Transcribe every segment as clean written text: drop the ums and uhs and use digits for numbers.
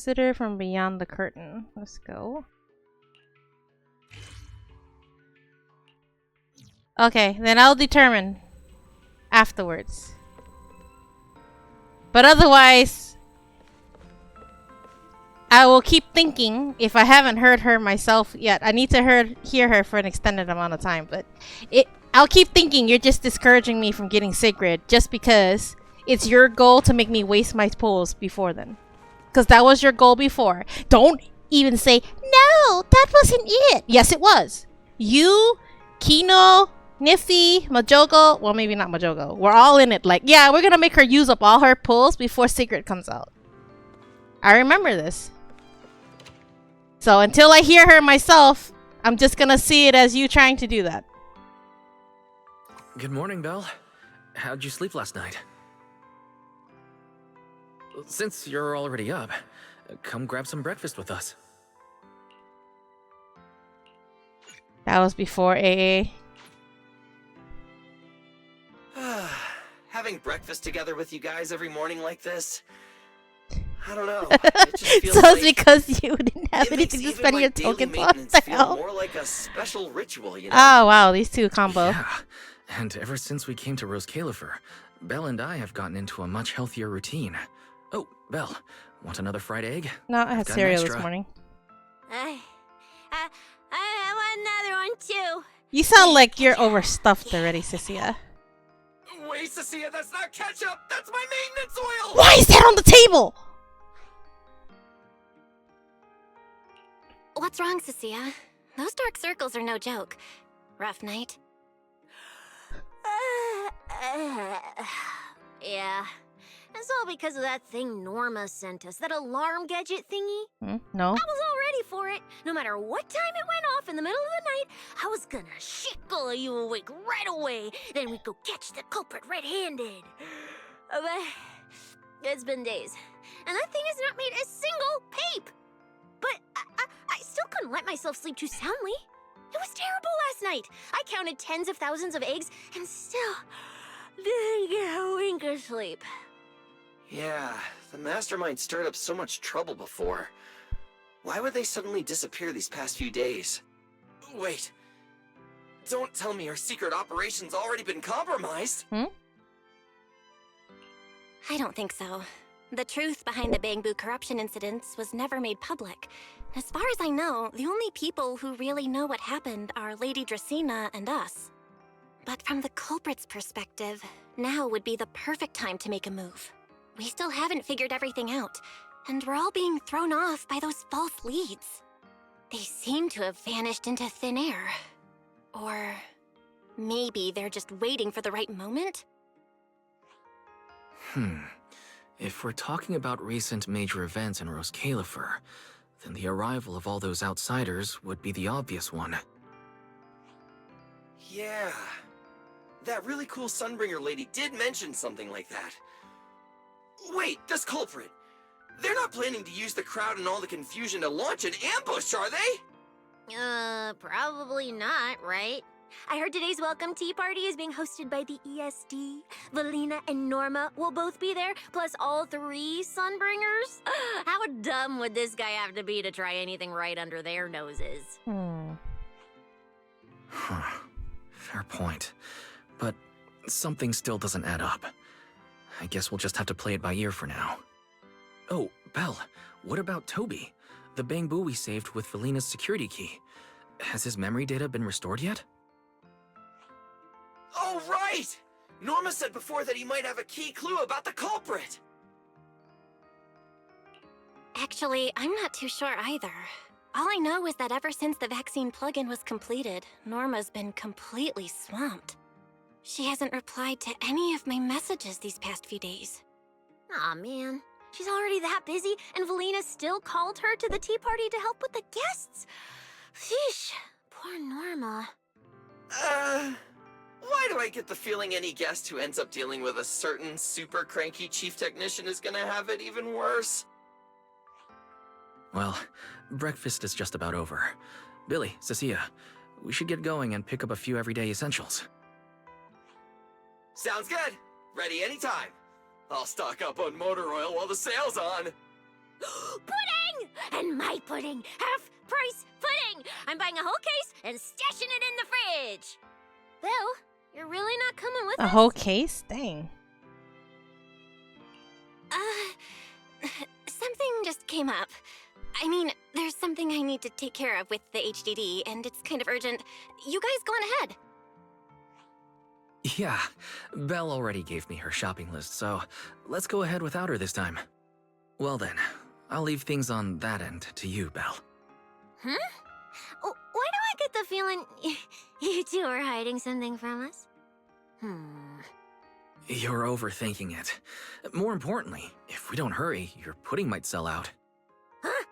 Visitor from beyond the curtain. Let's go. Okay, then I'll determine afterwards. But otherwise, I will keep thinking if I haven't heard her myself yet. I need to hear her for an extended amount of time, but I'll keep thinking you're just discouraging me from getting sacred just because it's your goal to make me waste my pulls before then. Because that was your goal before. Don't even say, no, that wasn't it. Yes, it was. You, Kino, Niffy, Majogo, well, maybe not Majogo. We're all in it. Like, yeah, we're going to make her use up all her pulls before Secret comes out. I remember this. So until I hear her myself, I'm just going to see it as you trying to do that. Good morning, Belle. How'd you sleep last night? Since you're already up, come grab some breakfast with us. That was before AA. Having breakfast together with you guys every morning like this, I don't know. It just feels so it's like because you didn't have anything to spend your tokens on. What the hell? More like a special ritual, you know? Oh wow, these two combo. Yeah, and ever since we came to Rose Califer, Belle and I have gotten into a much healthier routine. Oh, Belle, want another fried egg? No, I had cereal this morning. I want another one too. You sound like you're overstuffed already, Cecilia. Wait, Cecilia, that's not ketchup! That's my maintenance oil! Why is that on the table? What's wrong, Cecilia? Those dark circles are no joke. Rough night? Yeah. It's all because of that thing Norma sent us, that alarm gadget thingy. No. I was all ready for it. No matter what time it went off in the middle of the night, I was gonna shake all of you awake right away. Then we'd go catch the culprit red-handed. But it's been days, and that thing has not made a single peep. But I still couldn't let myself sleep too soundly. It was terrible last night. I counted tens of thousands of eggs and still didn't get a wink of sleep. Yeah, the mastermind stirred up so much trouble before. Why would they suddenly disappear these past few days? Wait. Don't tell me our secret operation's already been compromised. I don't think so. The truth behind the Bamboo corruption incidents was never made public. As far as I know, the only people who really know what happened are Lady Dracena and us. But from the culprit's perspective, now would be the perfect time to make a move. We still haven't figured everything out, and we're all being thrown off by those false leads. They seem to have vanished into thin air. Or maybe they're just waiting for the right moment? If we're talking about recent major events in Rose Califer, then the arrival of all those outsiders would be the obvious one. Yeah. That really cool Sunbringer lady did mention something like that. Wait, this culprit. They're not planning to use the crowd and all the confusion to launch an ambush, are they? Probably not, right? I heard today's welcome tea party is being hosted by the ESD. Valina and Norma will both be there, plus all 3 Sunbringers. How dumb would this guy have to be to try anything right under their noses? Fair point. But something still doesn't add up. I guess we'll just have to play it by ear for now. Oh, Belle, what about Toby? The Bamboo we saved with Valina's security key. Has his memory data been restored yet? Oh, right! Norma said before that he might have a key clue about the culprit. Actually, I'm not too sure either. All I know is that ever since the vaccine plugin was completed, Norma's been completely swamped. She hasn't replied to any of my messages these past few days. Aw, man. She's already that busy, and Valina still called her to the tea party to help with the guests. Sheesh, poor Norma. Why do I get the feeling any guest who ends up dealing with a certain super cranky chief technician is gonna have it even worse? Well, breakfast is just about over. Billy, Cecilia, we should get going and pick up a few everyday essentials. Sounds good. Ready anytime. I'll stock up on motor oil while the sale's on. Pudding! And my pudding! Half-price pudding! I'm buying a whole case and stashing it in the fridge! Bill, you're really not coming with A us? whole case? Dang. Something just came up. I mean, there's something I need to take care of with the HDD, and it's kind of urgent. You guys go on ahead. Yeah, Belle already gave me her shopping list, so let's go ahead without her this time. Well then, I'll leave things on that end to you, Belle. Huh? Why do I get the feeling you two are hiding something from us? You're overthinking it. More importantly, if we don't hurry, your pudding might sell out. Huh?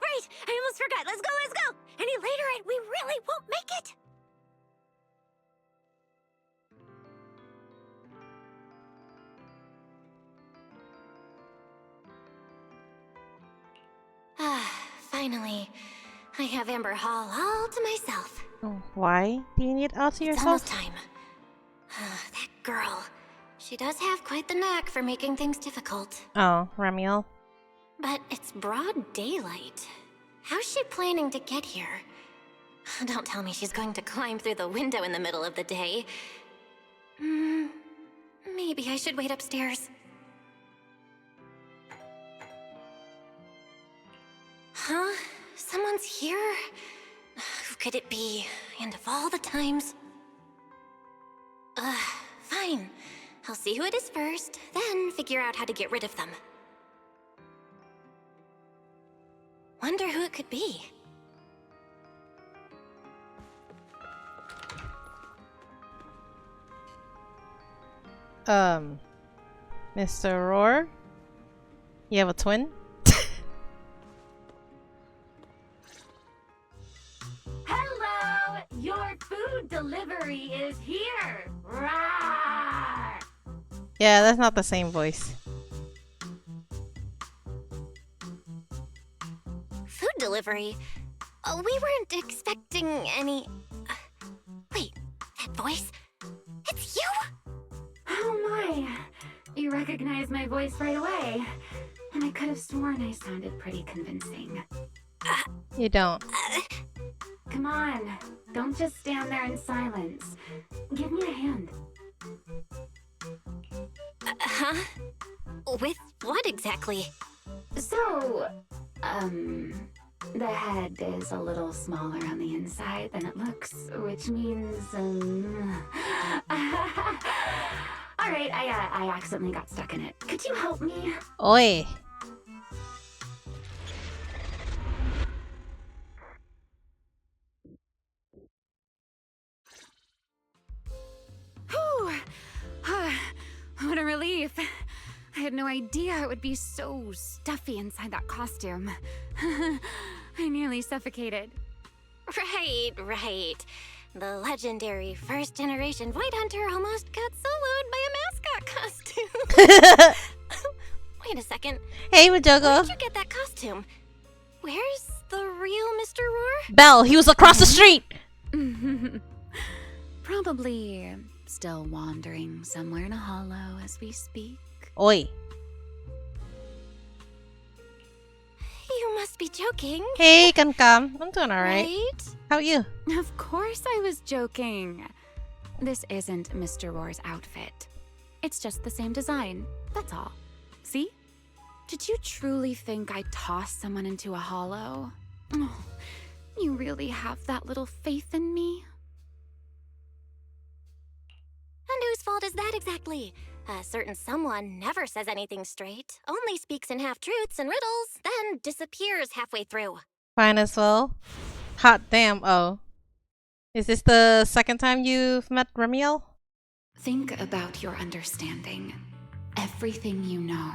Right! I almost forgot. Let's go! Any later and we really won't make it! Finally. I have Amber Hall all to myself. Oh, why do you need it all to It's yourself? almost time. That girl. She does have quite the knack for making things difficult. Oh, Ramiel. But it's broad daylight. How's she planning to get here? Don't tell me she's going to climb through the window in the middle of the day. Maybe I should wait upstairs. Huh? Someone's here? Who could it be? And of all the times... fine. I'll see who it is first, then figure out how to get rid of them. Wonder who it could be. Mr. Roar? You have a twin? Hello! Your food delivery is here! Rawr! Yeah, that's not the same voice. Food delivery? We weren't expecting any... wait, that voice? It's you? Oh my! You recognize my voice right away. And I could have sworn I sounded pretty convincing. You don't. Come on, don't just stand there in silence. Give me a hand. Huh? With what exactly? So, the head is a little smaller on the inside than it looks, which means, Alright, I accidentally got stuck in it. Could you help me? Oi. Whew! What a relief. I had no idea it would be so stuffy inside that costume. I nearly suffocated. Right. The legendary first-generation Void Hunter almost got soloed by a mascot costume. Wait a second. Hey, Where Majogo. did you get that costume? Where's the real Mr. Roar? Belle, he was across the street! Probably still wandering somewhere in a hollow as we speak. Oi. You must be joking. Hey, Kankam. I'm doing alright. Right? How are you? Of course I was joking. This isn't Mr. Roar's outfit. It's just the same design, that's all. See? Did you truly think I tossed someone into a hollow? Oh, you really have that little faith in me? And whose fault is that exactly? A certain someone never says anything straight, only speaks in half-truths and riddles, then disappears halfway through. Fine as well. Hot damn. Oh. Is this the second time you've met Ramiel? Think about your understanding. Everything you know.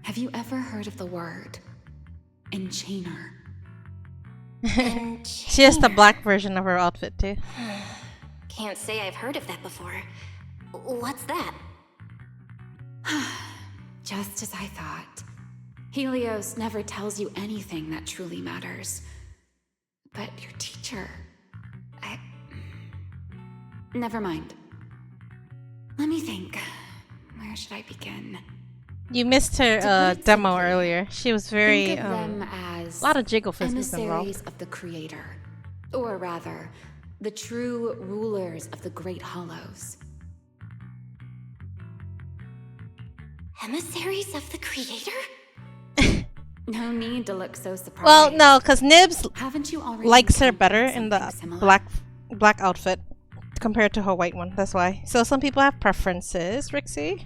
Have you ever heard of the word enchainer? She has the black version of her outfit too. Can't say I've heard of that before. What's that? Just as I thought. Helios never tells you anything that truly matters. But your teacher... Never mind. Let me think. Where should I begin? You missed her To put it demo simply, earlier. She was very Think of them as a lot of jiggle physics emissaries involved. of the Creator, or rather, the true rulers of the Great Hollows. Emissaries of the Creator? No need to look so surprised. Well, no, because Nibs Haven't you already likes her encountered better in the something similar? black outfit compared to her white one. That's why. So some people have preferences, Rixie.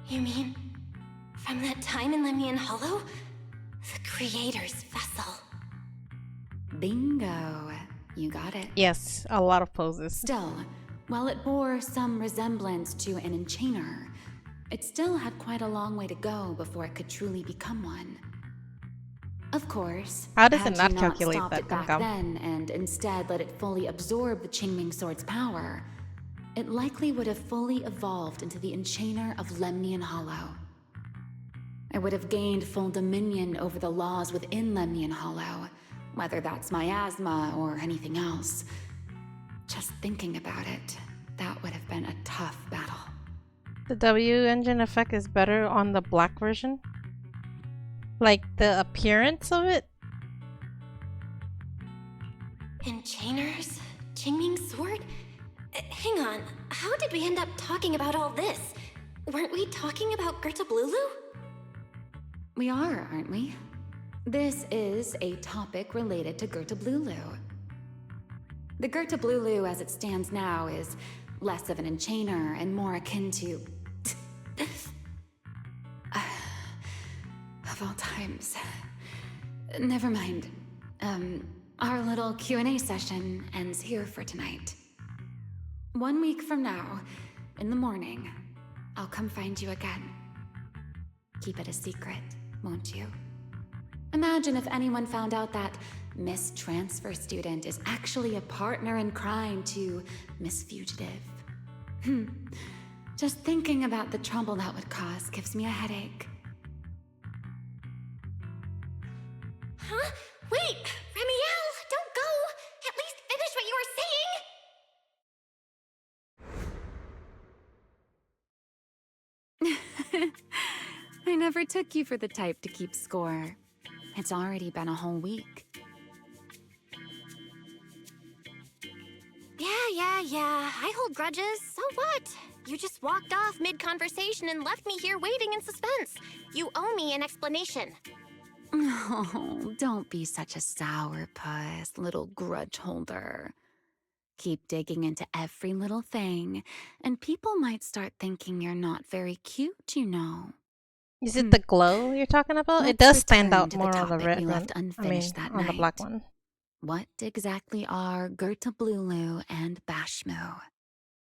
You mean from that time in Lemnian Hollow? The Creator's vessel. Bingo. You got it. Yes, a lot of poses. Still, while it bore some resemblance to an enchainer, it still had quite a long way to go before it could truly become one. Of course, How does had it not you calculate stopped that it back income? then and instead let it fully absorb the Qingming Sword's power, it likely would have fully evolved into the enchainer of Lemnian Hollow. I would have gained full dominion over the laws within Lemnian Hollow, whether that's miasma or anything else. Just thinking about it, that would have been a tough battle. The W engine effect is better on the black version? Like the appearance of it? Enchainers? Qingming Sword? Hang on, how did we end up talking about all this? Weren't we talking about Gerta Blulu? We are, aren't we? This is a topic related to Gerta Blulu. The Gerta Blulu as it stands now is less of an enchainer and more akin to... of all times. Never mind. Our little Q&A session ends here for tonight. 1 week from now, in the morning, I'll come find you again. Keep it a secret, won't you? Imagine if anyone found out that Miss Transfer Student is actually a partner in crime to Miss Fugitive. Just thinking about the trouble that would cause gives me a headache. Huh? Wait! Ramiel! Don't go! At least finish what you were saying! I never took you for the type to keep score. It's already been a whole week. Yeah. I hold grudges. So what? You just walked off mid-conversation and left me here waiting in suspense. You owe me an explanation. Oh, don't be such a sourpuss, little grudge holder. Keep digging into every little thing, and people might start thinking you're not very cute, you know. Is it the glow you're talking about? It Let's does stand return out to the more on the topic red we one. left unfinished that on the black night. one. What exactly are Gerta Blulu and Bashmu?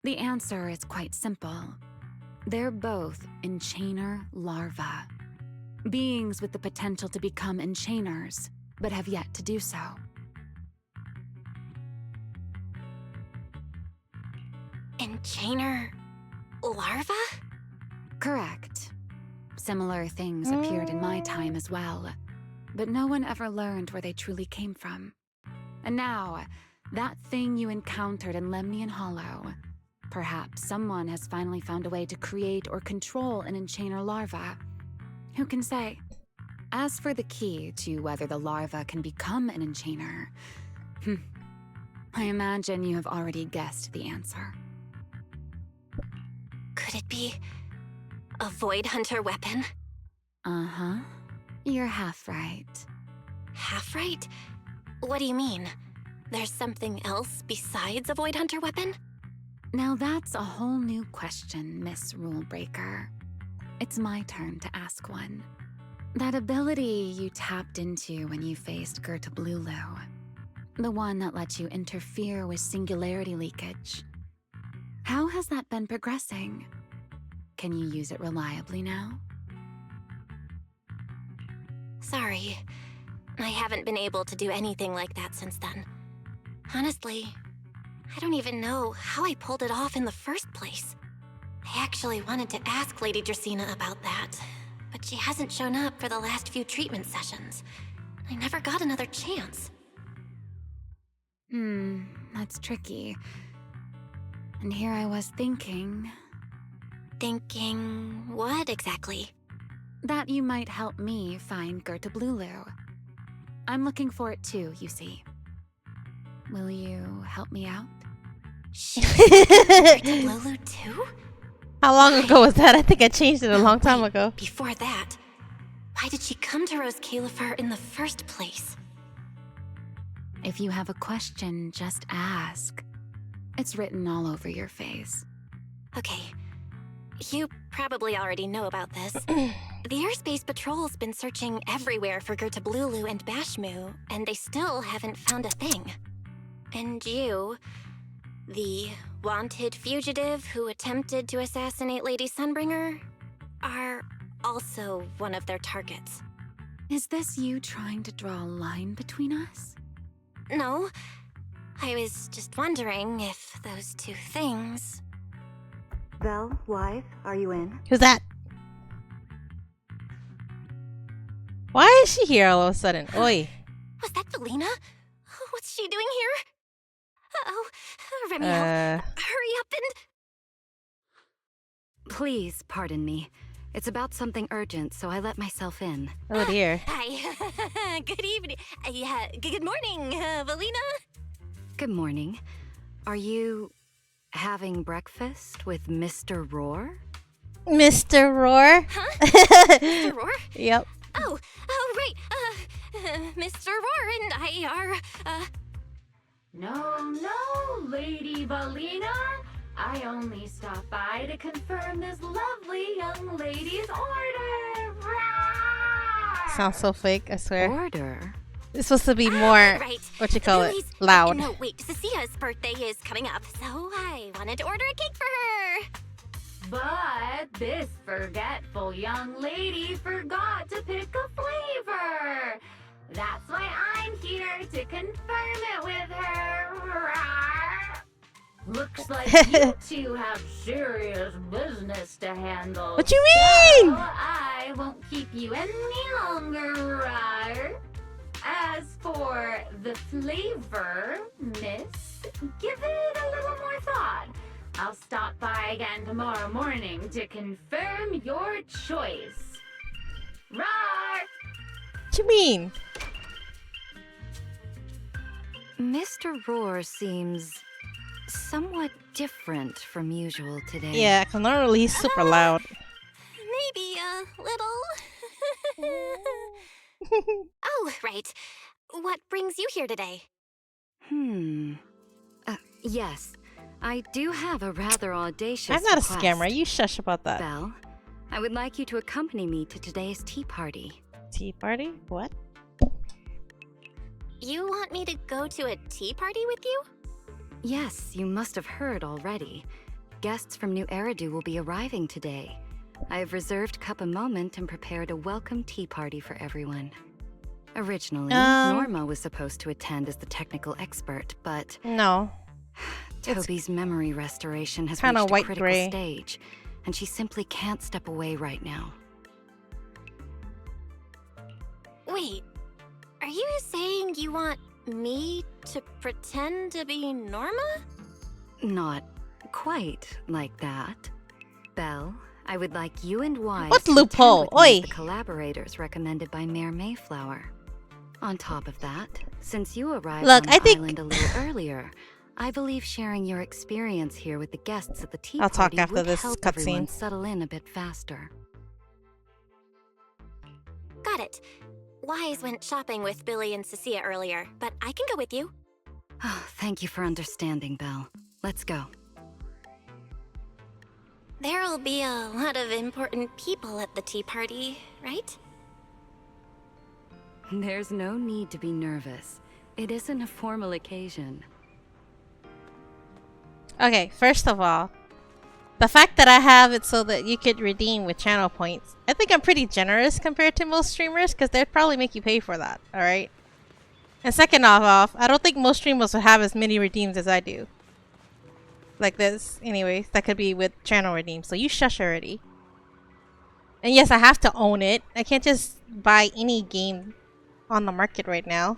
The answer is quite simple. They're both enchainer larvae. Beings with the potential to become enchainers, but have yet to do so. Enchainer... larva? Correct. Similar things appeared in my time as well, but no one ever learned where they truly came from. And now, that thing you encountered in Lemnian Hollow, perhaps someone has finally found a way to create or control an enchainer larva. Who can say? As for the key to whether the larva can become an enchainer, I imagine you have already guessed the answer. Could it be... a Void Hunter weapon? Uh-huh. You're half right. Half right? What do you mean? There's something else besides a Void Hunter weapon? Now that's a whole new question, Miss Rulebreaker. It's my turn to ask one. That ability you tapped into when you faced Gerta Blulu, the one that lets you interfere with singularity leakage. How has that been progressing? Can you use it reliably now? Sorry. I haven't been able to do anything like that since then. Honestly, I don't even know how I pulled it off in the first place. I actually wanted to ask Lady Dracaena about that, but she hasn't shown up for the last few treatment sessions. I never got another chance. That's tricky. And here I was thinking, Thinking what exactly? That you might help me find Ch2. I'm looking for it too, you see. Will you help me out? She's Ch2 too? How long ago was that? I think I changed it a long time Wait, ago. Before that, why did she come to Rose Califer in the first place? If you have a question, just ask. It's written all over your face. Okay, you probably already know about this. The Airspace Patrol's been searching everywhere for Ch2 and Bashmu, and they still haven't found a thing. And you, the wanted fugitive who attempted to assassinate Lady Sunbringer, are also one of their targets. Is this you trying to draw a line between us? No, I was just wondering if those two things... Vel, wife, are you in? Who's that? Why is she here all of a sudden? Oi. Was that Valina? What's she doing here? Uh-oh. Remy, Uh. hurry up and... Please pardon me. It's about something urgent, so I let myself in. Oh dear. Hi. Good evening. Yeah, good morning, Valina. Good morning. Are you having breakfast with Mr. Roar? Mr. Roar? Huh? Mr. Roar? Yep. Oh, right. Mr. Roar and I are, No, Lady Valina. I only stopped by to confirm this lovely young lady's order. Sounds so fake, I swear. Order? It's supposed to be more, right. what you call it, Lily's- loud. No, wait, Cecia's birthday is coming up, so I wanted to order a cake for her. But this forgetful young lady forgot to pick a flavor. That's why I'm here to confirm it with her. Looks like you two have serious business to handle. What you mean? So I won't keep you any longer, right? As for the flavor, miss, give it a little more thought. I'll stop by again tomorrow morning to confirm your choice. Roar! What you mean? Mr. Roar seems somewhat different from usual today. Yeah, because normally he's super loud. Maybe a little. Oh, right. What brings you here today? Yes. I do have a rather audacious I'm not a request. scammer. You shush about that. Belle, I would like you to accompany me to today's tea party. Tea party? What? You want me to go to a tea party with you? Yes, you must have heard already. Guests from New Eridu will be arriving today. I have reserved Cup a Moment and prepared a welcome tea party for everyone. Originally, Norma was supposed to attend as the technical expert, but No. Toby's memory restoration has kinda reached a white critical gray. stage, and she simply can't step away right now. Wait, are you saying you want me to pretend to be Norma? Not quite like that. Belle, I would like you and Wise What to attend loophole? with me as Oi. the collaborators recommended by Mayor Mayflower. On top of that, since you arrived Look, on the I think- island a little earlier, I believe sharing your experience here with the guests at the tea I'll talk party after would this help cutscene. everyone settle in a bit faster. Got it. Wise went shopping with Billy and Cecilia earlier, but I can go with you. Oh, thank you for understanding, Belle. Let's go. There'll be a lot of important people at the tea party, right? There's no need to be nervous. It isn't a formal occasion. Okay, first of all, the fact that I have it so that you could redeem with channel points, I think I'm pretty generous compared to most streamers because they'd probably make you pay for that, alright? And second off, I don't think most streamers will have as many redeems as I do. Like this, anyways, that could be with channel redeems, so you shush already. And yes, I have to own it. I can't just buy any game on the market right now.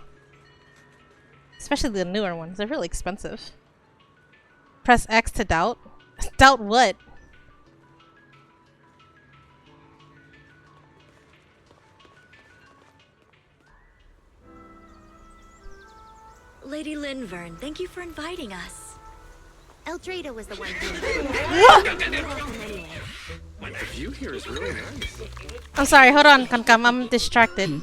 Especially the newer ones, they're really expensive. Press X to doubt. Doubt what? Lady Linvern, thank you for inviting us. Eldrada was the one who... Anyway. The view here is really nice. I'm sorry, hold on, Kankam. I'm distracted.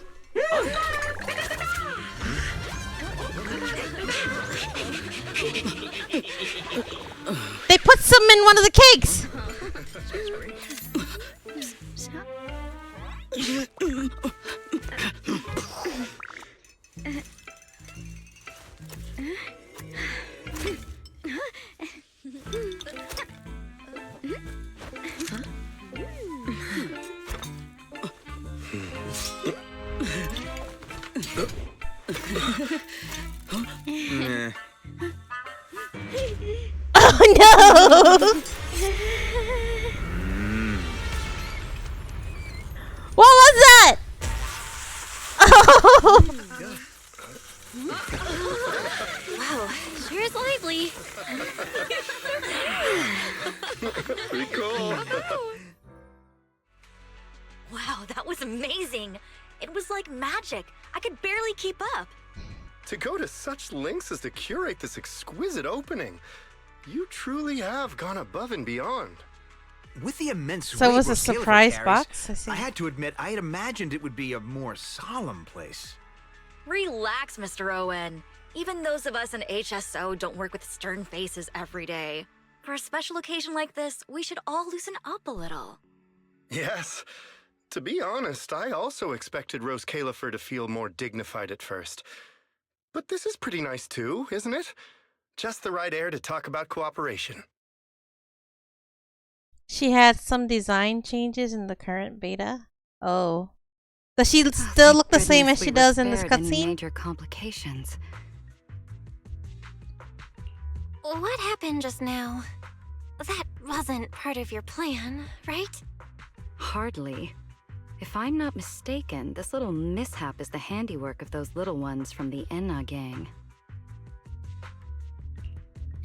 They put some in one of the cakes! Oh no! What was that? Oh! Wow, sure is lively. Pretty cool. Wow, that was amazing. It was like magic. I could barely keep up. To go to such lengths as to curate this exquisite opening, you truly have gone above and beyond. With the immense So it weight was a Rosalva surprise carries, box? I see. I had to admit, I had imagined it would be a more solemn place. Relax, Mr. Owen. Even those of us in HSO don't work with stern faces every day. For a special occasion like this, we should all loosen up a little. Yes. To be honest, I also expected Rose Califer to feel more dignified at first. But this is pretty nice too, isn't it? Just the right air to talk about cooperation. She had some design changes in the current beta. Oh. Does she still look the same as she does in this cutscene? Major complications. What happened just now? That wasn't part of your plan, right? Hardly. If I'm not mistaken, this little mishap is the handiwork of those little ones from the Enna gang.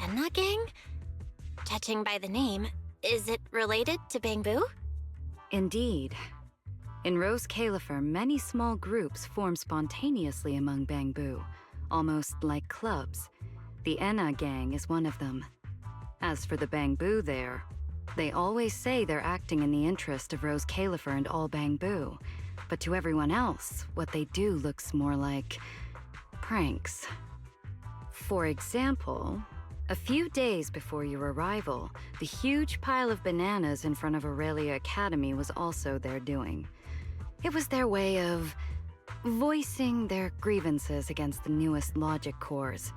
Enna gang? Judging by the name, is it related to Bangbu? Indeed. In Rose Califer, many small groups form spontaneously among Bangbu, almost like clubs. The Enna gang is one of them. As for the Bangbu there, they always say they're acting in the interest of Rose Califer and all Bangbu, but to everyone else, what they do looks more like pranks. For example, a few days before your arrival, the huge pile of bananas in front of Aurelia Academy was also their doing. It was their way of voicing their grievances against the newest logic cores.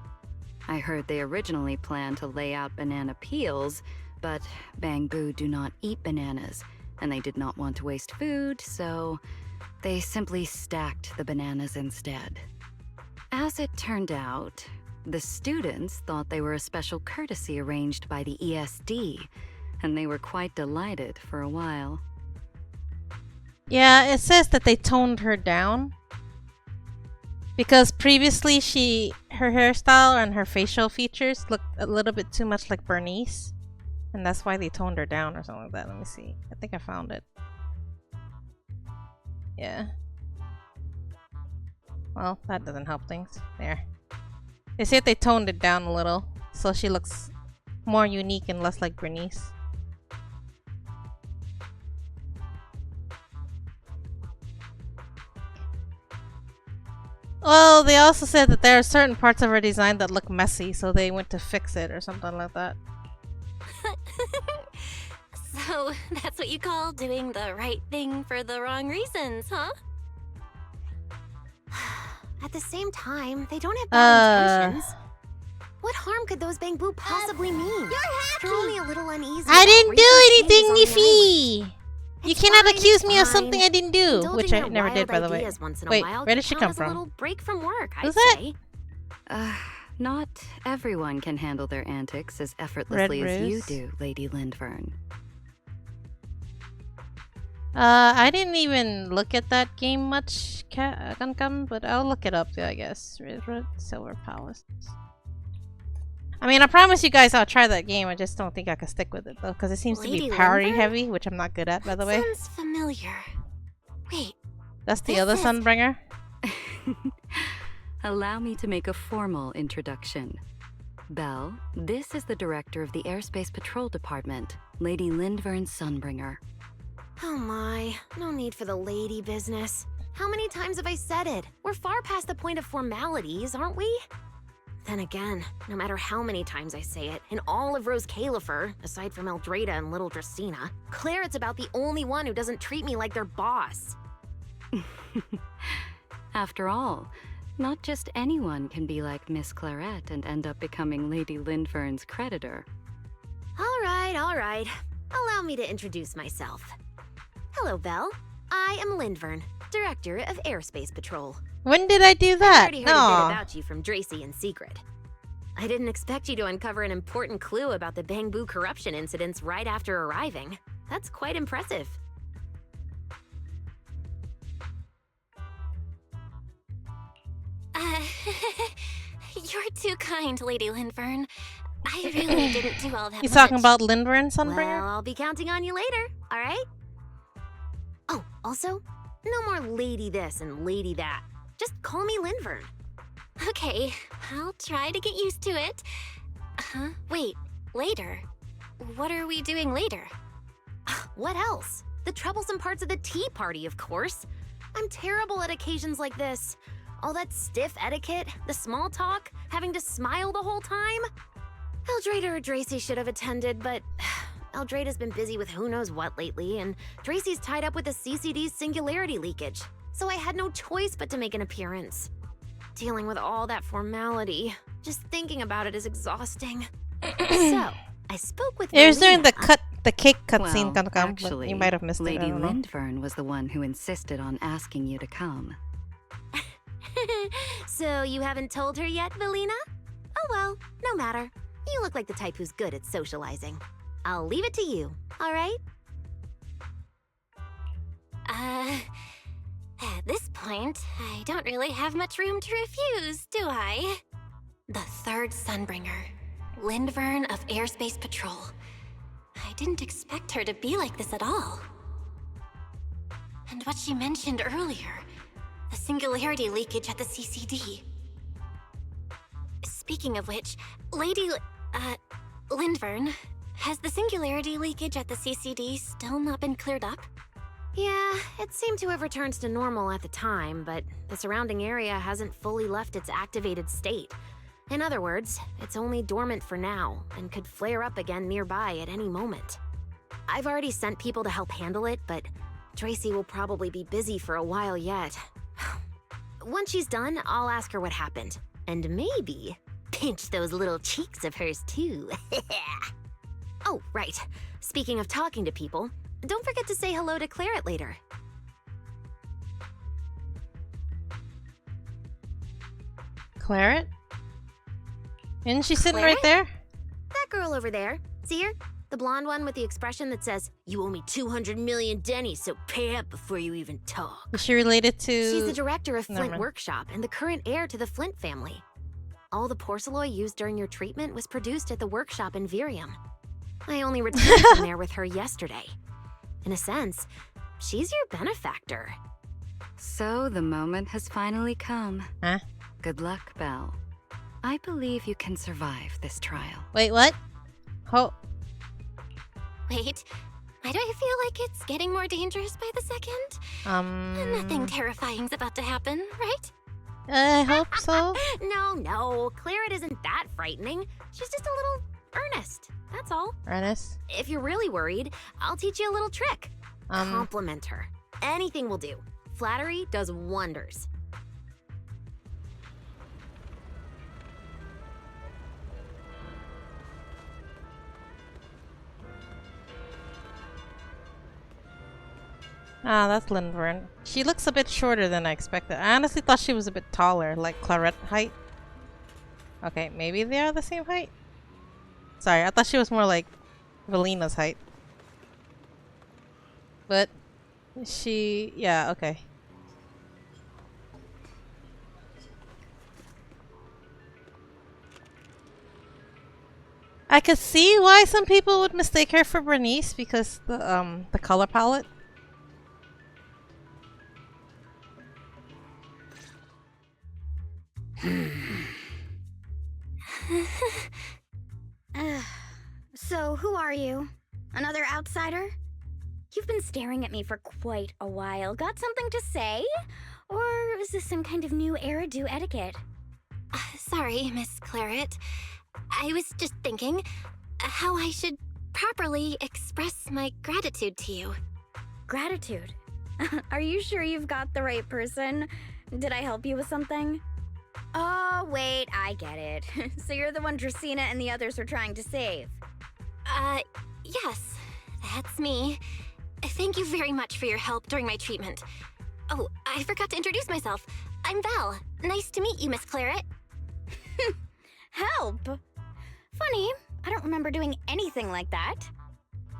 I heard they originally planned to lay out banana peels, but Bangbu do not eat bananas, and they did not want to waste food, so they simply stacked the bananas instead. As it turned out, the students thought they were a special courtesy arranged by the ESD, and they were quite delighted for a while. Yeah, it says that they toned her down. Because previously her hairstyle and her facial features looked a little bit too much like Bernice. And that's why they toned her down or something like that. Let me see. I think I found it. Yeah. Well, that doesn't help things. There. They said they toned it down a little, so she looks more unique and less like Bernice. Well, they also said that there are certain parts of her design that look messy, so they went to fix it or something like that. So, that's what you call doing the right thing for the wrong reasons, huh? At the same time, they don't have bad intentions. What harm could those Bangbu possibly mean? You're only a little uneasy. I didn't do research anything, changes on the Nifi! You cannot fine, accuse me of fine. something I didn't do, Indulging which I your never did, by wild the way. ideas once in a Wait, while where did she could come count as from? A little break from work, Who's I'd that? say. Not everyone can handle their antics as effortlessly as you Rose? do, Lady Lindvern. I didn't even look at that game much, Kankam, but I'll look it up, I guess. Red Silver Palace. I mean, I promise you guys I'll try that game. I just don't think I can stick with it, though, because it seems to Lady be parry Linvern? heavy, which I'm not good at, by the way. Sounds familiar. Wait, That's the this other is- Sunbringer. Allow me to make a formal introduction. Belle, this is the director of the Airspace Patrol Department, Lady Lindvern Sunbringer. Oh my, no need for the lady business. How many times have I said it? We're far past the point of formalities, aren't we? Then again, no matter how many times I say it, in all of Rose Califer, aside from Eldrada and little Dracena, Claret's about the only one who doesn't treat me like their boss. After all, not just anyone can be like Miss Claret and end up becoming Lady Lindvern's creditor. All right. Allow me to introduce myself. Hello, Belle. I am Lindvern, Director of Airspace Patrol. When did I do I that? already heard a bit about you from Dracy in secret. I didn't expect you to uncover an important clue about the Bangbu corruption incidents right after arriving. That's quite impressive. You're too kind, Lady Lindvern. I really didn't do all that He's much. talking about Lindvern Sunbringer? Well, I'll be counting on you later, all right? Oh, also, no more lady this and lady that. Just call me Lindvern. Okay, I'll try to get used to it. Wait, later? What are we doing later? What else? The troublesome parts of the tea party, of course. I'm terrible at occasions like this. All that stiff etiquette, the small talk, having to smile the whole time. Eldrada or Dracy should have attended, but Eldrada's been busy with who knows what lately, and Dracy's tied up with the CCD's singularity leakage, so I had no choice but to make an appearance. Dealing with all that formality, just thinking about it is exhausting. So, I spoke with It was during Melina. the cake cutscene Well, gonna come, actually, but you might have missed Lady it. I don't know. Lindvern was the one who insisted on asking you to come. So you haven't told her yet, Melina? Oh well, no matter. You look like the type who's good at socializing. I'll leave it to you, all right? At this point, I don't really have much room to refuse, do I? The third Sunbringer, Lindvern of Airspace Patrol. I didn't expect her to be like this at all. And what she mentioned earlier, the singularity leakage at the CCD. Speaking of which, Lindvern, has the singularity leakage at the CCD still not been cleared up? Yeah, it seemed to have returned to normal at the time, but the surrounding area hasn't fully left its activated state. In other words, it's only dormant for now, and could flare up again nearby at any moment. I've already sent people to help handle it, but Dracy will probably be busy for a while yet. Once she's done, I'll ask her what happened. And maybe pinch those little cheeks of hers too. Oh, right. Speaking of talking to people, don't forget to say hello to Claret later. Claret? Isn't she sitting Claret? right there? That girl over there. See her? The blonde one with the expression that says, "You owe me 200 million dennies, so pay up before you even talk." Is she related to... She's the director of Never Flint mind. Workshop and the current heir to the Flint family. All the porcelain used during your treatment was produced at the workshop in Virium. I only returned from there with her yesterday. In a sense, she's your benefactor. So the moment has finally come. Huh? Good luck, Belle. I believe you can survive this trial. Wait, what? Oh, Wait, why do I feel like it's getting more dangerous by the second? Nothing terrifying's about to happen, right? I hope so. No, Claret isn't that frightening. She's just a little earnest, that's all. Ernest? If you're really worried, I'll teach you a little trick. Compliment her. Anything will do. Flattery does wonders. Ah, that's Lindvern. She looks a bit shorter than I expected. I honestly thought she was a bit taller, like Claret height. Okay, maybe they are the same height? Sorry, I thought she was more like Valina's height. But she... yeah, okay. I could see why some people would mistake her for Bernice because the color palette. So, who are you? Another outsider? You've been staring at me for quite a while. Got something to say? Or is this some kind of new Eridu etiquette? Sorry, Miss Claret. I was just thinking how I should properly express my gratitude to you. Gratitude? Are you sure you've got the right person? Did I help you with something? Oh, wait, I get it. So you're the one Dracaena and the others are trying to save. Yes, that's me. Thank you very much for your help during my treatment. Oh, I forgot to introduce myself. I'm Val. Nice to meet you, Miss Claret. Help? Funny, I don't remember doing anything like that.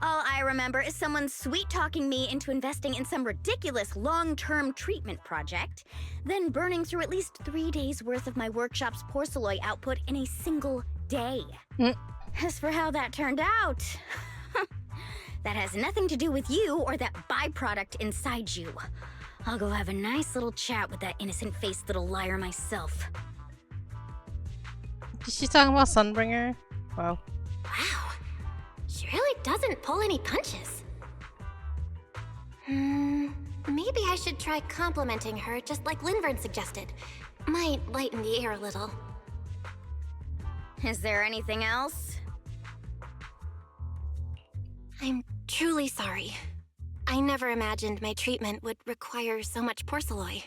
All I remember is someone sweet-talking me into investing in some ridiculous long-term treatment project, then burning through at least 3 days' worth of my workshop's porcelain output in a single day. As for how that turned out, that has nothing to do with you or that byproduct inside you. I'll go have a nice little chat with that innocent-faced little liar myself. Is she talking about Sunbringer? Wow. Wow. She really doesn't pull any punches. Maybe I should try complimenting her just like Linvern suggested. Might lighten the air a little. Is there anything else? I'm truly sorry. I never imagined my treatment would require so much porcelain.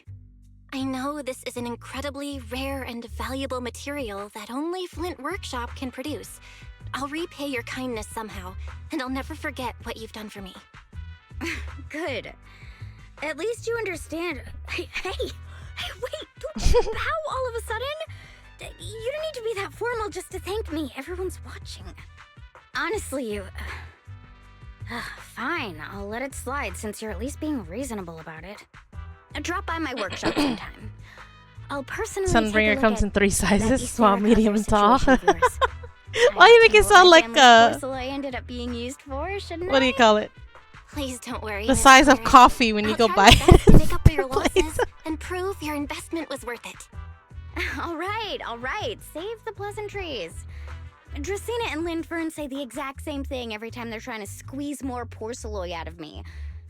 I know this is an incredibly rare and valuable material that only Flint Workshop can produce. I'll repay your kindness somehow, and I'll never forget what you've done for me. Good. At least you understand. Hey, wait, don't bow all of a sudden. You don't need to be that formal just to thank me. Everyone's watching. Honestly, you... fine, I'll let it slide since you're at least being reasonable about it. Drop by my workshop sometime. I'll personally Sunbringer comes in 3 sizes: small, medium, and tall. situation of yours. Why you make it sound like porcelain ended up being used for, shouldn't what do you call it? Please don't worry. The Miss size of Claret. coffee when you I'll go try buy my best it. to make up for your Place. losses and prove your investment was worth it. All right. Save the pleasantries. Dracaena and Linvern say the exact same thing every time they're trying to squeeze more porcelain out of me.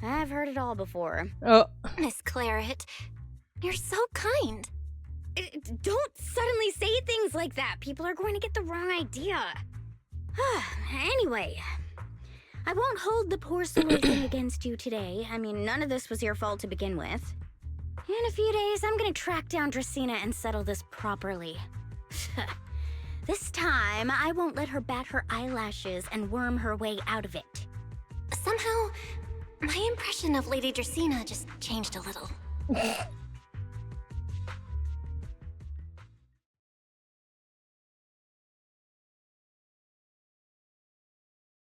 I've heard it all before. Oh. Miss Claret, you're so kind. Don't suddenly say things like that. People are going to get the wrong idea. Anyway, I won't hold the porcelain thing against you today. I mean, none of this was your fault to begin with. In a few days, I'm gonna track down Dracaena and settle this properly. This time, I won't let her bat her eyelashes and worm her way out of it. Somehow, my impression of Lady Dracaena just changed a little.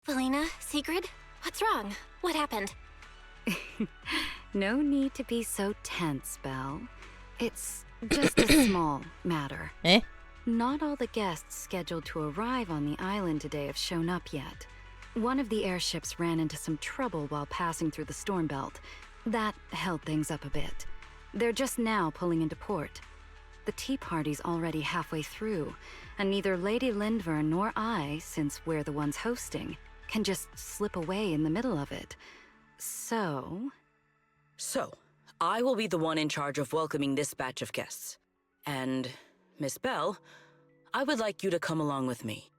Felina, Sigrid, what's wrong? What happened? No need to be so tense, Belle. It's just a small matter. Eh? Not all the guests scheduled to arrive on the island today have shown up yet. One of the airships ran into some trouble while passing through the storm belt. That held things up a bit. They're just now pulling into port. The tea party's already halfway through, and neither Lady Linvern nor I, since we're the ones hosting, can just slip away in the middle of it. So, I will be the one in charge of welcoming this batch of guests. And, Miss Belle, I would like you to come along with me.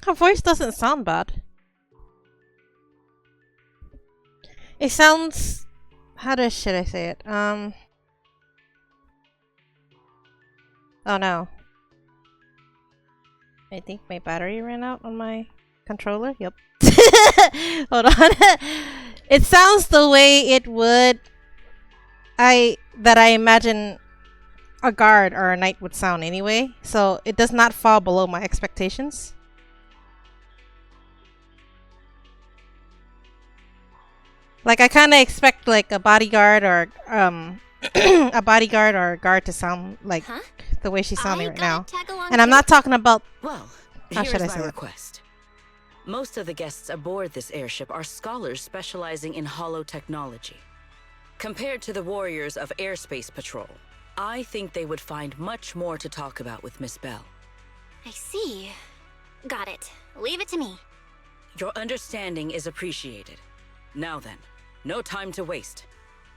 Her voice doesn't sound bad. It sounds... should I say it? Oh no. I think my battery ran out on my controller. Yep. Hold on. It sounds the way it would... that I imagine a guard or a knight would sound anyway. So it does not fall below my expectations. Like, I kind of expect, like, a bodyguard or a guard to sound like the way she's sounding right now. And I'm not talking about... Well, how should I here's say my it? request. Most of the guests aboard this airship are scholars specializing in hollow technology. Compared to the warriors of Airspace Patrol, I think they would find much more to talk about with Miss Bell. I see. Got it. Leave it to me. Your understanding is appreciated. Now then, no time to waste.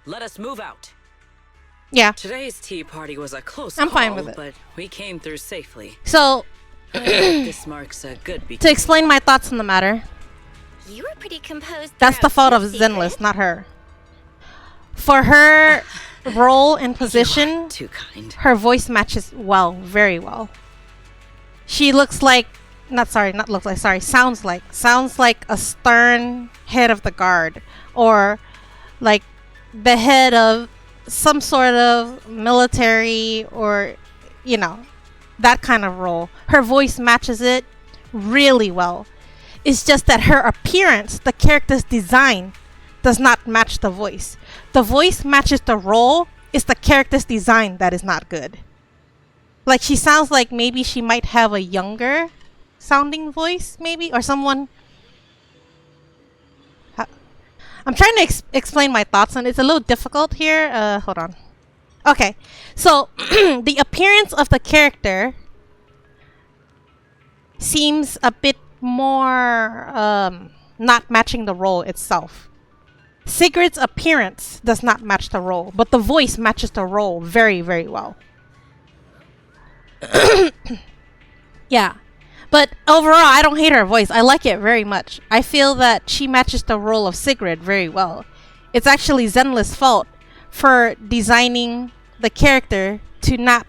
Let us move out. Yeah. Today's tea party was a close I'm call, fine with it. But we came through safely. So, This marks a good beginning. to explain my thoughts on the matter, You were pretty composed. that's the throughout fault of too, Secret. Zenless, not her. For her role and position, Too kind. her voice matches well, very well. She looks like, sounds like a stern head of the guard, or like the head of some sort of military, or, you know, that kind of role. Her voice matches it really well. It's just that her appearance, the character's design, does not match the voice. The voice matches the role. It's the character's design that is not good. Like, she sounds like maybe she might have a younger sounding voice, maybe, or someone. I'm trying to explain my thoughts, and it's a little difficult here. Hold on. Okay, so the appearance of the character seems a bit more not matching the role itself. Sigrid's appearance does not match the role, but the voice matches the role very, very well. Yeah. But overall, I don't hate her voice. I like it very much. I feel that she matches the role of Sigrid very well. It's actually Zenless' fault for designing the character to not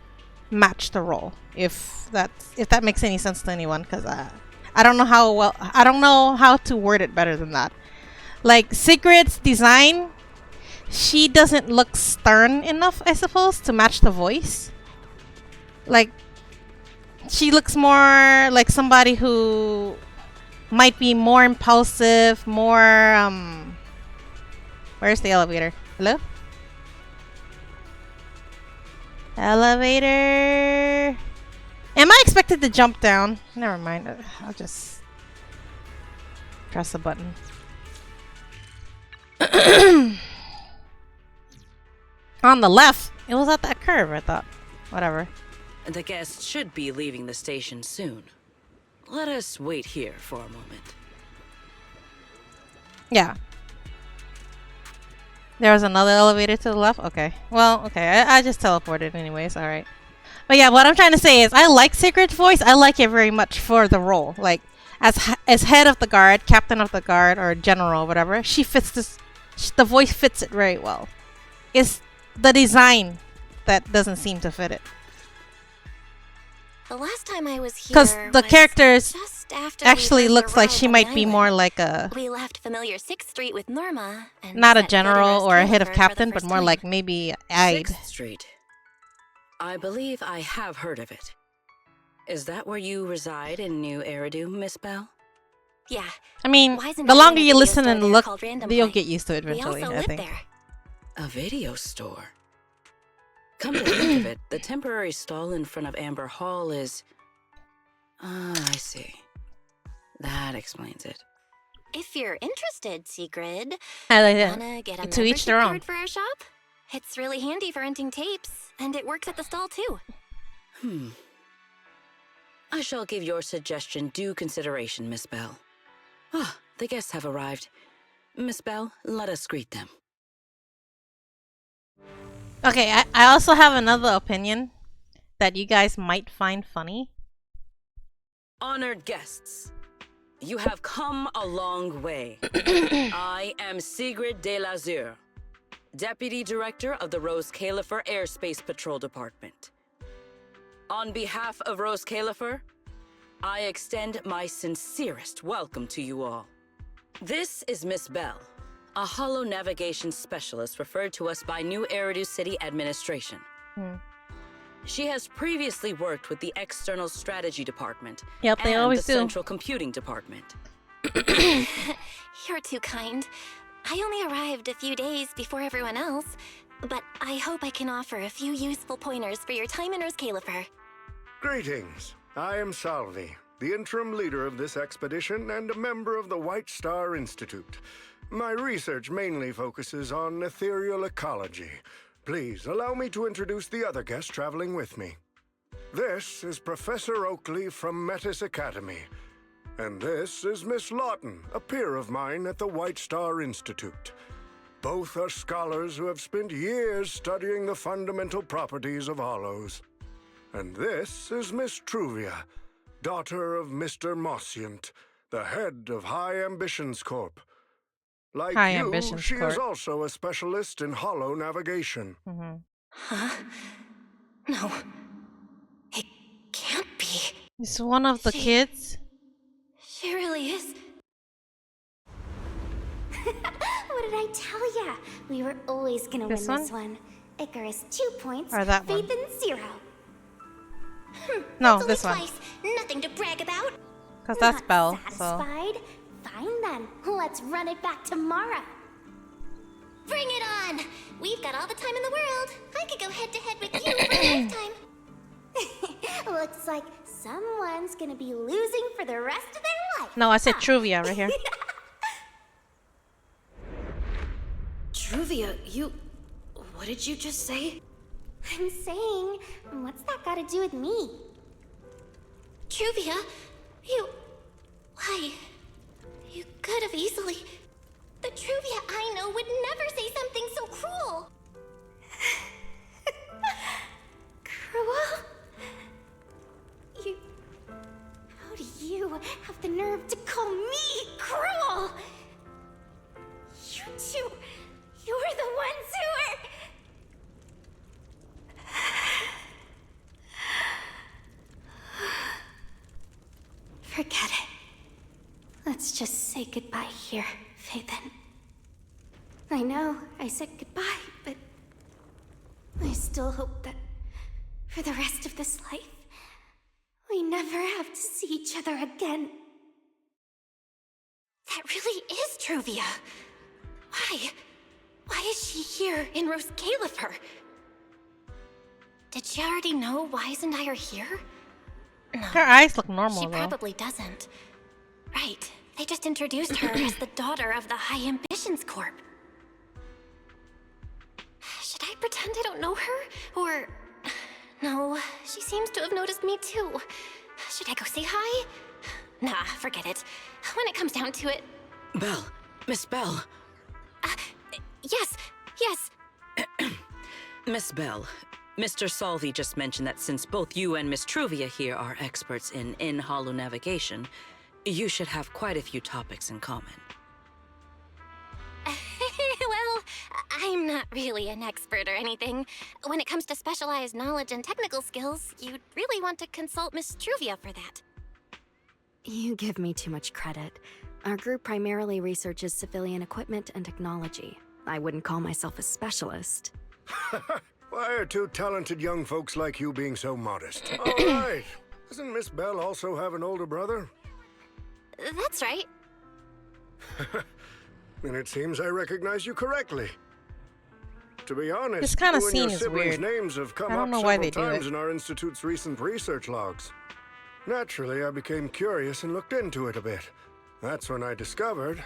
match the role. If that makes any sense to anyone, because I don't know how to word it better than that. Like, Sigrid's design, she doesn't look stern enough, I suppose, to match the voice. Like, she looks more like somebody who might be more impulsive, more, where's the elevator? Hello? Elevator. Am I expected to jump down? Never mind. I'll just press a button. On the left. It was at that curve, I thought. Whatever. The guests should be leaving the station soon. Let us wait here for a moment. Yeah. There was another elevator to the left? Okay. Well, okay. I just teleported anyways. Alright. But yeah, what I'm trying to say is I like Sigrid's voice. I like it very much for the role. Like, as head of the guard, captain of the guard, or general, whatever, she fits this. The voice fits it very well. It's the design that doesn't seem to fit it. The last time I was here, Because the characters just after actually we looks first like arrived she on might the be island. more like a, We left familiar 6th Street with Norma, and not a set foot in general or a Rose head of Califer for the captain, but first more time. like maybe Aide. 6th Street. I believe I have heard of it. Is that where you reside in New Eridu, Miss Bell? Yeah. I mean, Why isn't the there longer a you video listen store and there look, called Random you'll Play? get used to it We eventually, also I live think. there. A video store. Come to think of it, the temporary stall in front of Amber Hall is... Ah, I see. That explains it. If you're interested, Sigrid, I like wanna get a that. To each their membership own. card for our shop? It's really handy for renting tapes, and it works at the stall too. I shall give your suggestion due consideration, Miss Bell. Ah, the guests have arrived. Miss Bell, let us greet them. Okay, I also have another opinion that you guys might find funny. Honored guests, you have come a long way. I am Sigrid de Lazure, Deputy Director of the Rose Califer Airspace Patrol Department. On behalf of Rose Califer, I extend my sincerest welcome to you all. This is Miss Bell, a holo navigation specialist referred to us by New Eridu City Administration. She has previously worked with the External Strategy Department Yep, they and always the do. Central Computing Department. You're too kind. I only arrived a few days before everyone else, but I hope I can offer a few useful pointers for your time in Rose Califer. Greetings. I am Salvi, the interim leader of this expedition and a member of the White Star Institute. My research mainly focuses on ethereal ecology. Please allow me to introduce the other guest traveling with me. This is Professor Oakley from Metis Academy. And this is Miss Lawton, a peer of mine at the White Star Institute. Both are scholars who have spent years studying the fundamental properties of hollows. And this is Miss Truvia, daughter of Mr. Mossient, the head of High Ambitions Corp. Like High you, Ambitions she Corp. is also a specialist in hollow navigation. Huh? No. It can't be. It's one of the kids. She really is. What did I tell ya? We were always gonna This win this one. Icarus 2 points, Or that Faith one? in 0. No, That's this only one. twice. Nothing to brag about. Because that's Not Belle. So. satisfied? Fine then. Let's run it back tomorrow. Bring it on! We've got all the time in the world. I could go head to head with you for a lifetime. Looks like someone's gonna be losing for the rest of their life. No, I said Truvia right here. Truvia, you... What did you just say? I'm saying, what's that got to do with me? Truvia, why? You could have easily. The Truvia I know would never say something so cruel. Cruel? How do you have the nerve to call me cruel? You two, you're the ones who are... Forget it. Let's just say goodbye here, Phaethon. I know I said goodbye, but I still hope that for the rest of this life, we never have to see each other again. That really is Truvia. Why? Why is she here in Rose Califer? Did she already know Wise and I are here? No, Her eyes look normal she though. probably doesn't. Right. They just introduced her as the daughter of the High Ambitions Corp. Should I pretend I don't know her? Or... No, she seems to have noticed me too. Should I go say hi? Nah, forget it. When it comes down to it... Belle. Miss Belle. Yes. Miss Belle, Mr. Salvi just mentioned that since both you and Miss Truvia here are experts in hollow navigation, you should have quite a few topics in common. Well, I'm not really an expert or anything. When it comes to specialized knowledge and technical skills, you'd really want to consult Miss Truvia for that. You give me too much credit. Our group primarily researches civilian equipment and technology. I wouldn't call myself a specialist. Why are two talented young folks like you being so modest? All right. Doesn't Miss Belle also have an older brother? That's right. Then it seems I recognize you correctly. To be honest, This kind of you and your scene is siblings' weird. names have come I don't up know why several they do times it. in our institute's recent research logs. Naturally, I became curious and looked into it a bit. That's when I discovered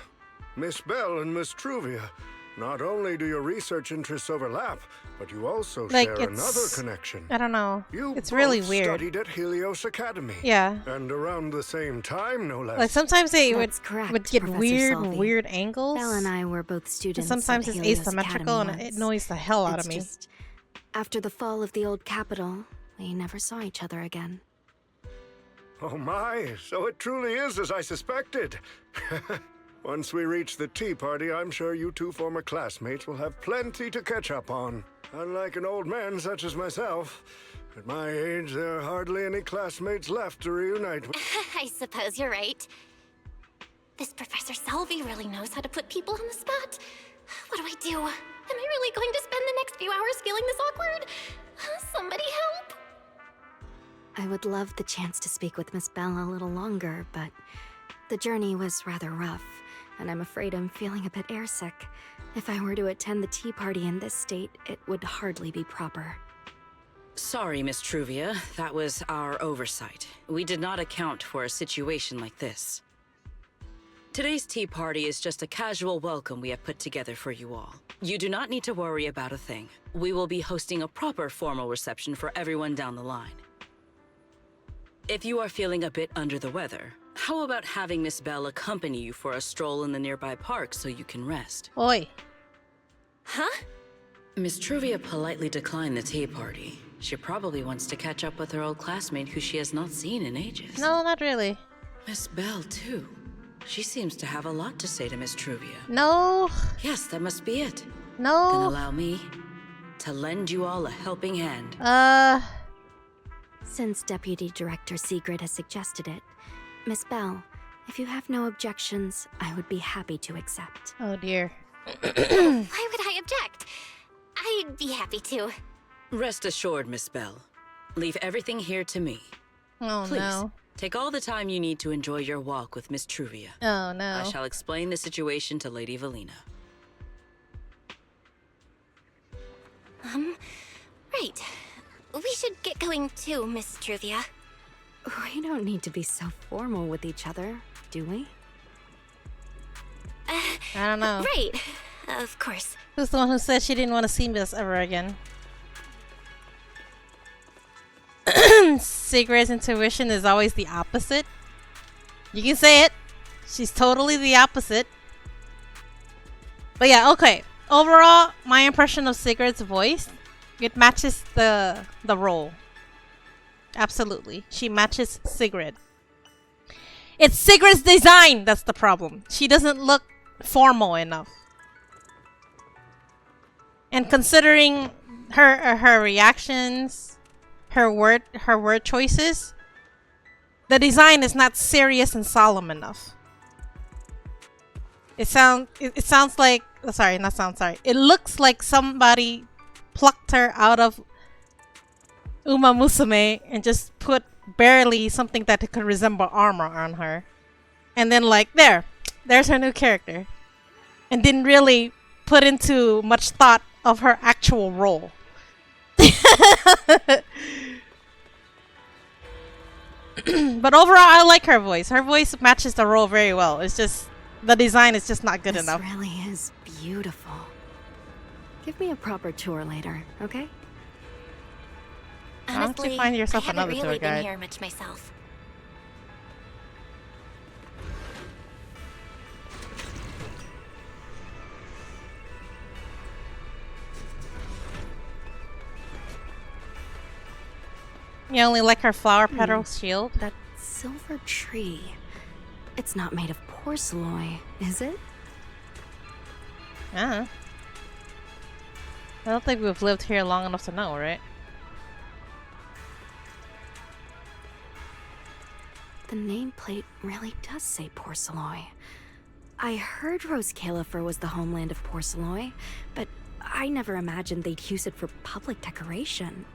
Miss Belle and Miss Truvia. Not only do your research interests overlap, but you also Like, share it's- another connection. I don't know. You It's really both weird. studied at Helios Academy. Yeah. And around the same time, no less. Like sometimes they would That's correct, get Professor Salvi. weird angles. Belle and I were both And students. sometimes at it's Helios asymmetrical and Academy it once. annoys the hell out It's of me. just, after the fall of the old capital, we never saw each other again. Oh my, so it truly is as I suspected. Once we reach the tea party, I'm sure you two former classmates will have plenty to catch up on. Unlike an old man such as myself, at my age, there are hardly any classmates left to reunite with. I suppose you're right. This Professor Salvi really knows how to put people on the spot. What do I do? Am I really going to spend the next few hours feeling this awkward? Somebody help! I would love the chance to speak with Miss Belle a little longer, but the journey was rather rough, and I'm afraid I'm feeling a bit airsick. If I were to attend the tea party in this state, it would hardly be proper. Sorry, Miss Truvia. That was our oversight. We did not account for a situation like this. Today's tea party is just a casual welcome we have put together for you all. You do not need to worry about a thing. We will be hosting a proper formal reception for everyone down the line. If you are feeling a bit under the weather, how about having Miss Belle accompany you for a stroll in the nearby park so you can rest? Oi. Huh? Miss Truvia politely declined the tea party. She probably wants to catch up with her old classmate who she has not seen in ages. No, not really. Miss Belle, too. She seems to have a lot to say to Miss Truvia. No. Yes, that must be it. No. Then allow me to lend you all a helping hand. Since Deputy Director Sigrid has suggested it, Miss Belle, if you have no objections, I would be happy to accept. Oh dear. Why would I object? I'd be happy to. Rest assured, Miss Belle. Leave everything here to me. Oh Please, no. take all the time you need to enjoy your walk with Miss Truvia. Oh no. I shall explain the situation to Lady Valina. Right. We should get going too, Miss Truvia. We don't need to be so formal with each other, do we? I don't know. Right. Of course. Who's the one who said she didn't want to see us ever again? Sigrid's intuition is always the opposite. You can say it. She's totally the opposite. But yeah, okay. Overall, my impression of Sigrid's voice, it matches the role. Absolutely. She matches Sigrid. It's Sigrid's design that's the problem. She doesn't look formal enough. And considering her reactions, her word choices, the design is not serious and solemn enough. It sounds like, it looks like somebody plucked her out of Uma Musume and just put barely something that could resemble armor on her. And then like, there's her new character. And didn't really put into much thought of her actual role. But overall, I like her voice. Her voice matches the role very well. It's just, the design is just not good enough. This really is beautiful. Give me a proper tour later, okay? Why don't Honestly, you find yourself I haven't another really tour been guide? here much myself. You only like her flower petal shield? That silver tree. It's not made of porcelain, is it? I don't think we've lived here long enough to know, right? The nameplate really does say porcelain. I heard Rose Califer was the homeland of porcelain, but I never imagined they'd use it for public decoration.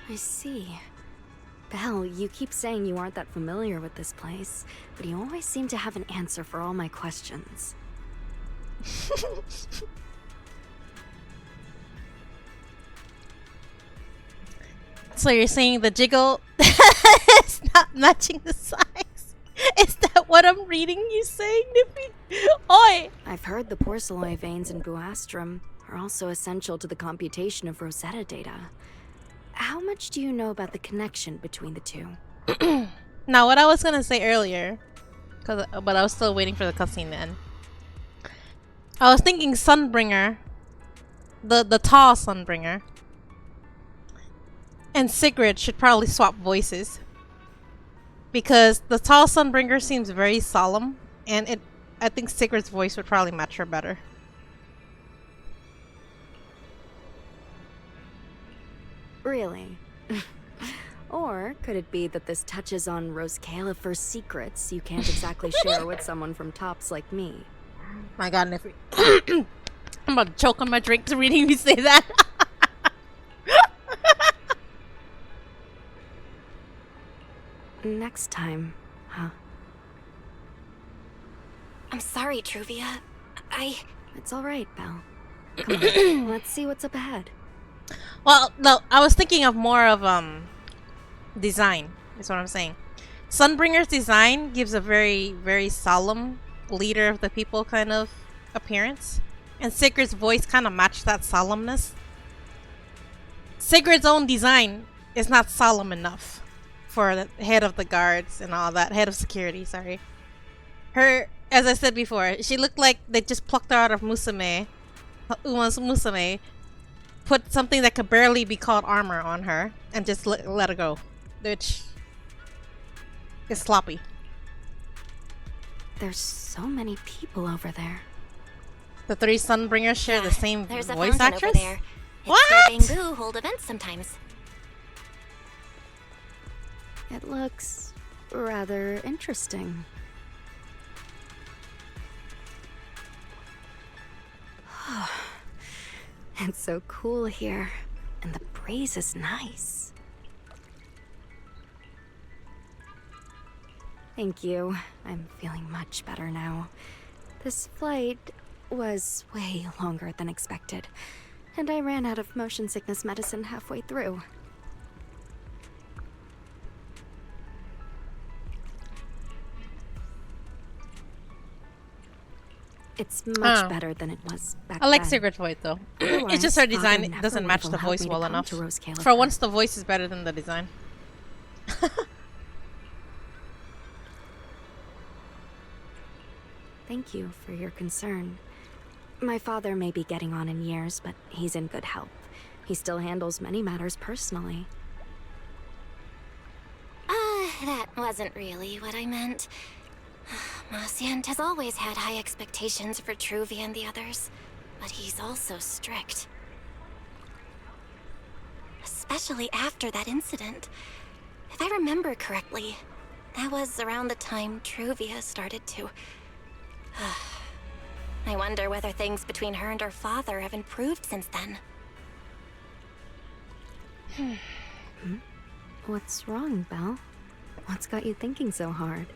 I see. Belle, you keep saying you aren't that familiar with this place, but you always seem to have an answer for all my questions. So you're saying the jiggle is not matching the size? Is that what I'm reading you saying, Nippy? Oi! I've heard the porcelain veins in Buastrum are also essential to the computation of Rosetta data. How much do you know about the connection between the two? Now, what I was gonna say earlier, but I was still waiting for the cutscene to end. I was thinking Sunbringer, the tall Sunbringer, and Sigrid should probably swap voices. Because the tall Sunbringer seems very solemn, and I think Sigrid's voice would probably match her better. Really? Or could it be that this touches on Rose Califer's secrets you can't exactly share with someone from Tops like me? My god, Niffy. I'm about to choke on my drinks reading you say that. Next time, huh? I'm sorry, Truvia. It's alright, Belle. Come on, let's see what's up ahead. Well, no, I was thinking of more of design. Is what I'm saying. Sunbringer's design gives a very, very solemn leader of the people kind of appearance, and Sigrid's voice kind of matched that solemnness. Sigrid's own design is not solemn enough for the head of the guards and all that. Head of security, sorry. Her, as I said before, she looked like they just plucked her out of Musume. Uma's Musume. Put something that could barely be called armor on her and just let her go. Which is sloppy. There's so many people over there. The three Sunbringers share the same There's a voice fountain actress? over there. It's What? where Bamboo hold events sometimes. It looks rather interesting. It's so cool here, and the breeze is nice. Thank you. I'm feeling much better now. This flight was way longer than expected, and I ran out of motion sickness medicine halfway through. It's much better than it was back then. I like Sigrid's voice though. It's just her design doesn't match the voice well enough. For once, the voice is better than the design. Thank you for your concern. My father may be getting on in years, but he's in good health. He still handles many matters personally. That wasn't really what I meant. Marciant has always had high expectations for Truvia and the others, but he's also strict. Especially after that incident. If I remember correctly, that was around the time Truvia started to... I wonder whether things between her and her father have improved since then. What's wrong, Belle? What's got you thinking so hard?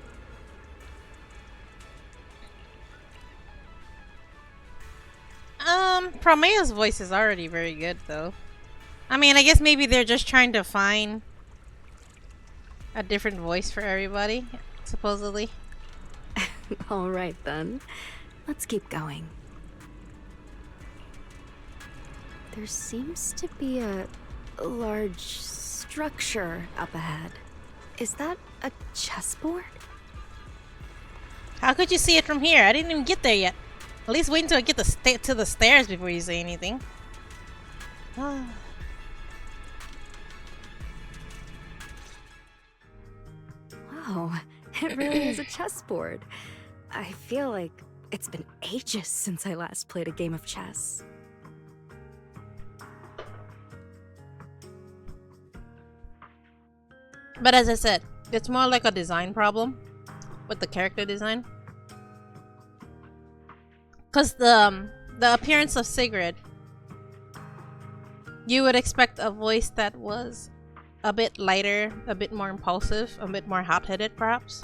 Promea's voice is already very good though. I mean, I guess maybe they're just trying to find a different voice for everybody, supposedly. Alright then. Let's keep going. There seems to be a large structure up ahead. Is that a chessboard? How could you see it from here? I didn't even get there yet. At least wait until I get to the stairs before you say anything. Wow, it really is a chessboard. I feel like it's been ages since I last played a game of chess. But as I said, it's more like a design problem with the character design. Because the appearance of Sigrid, you would expect a voice that was a bit lighter, a bit more impulsive, a bit more hot-headed perhaps.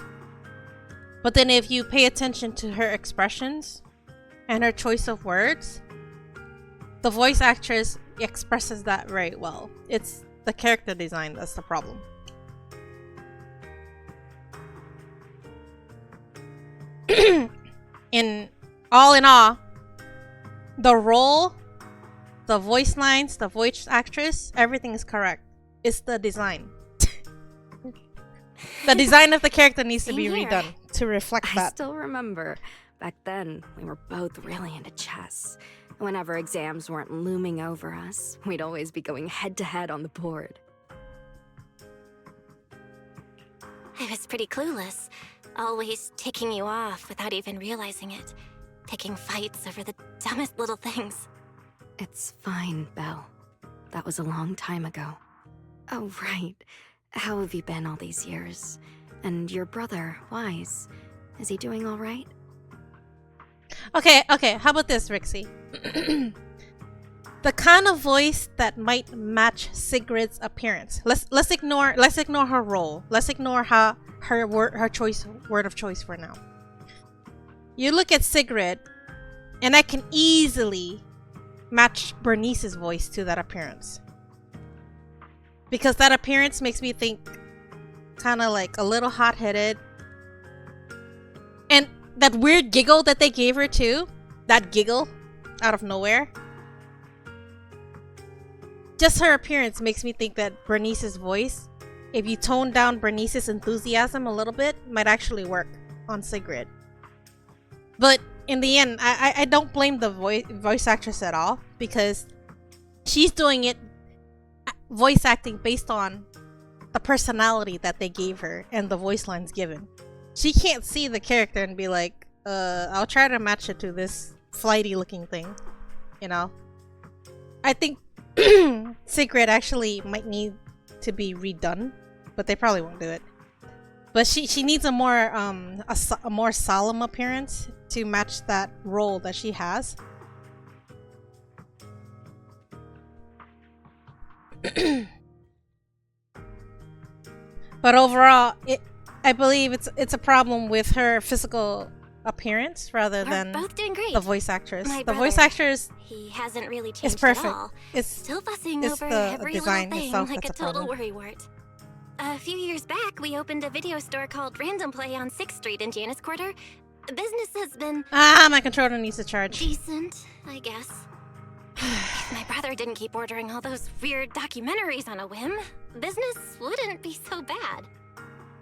But then if you pay attention to her expressions and her choice of words, the voice actress expresses that very well. It's the character design that's the problem. in all, the role, the voice lines, the voice actress, everything is correct. It's the design. The design of the character needs to be redone to reflect that. I still remember. Back then, we were both really into chess. Whenever exams weren't looming over us, we'd always be going head-to-head on the board. I was pretty clueless. Always ticking you off without even realizing it. Picking fights over the dumbest little things. It's fine, Belle. That was a long time ago. Oh, right. How have you been all these years? And your brother, Wise, is he doing all right? Okay, how about this, Rixie? The kind of voice that might match Sigrid's appearance. Let's ignore her role. Let's ignore her word of choice for now. you look at Sigrid, and I can easily match Bernice's voice to that appearance. Because that appearance makes me think kind of like a little hot-headed. And that weird giggle that they gave her too, that giggle out of nowhere. Just her appearance makes me think that Bernice's voice, if you tone down Bernice's enthusiasm a little bit, might actually work on Sigrid. But in the end, I don't blame the voice actress at all, because she's doing it, voice acting based on the personality that they gave her and the voice lines given. She can't see the character and be like, I'll try to match it to this flighty looking thing, you know? I think Sigrid actually might need to be redone, but they probably won't do it. But she needs a more solemn appearance to match that role that she has. But overall, I believe it's a problem with her physical appearance rather than both doing great. the voice actress. My The brother, voice actress he hasn't really is changed perfect. at all. It's Still fussing it's over the every design little thing itself like a that's a total problem. worrywart. A few years back, we opened a video store called Random Play on 6th Street in Janus Quarter. Business has been my controller needs to charge. decent, I guess. If my brother didn't keep ordering all those weird documentaries on a whim, business wouldn't be so bad.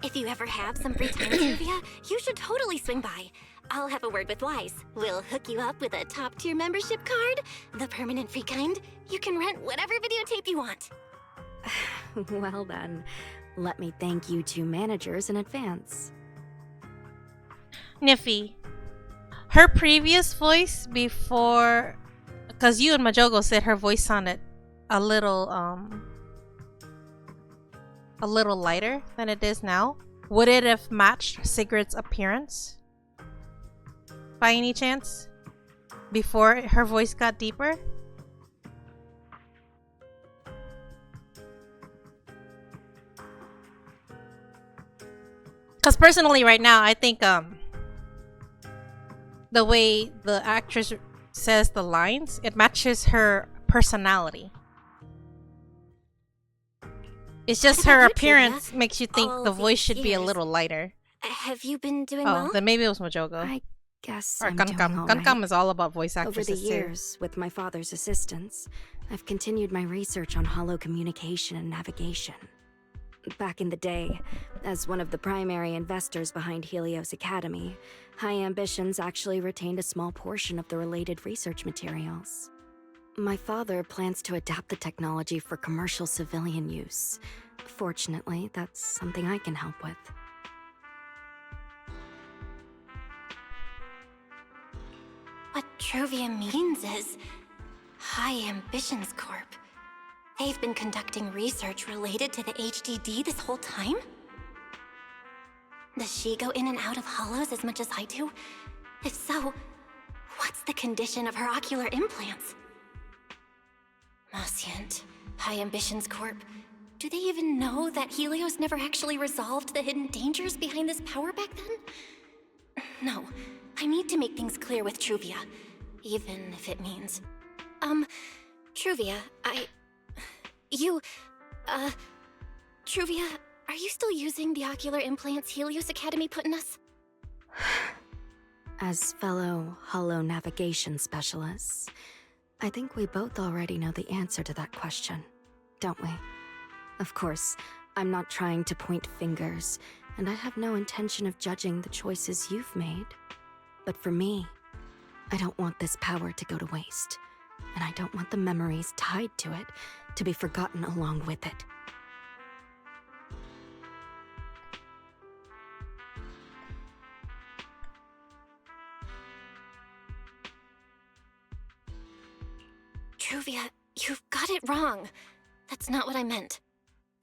If you ever have some free time, Trivia, you should totally swing by. I'll have a word with Wise. We'll hook you up with a top-tier membership card, the permanent free kind. You can rent whatever videotape you want. Well then, let me thank you two managers in advance. Niffy, her previous voice before, because you and Majogo said her voice sounded a little lighter than it is now. Would it have matched Sigrid's appearance by any chance before her voice got deeper? Because personally right now, I think the way the actress says the lines, it matches her personality. It's just her appearance makes you think the voice should be a little lighter. Have you been doing Oh, well? then maybe it was Majogo. I guess Or I'm doing Kamkam. all Kamkam right. is all about voice Over actresses the too. years, with my father's assistance, I've continued my research on hollow communication and navigation. Back in the day, as one of the primary investors behind Helios Academy, High Ambitions actually retained a small portion of the related research materials. My father plans to adapt the technology for commercial civilian use. Fortunately, that's something I can help with. What Trovia means is High Ambitions Corp. They've been conducting research related to the HDD this whole time? Does she go in and out of hollows as much as I do? If so, what's the condition of her ocular implants? Moscient, High Ambitions Corp. Do they even know that Helios never actually resolved the hidden dangers behind this power back then? No, I need to make things clear with Truvia, even if it means... Truvia, Truvia, are you still using the ocular implants Helios Academy put in us? As fellow hollow navigation specialists, I think we both already know the answer to that question, don't we? Of course, I'm not trying to point fingers, and I have no intention of judging the choices you've made. But for me, I don't want this power to go to waste, and I don't want the memories tied to it to be forgotten along with it. Truvia, you've got it wrong. That's not what I meant.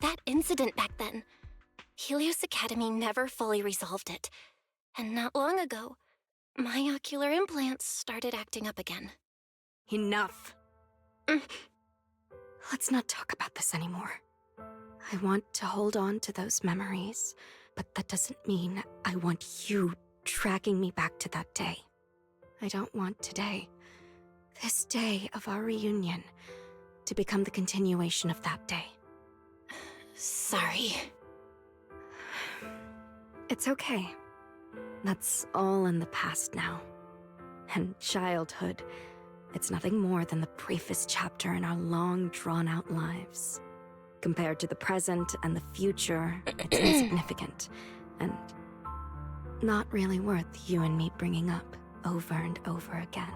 That incident back then, Helios Academy never fully resolved it. And not long ago, my ocular implants started acting up again. Enough. Let's not talk about this anymore. I want to hold on to those memories, but that doesn't mean I want you tracking me back to that day. I don't want today, this day of our reunion, to become the continuation of that day. Sorry. It's okay. That's all in the past now. And childhood, it's nothing more than the briefest chapter in our long, drawn-out lives. Compared to the present and the future, it's insignificant, and not really worth you and me bringing up over and over again.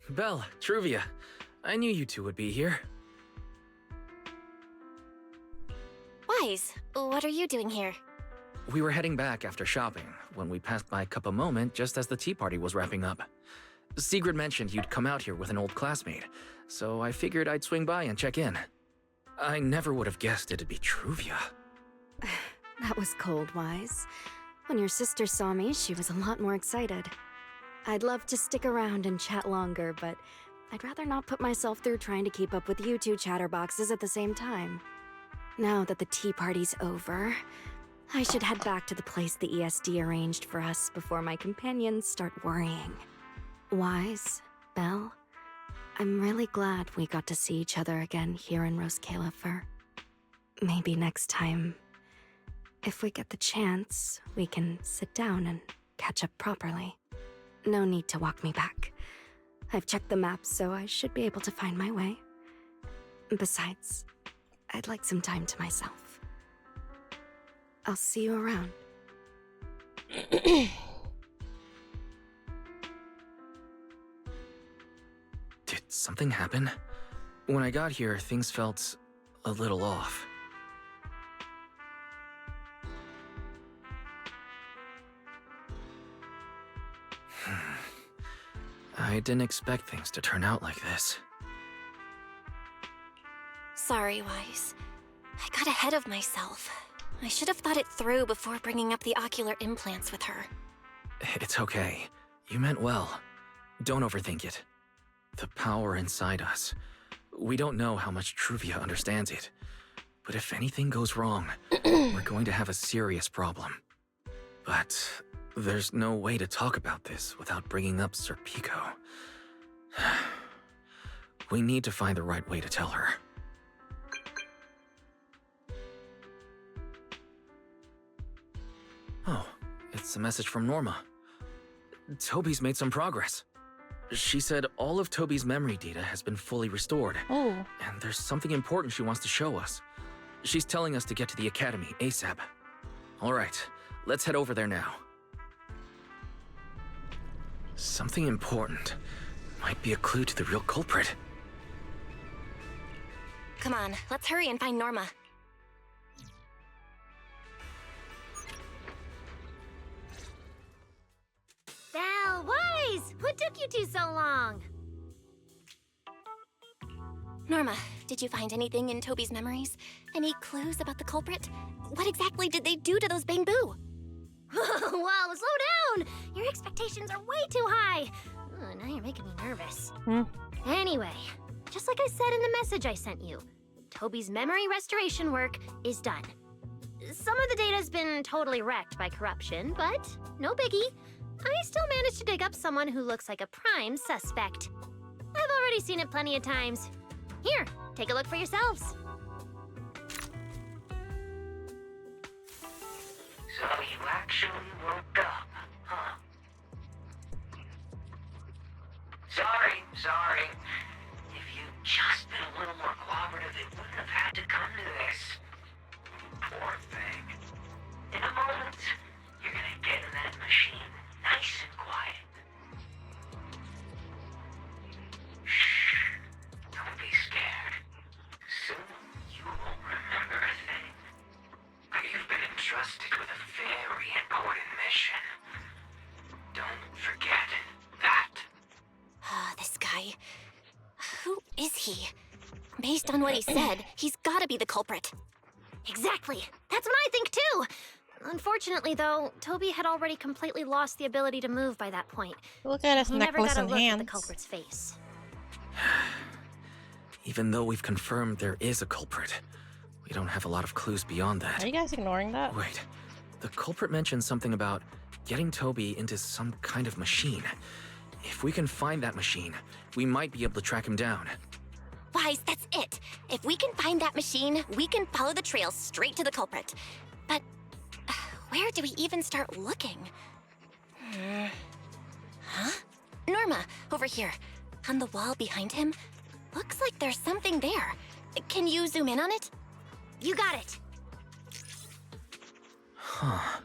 Belle, Truvia, I knew you two would be here. Wise, what are you doing here? We were heading back after shopping when we passed by Cup a Moment just as the tea party was wrapping up. Sigrid mentioned you'd come out here with an old classmate, so I figured I'd swing by and check in. I never would have guessed it'd be Truvia. That was cold, Wise. When your sister saw me, she was a lot more excited. I'd love to stick around and chat longer, but I'd rather not put myself through trying to keep up with you two chatterboxes at the same time. Now that the tea party's over, I should head back to the place the ESD arranged for us before my companions start worrying. Wise, Belle, I'm really glad we got to see each other again here in Ch2. Maybe next time, if we get the chance, we can sit down and catch up properly. No need to walk me back. I've checked the map, so I should be able to find my way. Besides, I'd like some time to myself. I'll see you around. Did something happen? When I got here, things felt a little off. I didn't expect things to turn out like this. Sorry, Wise. I got ahead of myself. I should have thought it through before bringing up the ocular implants with her. It's okay. You meant well. Don't overthink it. The power inside us. We don't know how much Truvia understands it. But if anything goes wrong, we're going to have a serious problem. But there's no way to talk about this without bringing up Sir Pico. We need to find the right way to tell her. Oh, it's a message from Norma. Toby's made some progress. She said all of Toby's memory data has been fully restored. Oh. And there's something important she wants to show us. She's telling us to get to the academy ASAP. All right, let's head over there now. Something important. Might be a clue to the real culprit. Come on, let's hurry and find Norma. Belle, Wise! What took you two so long? Norma, did you find anything in Toby's memories? Any clues about the culprit? What exactly did they do to those Bangbu? Whoa, slow down! Your expectations are way too high. Now you're making me nervous. Anyway, just like I said in the message I sent you, Toby's memory restoration work is done. Some of the data's been totally wrecked by corruption, but no biggie. I still managed to dig up someone who looks like a prime suspect. I've already seen it plenty of times. Here, take a look for yourselves. So you actually woke up, huh? Sorry. If you'd just been a little more cooperative, it wouldn't have had to come to this. Poor thing. In a moment, you're gonna get in that machine, nice and quiet. Shh. Don't be scared. Soon you won't remember a thing. You've been entrusted with a very important mission. Don't forget that. This guy. Who is he? Based on what he said, he's gotta be the culprit. Exactly. That's what I think too. Unfortunately, though, Toby had already completely lost the ability to move by that point. Look at his He never necklace got a and look hands. at the culprit's face. Even though we've confirmed there is a culprit, We don't have a lot of clues beyond that. Are you guys ignoring that? Wait, the culprit mentioned something about getting Toby into some kind of machine. If we can find that machine, we might be able to track him down. Wise, that's it. If we can find that machine, we can follow the trail straight to the culprit. But where do we even start looking? Huh? Norma, over here. On the wall behind him. Looks like there's something there. Can you zoom in on it? You got it. Huh.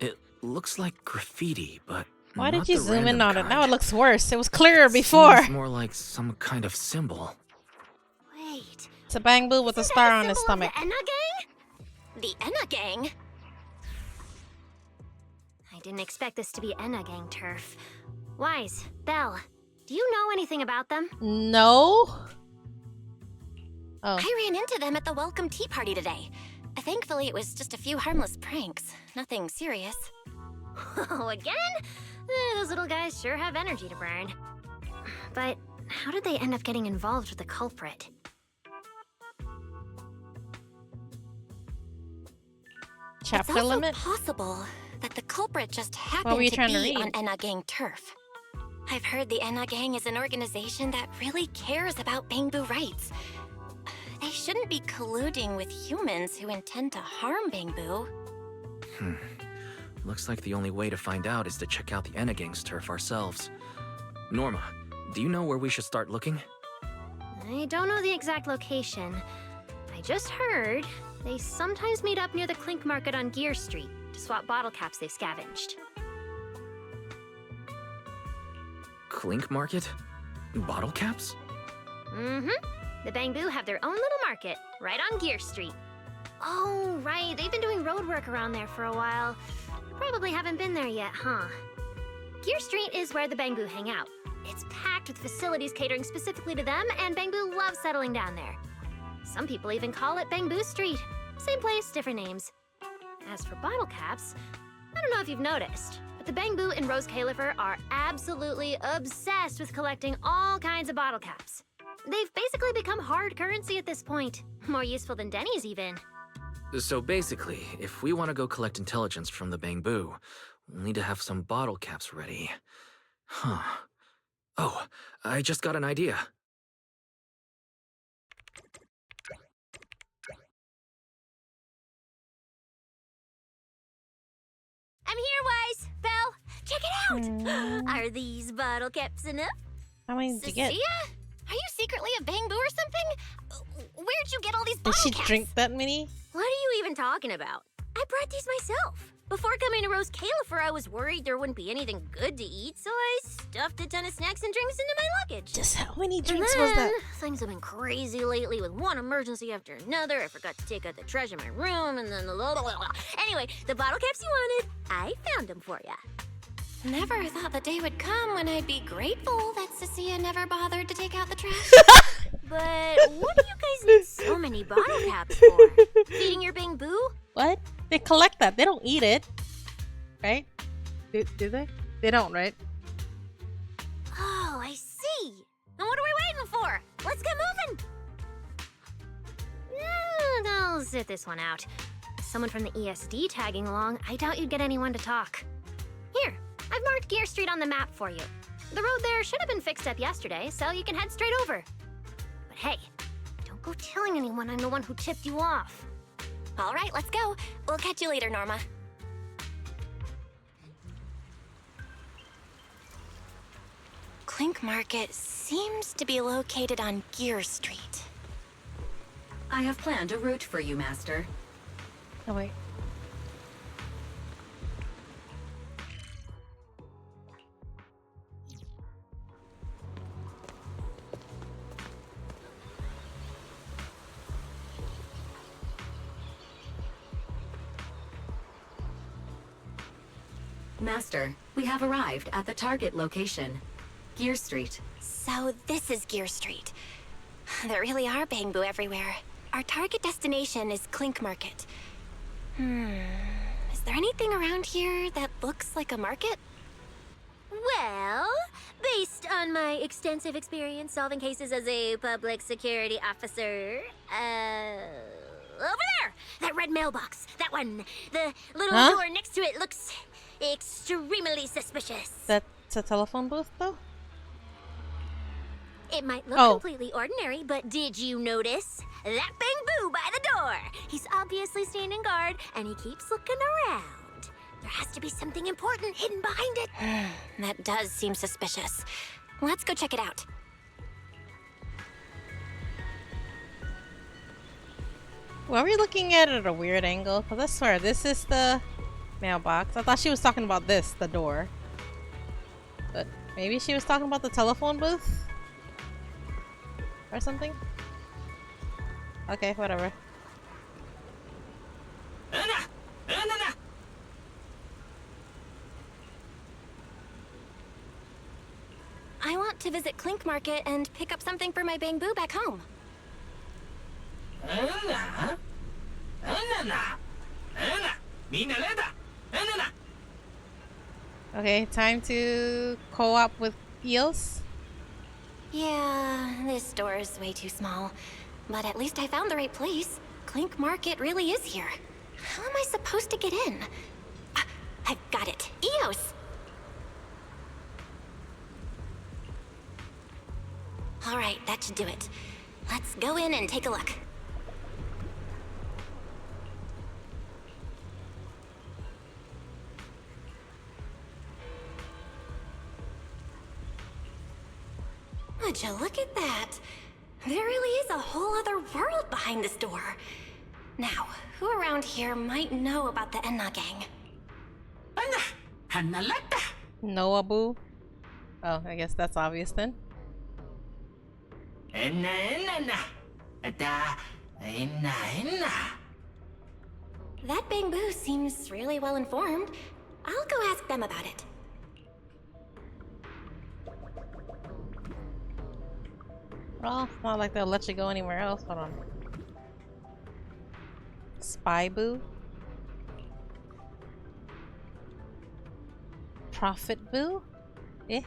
It looks like graffiti, but Why not did you the zoom in random on it? kind. Now it looks worse. It was clearer before. Seems more like some kind of symbol. Wait. It's a bamboo with a Isn't star that on the his symbol of stomach. the Enna gang? The Enna gang? I didn't expect this to be Enna gang turf. Wise, Belle, do you know anything about them? No. Oh. I ran into them at the welcome tea party today. Thankfully, it was just a few harmless pranks. Nothing serious. Oh, again? Those little guys sure have energy to burn. But how did they end up getting involved with the culprit? Chapter It's also limit? possible that the culprit just What happened were you to trying to be read? on Enna Gang turf. I've heard the Enna Gang is an organization that really cares about Bangbu rights. They shouldn't be colluding with humans who intend to harm Bangbu. Looks like the only way to find out is to check out the Enna Gang's turf ourselves. Norma, do you know where we should start looking? I don't know the exact location. I just heard they sometimes meet up near the Clink Market on Gear Street to swap bottle caps they've scavenged. Clink Market? Bottle caps? Mm-hmm. The Bangbu have their own little market, right on Gear Street. Oh, right. They've been doing road work around there for a while. You probably haven't been there yet, huh? Gear Street is where the Bangbu hang out. It's packed with facilities catering specifically to them, and Bangbu love settling down there. Some people even call it Bangbu Street. Same place, different names. As for bottle caps, I don't know if you've noticed, but the Bangbu and Rose Califer are absolutely obsessed with collecting all kinds of bottle caps. They've basically become hard currency at this point. More useful than Denny's even. So basically, if we want to go collect intelligence from the Bangbu, we'll need to have some bottle caps ready. Huh. Oh, I just got an idea. I'm here, Wise. Belle, check it out. Are these bottle caps enough? How many did you get? Cecilia? Are you secretly a Bangbu or something? Where'd you get all these Did bottle she caps? drink that many? What are you even talking about? I brought these myself. Before coming to Rose Califer, I was worried there wouldn't be anything good to eat, so I stuffed a ton of snacks and drinks into my luggage. Just how many And drinks then, was that? things have been crazy lately with one emergency after another. I forgot to take out the trash in my room, and then Anyway, the bottle caps you wanted, I found them for ya. Never thought the day would come when I'd be grateful that Cecilia never bothered to take out the trash. But what do you guys need so many bottle caps for? Feeding your Bangbu? What? They collect that. They don't eat it. Right? Do they? They don't, right? Oh, I see. And what are we waiting for? Let's get moving. I'll sit this one out. Someone from the ESD tagging along, I doubt you'd get anyone to talk. Here, I've marked Gear Street on the map for you. The road there should have been fixed up yesterday, so you can head straight over. But hey, don't go telling anyone I'm the one who tipped you off. All right, let's go. We'll catch you later, Norma. Clink Market seems to be located on Gear Street. I have planned a route for you, Master. Oh, wait. Master, we have arrived at the target location, Gear Street. So this is Gear Street. There really are Bangbu everywhere. Our target destination is Clink Market. Is there anything around here that looks like a market? Well, based on my extensive experience solving cases as a public security officer, over mailbox. That one. The little Huh? door next to it looks extremely suspicious. That's a telephone booth, though? It might look Oh. completely ordinary, but did you notice? That Bang Boo by the door! He's obviously standing guard, and he keeps looking around. There has to be something important hidden behind it. That does seem suspicious. Let's go check it out. Well, are we looking at it at a weird angle? Because I swear, this is the mailbox. I thought she was talking about this, the door. But maybe she was talking about the telephone booth? Or something? Okay, whatever. I want to visit Clink Market and pick up something for my Bang Boo back home. Okay, time to co-op with eels. Yeah, this door is way too small. But at least I found the right place. Clink Market really is here. How am I supposed to get in? I've got it. Eos! Alright, that should do it. Let's go in and take a look. Would you look at that? There really is a whole other world behind this door. Now, who around here might know about the Enna gang? Noah Boo. Oh, I guess that's obvious then. That Bang Boo seems really well informed. I'll go ask them about it. Well, it's not like they'll let you go anywhere else. Hold on. Spy Boo? Profit Boo? Eh?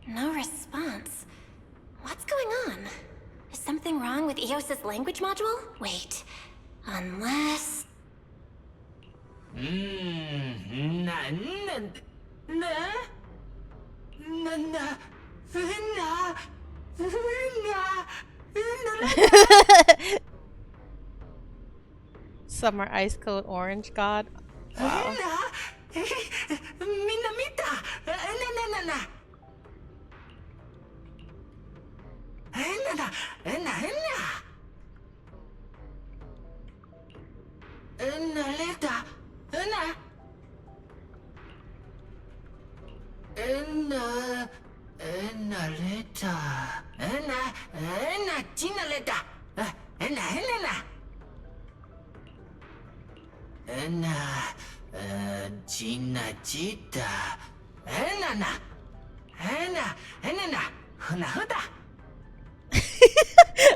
No response. What's going on? Is something wrong with Eos's language module? Wait. Unless... Summer Ice Cold Orange God. Wow.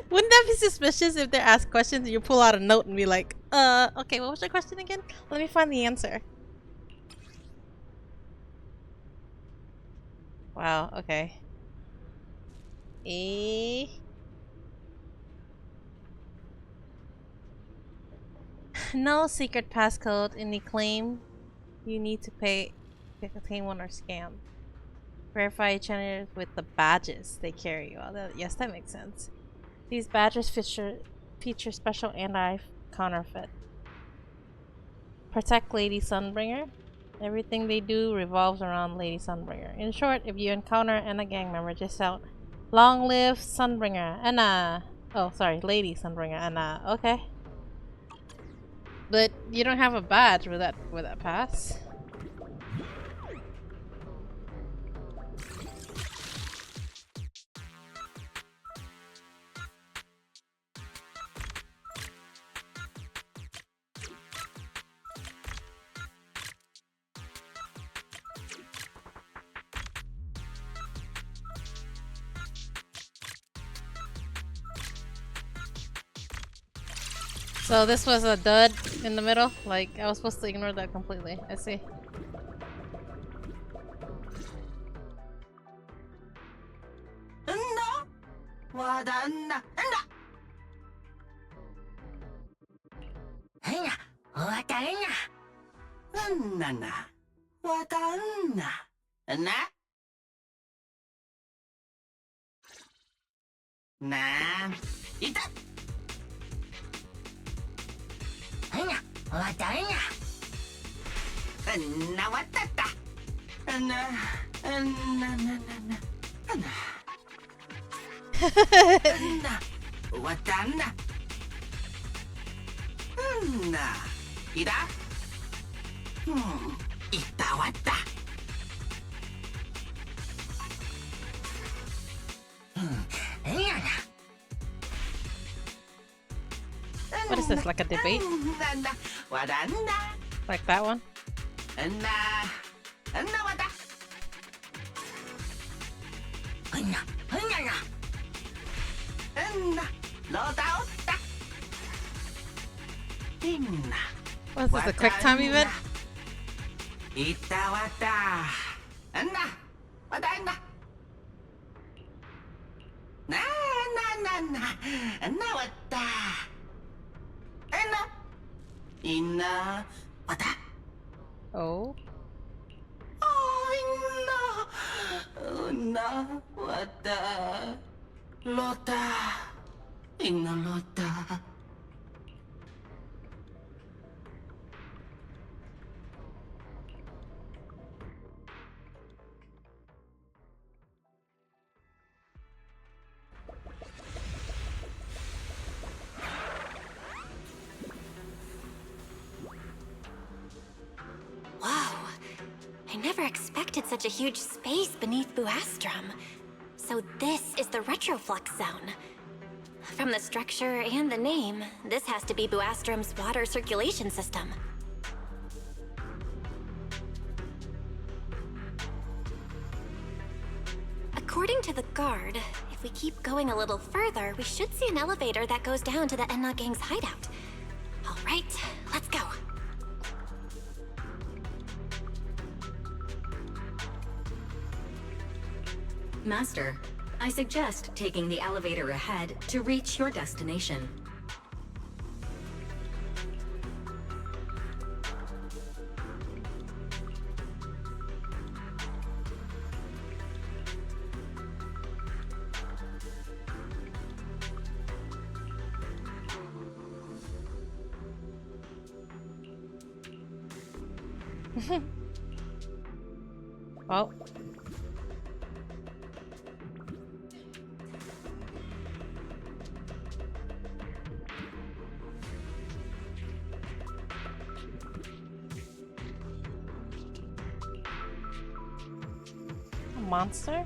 Wouldn't that be suspicious if they're asked questions and you pull out a note and be like, okay, what was your question again? Let me find the answer. Wow, okay. No secret passcode in the claim you need to pay to obtain one or scam. Verify channels with the badges they carry. Well, yes, that makes sense. These badges feature special anti-counterfeit. Protect Lady Sunbringer. Everything they do revolves around Lady Sunbringer. In short, if you encounter Enna gang member, just shout, "Long live Sunbringer, Enna!" Oh, sorry, Lady Sunbringer, Enna. Okay. But you don't have a badge with that pass. So this was a dud in the middle? Like, I was supposed to ignore that completely. I see. What is this, like a debate? Like that one? What is this, a quick time event? Oh. Whoa. I never expected such a huge space beneath Buastrum. So this is the retroflux zone. From the structure and the name, this has to be Buastrum's water circulation system. According to the guard, if we keep going a little further, we should see an elevator that goes down to the Enna Gang's hideout. All right, let's go. Master, I suggest taking the elevator ahead to reach your destination. Oh. A monster?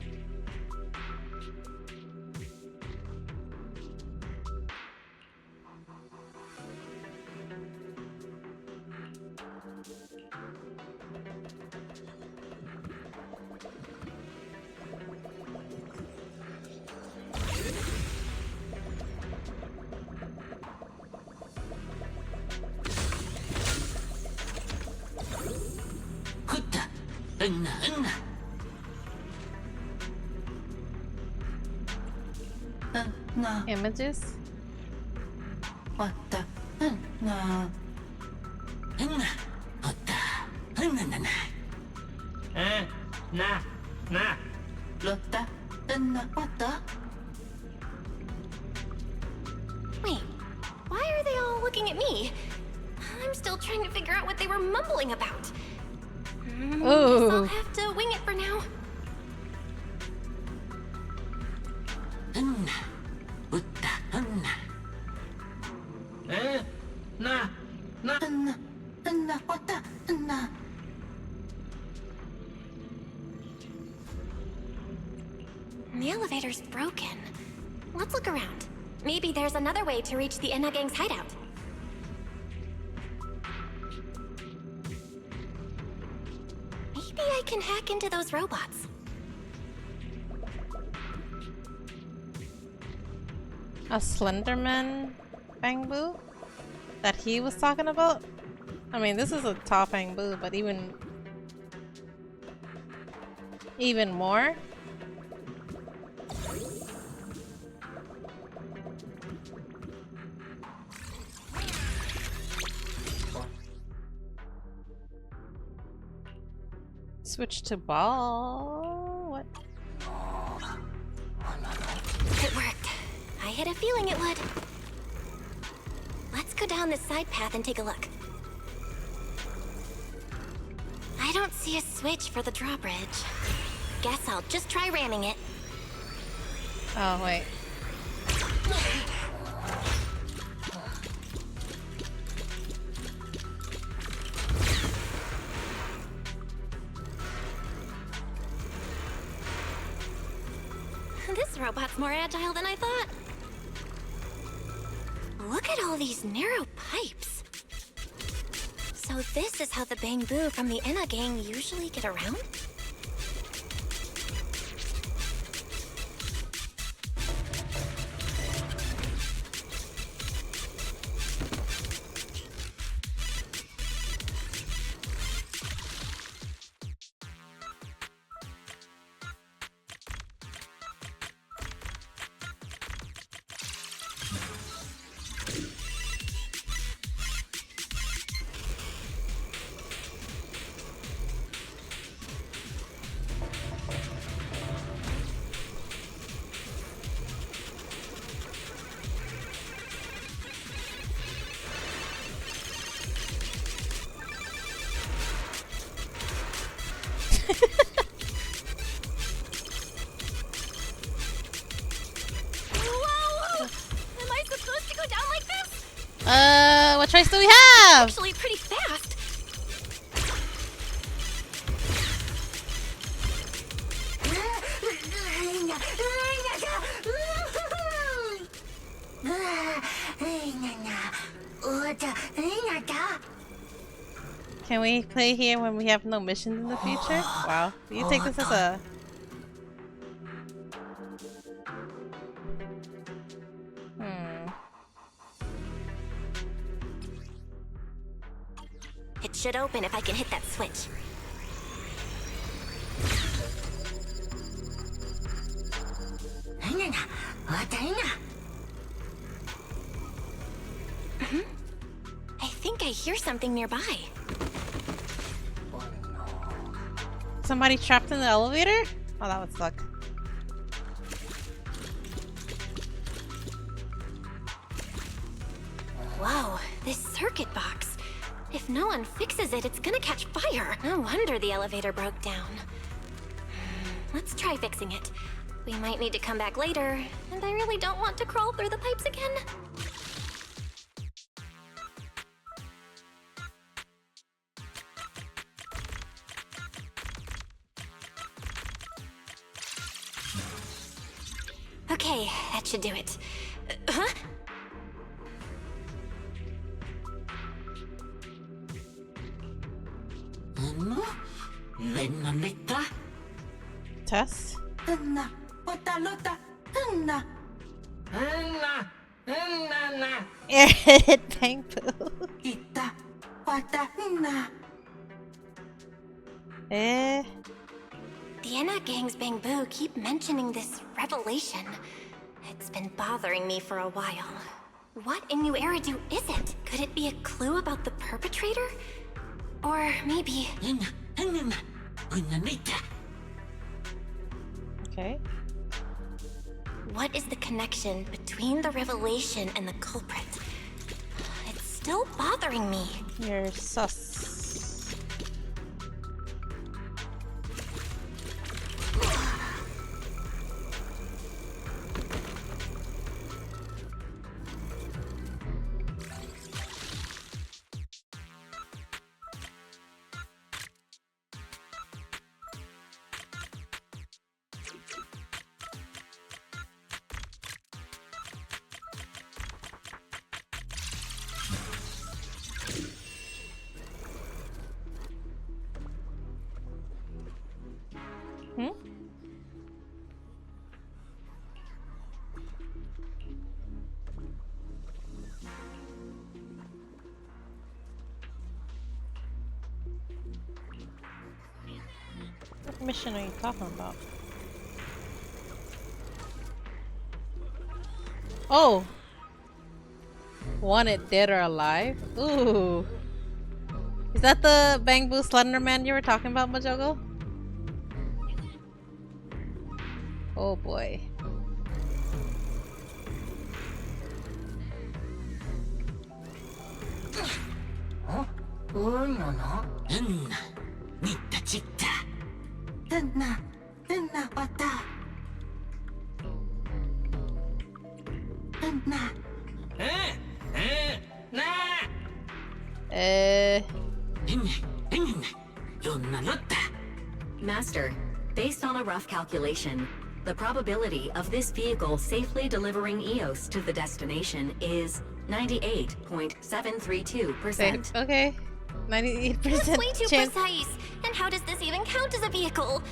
Images? Wait, why are they all looking at me? I'm still trying to figure out what they were mumbling about. Guess I'll have to wing it for now. The elevator's broken. Let's look around. Maybe there's another way to reach the Enna Gang's hideout. Maybe I can hack into those robots. A Slenderman Bangbu? that he was talking about? I mean, this is a top bamboo, but even more? Switch to ball? What? It worked. I had a feeling it would. Let's go down this side path and take a look. I don't see a switch for the drawbridge. Guess I'll just try ramming it. Oh, wait. This robot's more agile than I thought. Look at all these narrow pipes. So this is how the bamboo from the Enna gang usually get around? What choice do we have? Actually, pretty fast. Can we play here when we have no missions in the future? Wow. Do you take this as a... It should open if I can hit that switch. I think I hear something nearby. Somebody trapped in the elevator? Oh, that would suck. Whoa, this circuit box. If no one fixes it, it's gonna catch fire. No wonder the elevator broke down. Let's try fixing it. We might need to come back later, and I really don't want to crawl through the pipes again. Okay, that should do it. Huh? Tess? Airheaded bamboo. Eh? The Enna gang's bamboo keep mentioning this revelation. It's been bothering me for a while. What in New Eridu is it? Could it be a clue about the perpetrator? Or maybe... Okay. What is the connection between the revelation and the culprit? It's still bothering me. You're sus. What mission are you talking about? Oh! Wanted dead or alive? Ooh. Is that the Bamboo Slender Man you were talking about, Majogo? Oh boy. Master, based on a rough calculation, the probability of this vehicle safely delivering EOS to the destination is 98.732%. Okay. 98% That's way too chance. precise. And how does this even count as a vehicle?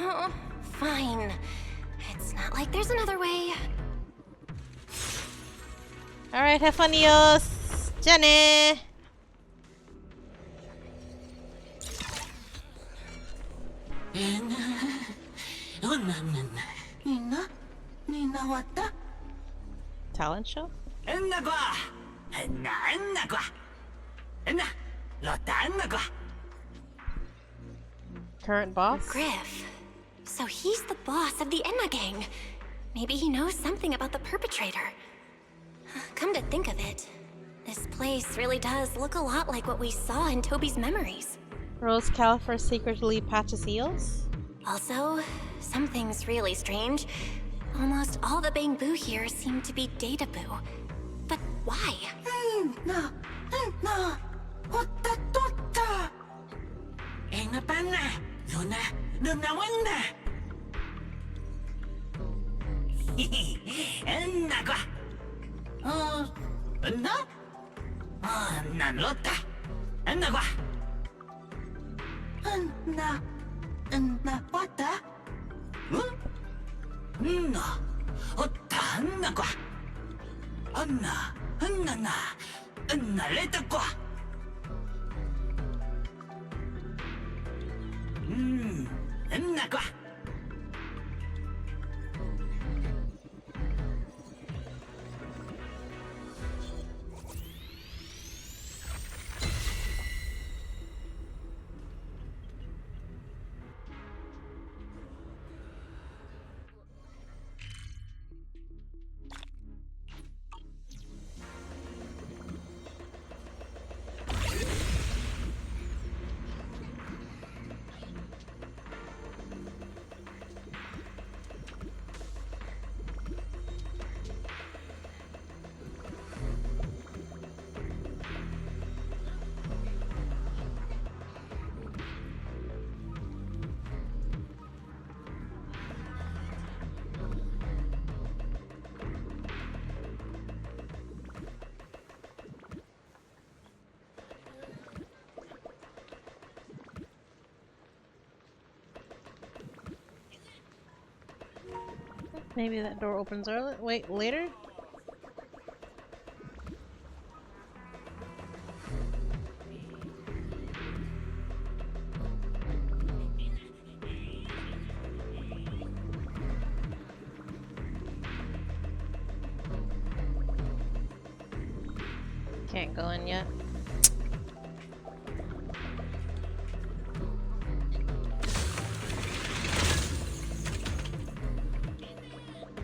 Oh, fine. It's not like there's another way. Alright, have fun, Eos. Jenny! Talent show? Current boss? Griff. So he's the boss of the Enna gang. Maybe he knows something about the perpetrator. Come to think of it, this place really does look a lot like what we saw in Toby's memories. Rose Califer secretly patches eels? Also, something's really strange. Almost all the Bamboo here seem to be Data Boo. But why? Maybe that door opens early. Wait, later? Can't go in yet.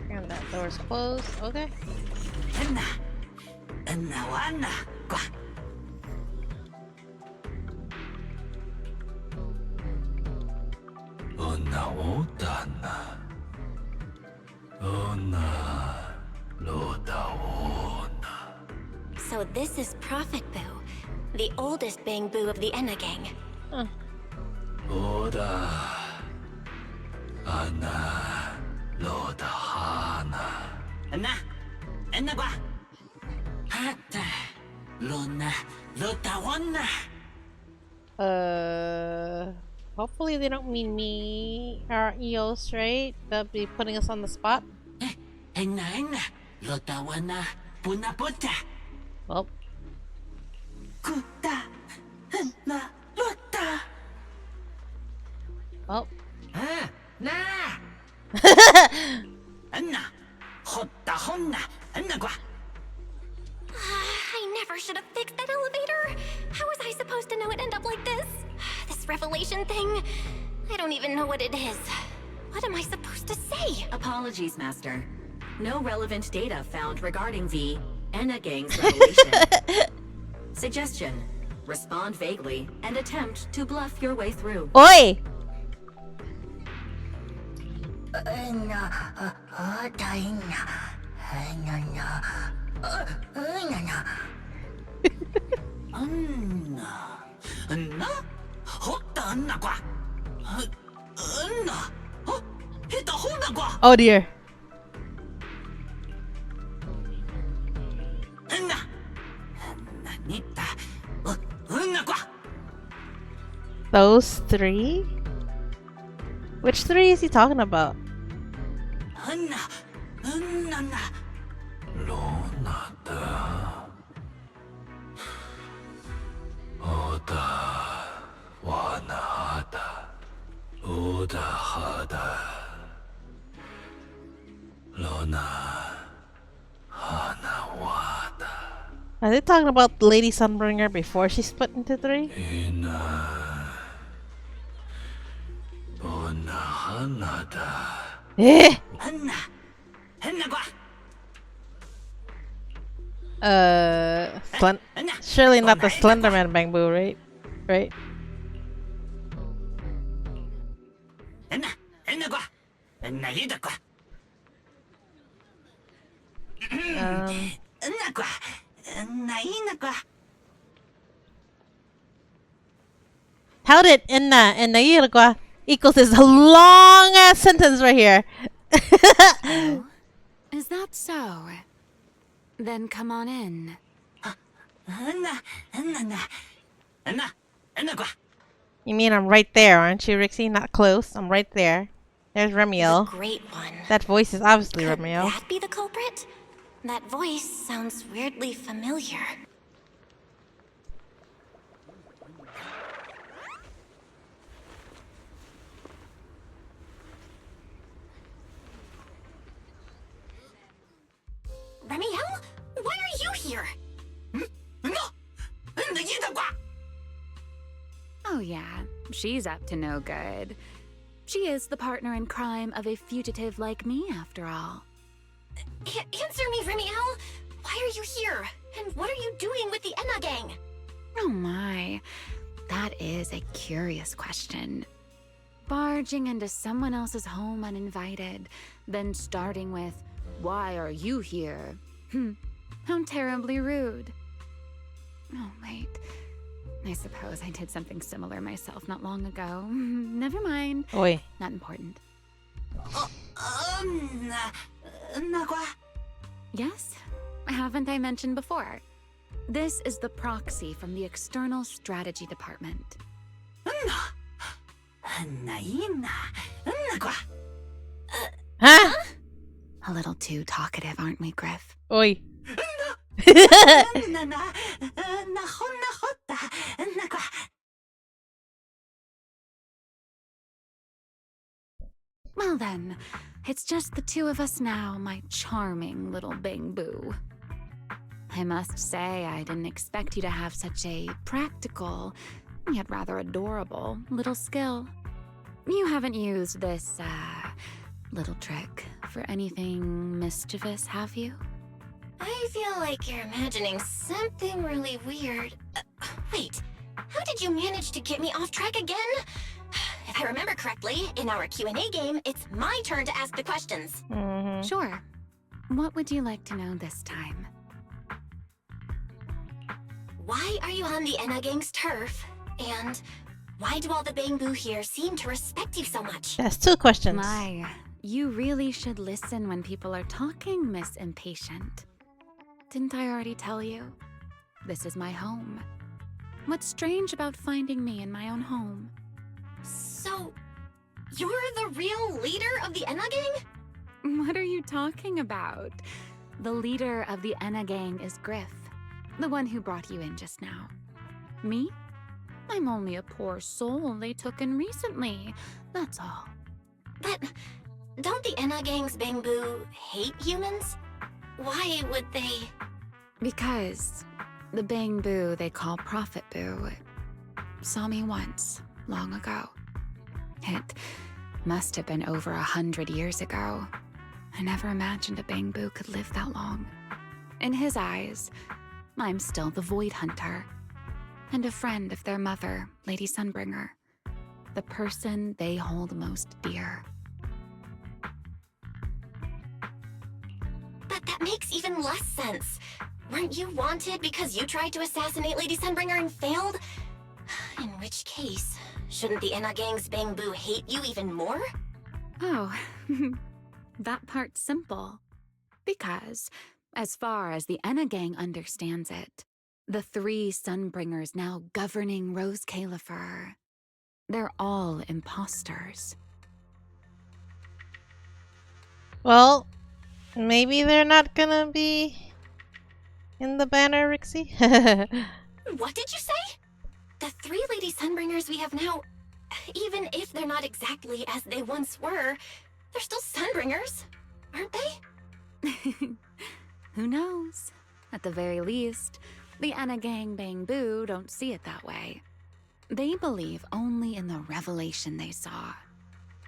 And that door's closed. Okay. So this is Prophet Boo, the oldest Bamboo of the Enna gang. Huh. Hopefully they don't mean me or EOS, right? They'll be putting us on the spot. Well. Well. I never should have fixed that elevator. How was I supposed to know it'd end up like this? This revelation thing, I don't even know what it is. What am I supposed to say? Apologies, Master. No relevant data found regarding the Enna Gang's revelation. Suggestion: respond vaguely and attempt to bluff your way through. Oi! Oh dear. Those three? Which three is he talking about? Are they talking about Lady Sunbringer before she split into three? Eh? Surely not the Slenderman Bamboo, right? Right? How did Inna and Nairgwa equals this long ass sentence right here? Oh, is that so? Then come on in. You mean I'm right there, aren't you, Rixie? Not close. I'm right there. There's Remiel. Great one. That voice is obviously Remiel. That be the culprit? That voice sounds weirdly familiar. Remiel? Why are you here? Oh yeah, she's up to no good. She is the partner in crime of a fugitive like me, after all. Answer me, Remiel. Why are you here? And what are you doing with the Enna gang? Oh my, that is a curious question. Barging into someone else's home uninvited, then starting with, "Why are you here?" How terribly rude. Oh wait, I suppose I did something similar myself not long ago. Never mind. Oi. Not important. Yes? Haven't I mentioned before? This is the proxy from the External Strategy Department. Huh? A little too talkative, aren't we, Griff? Oi. Well then, it's just the two of us now, my charming little Bamboo. I must say, I didn't expect you to have such a practical, yet rather adorable, little skill. You haven't used this, little trick for anything mischievous, have you? I feel like you're imagining something really weird. Wait, how did you manage to get me off track again? If I remember correctly, in our Q&A game, it's my turn to ask the questions. Sure. What would you like to know this time? Why are you on the Enna gang's turf? And why do all the Bamboo here seem to respect you so much? That's two questions. My, you really should listen when people are talking, Miss Impatient. Didn't I already tell you? This is my home. What's strange about finding me in my own home? So, you're the real leader of the Enna gang? What are you talking about? The leader of the Enna gang is Griff, the one who brought you in just now. Me? I'm only a poor soul they took in recently, that's all. But don't the Enna Gang's Bangbu hate humans? Why would they? Because the Bangbu they call Prophet Boo saw me once, long ago. It must have been over 100 years ago. I never imagined a Bangbu could live that long. In his eyes, I'm still the Void Hunter, and a friend of their mother, Lady Sunbringer, the person they hold most dear. But that makes even less sense. Weren't you wanted because you tried to assassinate Lady Sunbringer and failed? In which case, shouldn't the Enna Gang's Bangbu hate you even more? Oh, that part's simple. Because, as far as the Enna Gang understands it, the 3 Sunbringers now governing Rose Califer, they're all imposters. Well, maybe they're not gonna be in the banner, Rixie. What did you say? The 3 Lady Sunbringers we have now, even if they're not exactly as they once were, they're still Sunbringers, aren't they? Who knows? At the very least, the Enna Gang Bangbu don't see it that way. They believe only in the revelation they saw.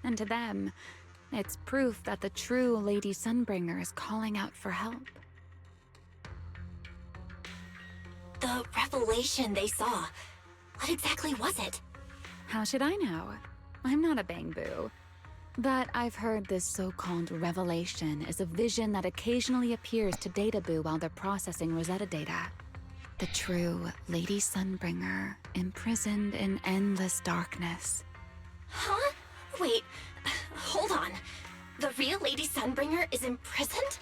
And to them, it's proof that the true Lady Sunbringer is calling out for help. The revelation they saw. What exactly was it? How should I know? I'm not a Bangbu. But I've heard this so-called revelation is a vision that occasionally appears to Databoo while they're processing Rosetta data. The true Lady Sunbringer, imprisoned in endless darkness. Huh? Wait, hold on. The real Lady Sunbringer is imprisoned?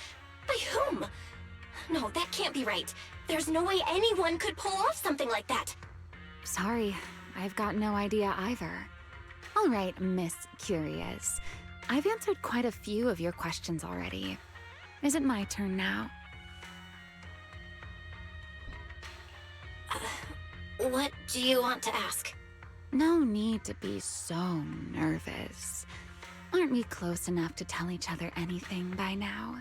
By whom? No, that can't be right. There's no way anyone could pull off something like that. Sorry, I've got no idea either. All right, Miss Curious. I've answered quite a few of your questions already. Is it my turn now? What do you want to ask? No need to be so nervous. Aren't we close enough to tell each other anything by now?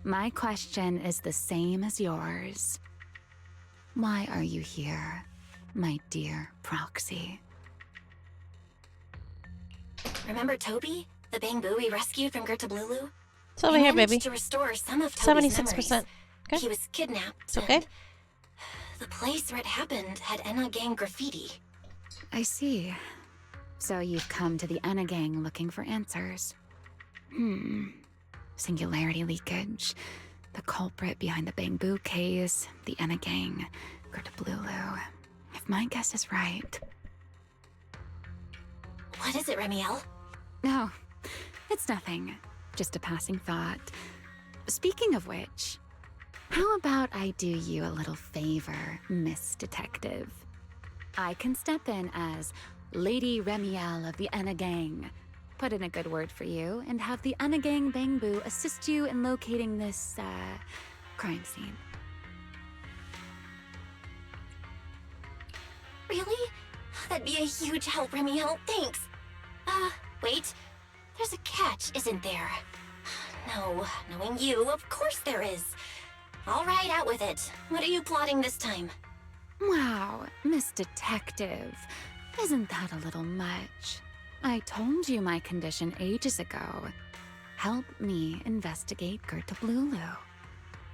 My question is the same as yours. Why are you here, my dear Proxy? Remember Toby? The Bangbu we rescued from Gertablulu? It's over here, baby. To restore some of Toby's 76%. memories. Okay. He was kidnapped. It's okay. The place where it happened had Enna Gang graffiti. I see. So you've come to the Enna Gang looking for answers. Singularity leakage, the culprit behind the Bangbu case, the Enna Gang, Gertablulu. If my guess is right. What is it, Remiel? No, it's nothing. Just a passing thought. Speaking of which, how about I do you a little favor, Miss Detective? I can step in as Lady Remiel of the Enna Gang, put in a good word for you, and have the Enna Gang Bangbu assist you in locating this, crime scene. Really? That'd be a huge help, Remiel. Thanks. Wait. There's a catch, isn't there? No, knowing you, of course there is. All right, out with it. What are you plotting this time? Wow, Miss Detective. Isn't that a little much? I told you my condition ages ago. Help me investigate Gertablulu.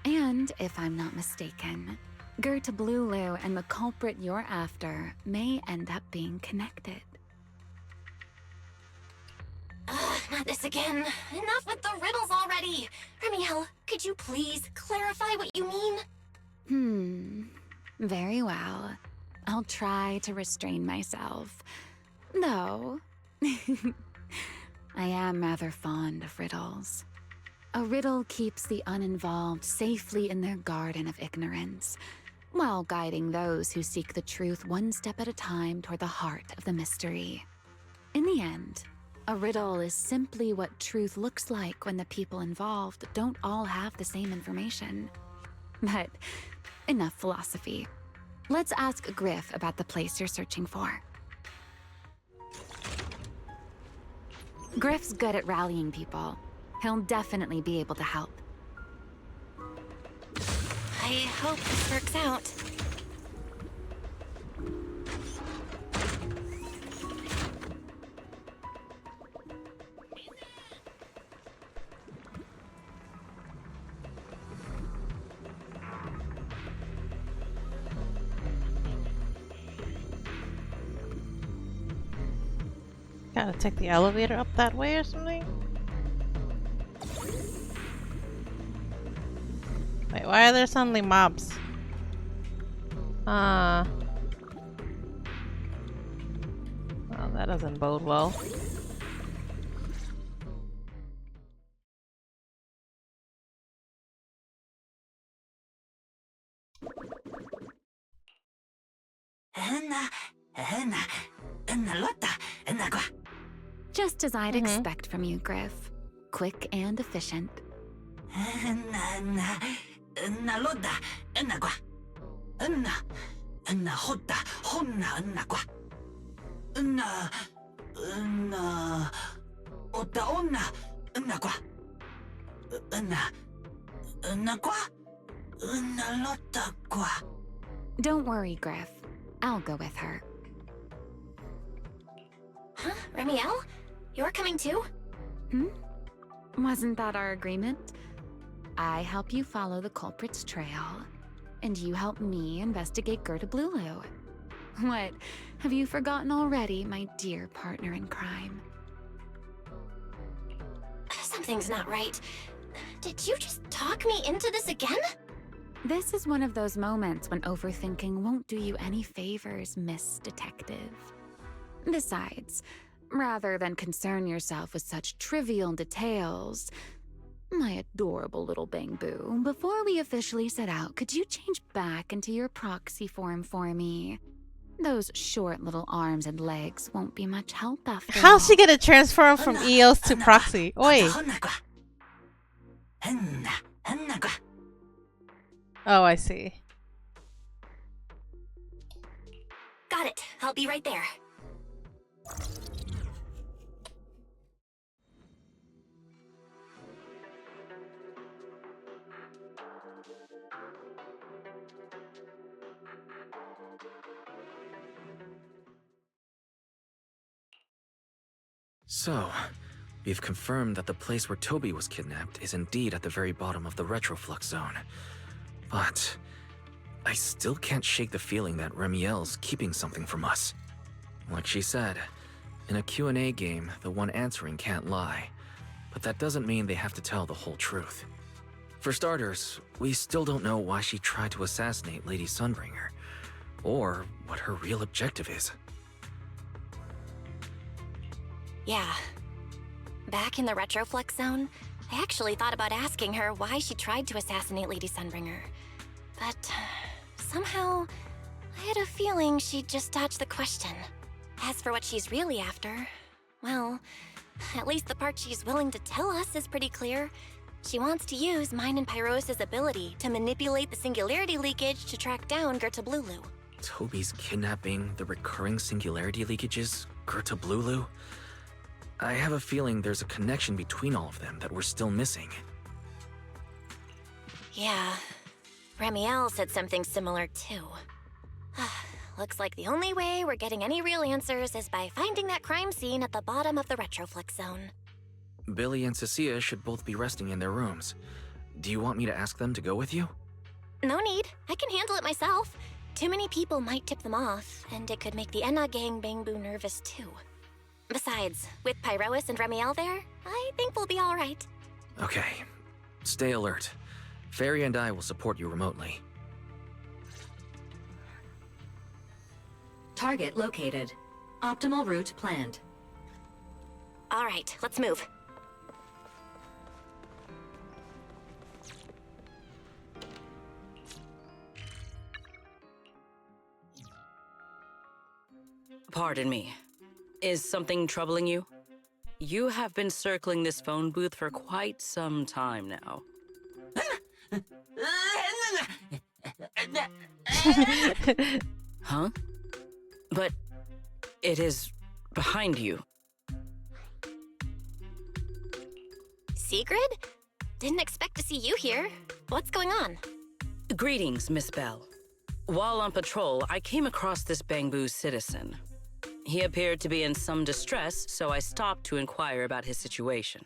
And if I'm not mistaken, Gertablulu and the culprit you're after may end up being connected. Not this again. Enough with the riddles already. Remiel, could you please clarify what you mean? Very well. I'll try to restrain myself. Though, I am rather fond of riddles. A riddle keeps the uninvolved safely in their garden of ignorance, while guiding those who seek the truth one step at a time toward the heart of the mystery. In the end, a riddle is simply what truth looks like when the people involved don't all have the same information. But enough philosophy. Let's ask Griff about the place you're searching for. Griff's good at rallying people. He'll definitely be able to help. I hope this works out. Gotta take the elevator up that way or something? Wait, why are there suddenly mobs? Oh, that doesn't bode well. Just as I'd expect from you, Griff. Quick and efficient. Don't worry, Griff. I'll go with her. Huh? Remiel? You're coming too? Wasn't that our agreement? I help you follow the culprit's trail, and you help me investigate Gerta Blulu. What? Have you forgotten already, my dear partner in crime? Something's not right. Did you just talk me into this again? This is one of those moments when overthinking won't do you any favors, Miss Detective. Besides, rather than concern yourself with such trivial details, my adorable little Bang-Boo, before we officially set out, could you change back into your proxy form for me? Those short little arms and legs won't be much help after all. How's she gonna transform from EOS to proxy? Oi! Oh, I see. Got it. I'll be right there. So, we've confirmed that the place where Toby was kidnapped is indeed at the very bottom of the retroflux zone. But I still can't shake the feeling that Remiel's keeping something from us. Like she said, in a Q&A game, the one answering can't lie. But that doesn't mean they have to tell the whole truth. For starters, we still don't know why she tried to assassinate Lady Sunbringer, or what her real objective is. Yeah. Back in the retroflux zone, I actually thought about asking her why she tried to assassinate Lady Sunbringer. But somehow, I had a feeling she'd just dodge the question. As for what she's really after, well, at least the part she's willing to tell us is pretty clear. She wants to use mine and Pyros' ability to manipulate the singularity leakage to track down Gerta Blulu. Toby's kidnapping, the recurring singularity leakages, Gerta Blulu? I have a feeling there's a connection between all of them that we're still missing. Yeah. Remiel said something similar too. Looks like the only way we're getting any real answers is by finding that crime scene at the bottom of the retroflux zone. Billy and Cecilia should both be resting in their rooms. Do you want me to ask them to go with you? No need. I can handle it myself. Too many people might tip them off, and it could make the Enna gang Bang-Boo nervous too. Besides, with Pyrois and Remiel there, I think we'll be alright. Okay. Stay alert. Fairy and I will support you remotely. Target located. Optimal route planned. Alright, let's move. Pardon me. Is something troubling you? You have been circling this phone booth for quite some time now. Huh? But it is behind you. Sigrid? Didn't expect to see you here. What's going on? Greetings, Miss Bell. While on patrol, I came across this Bangbu citizen. He appeared to be in some distress, so I stopped to inquire about his situation.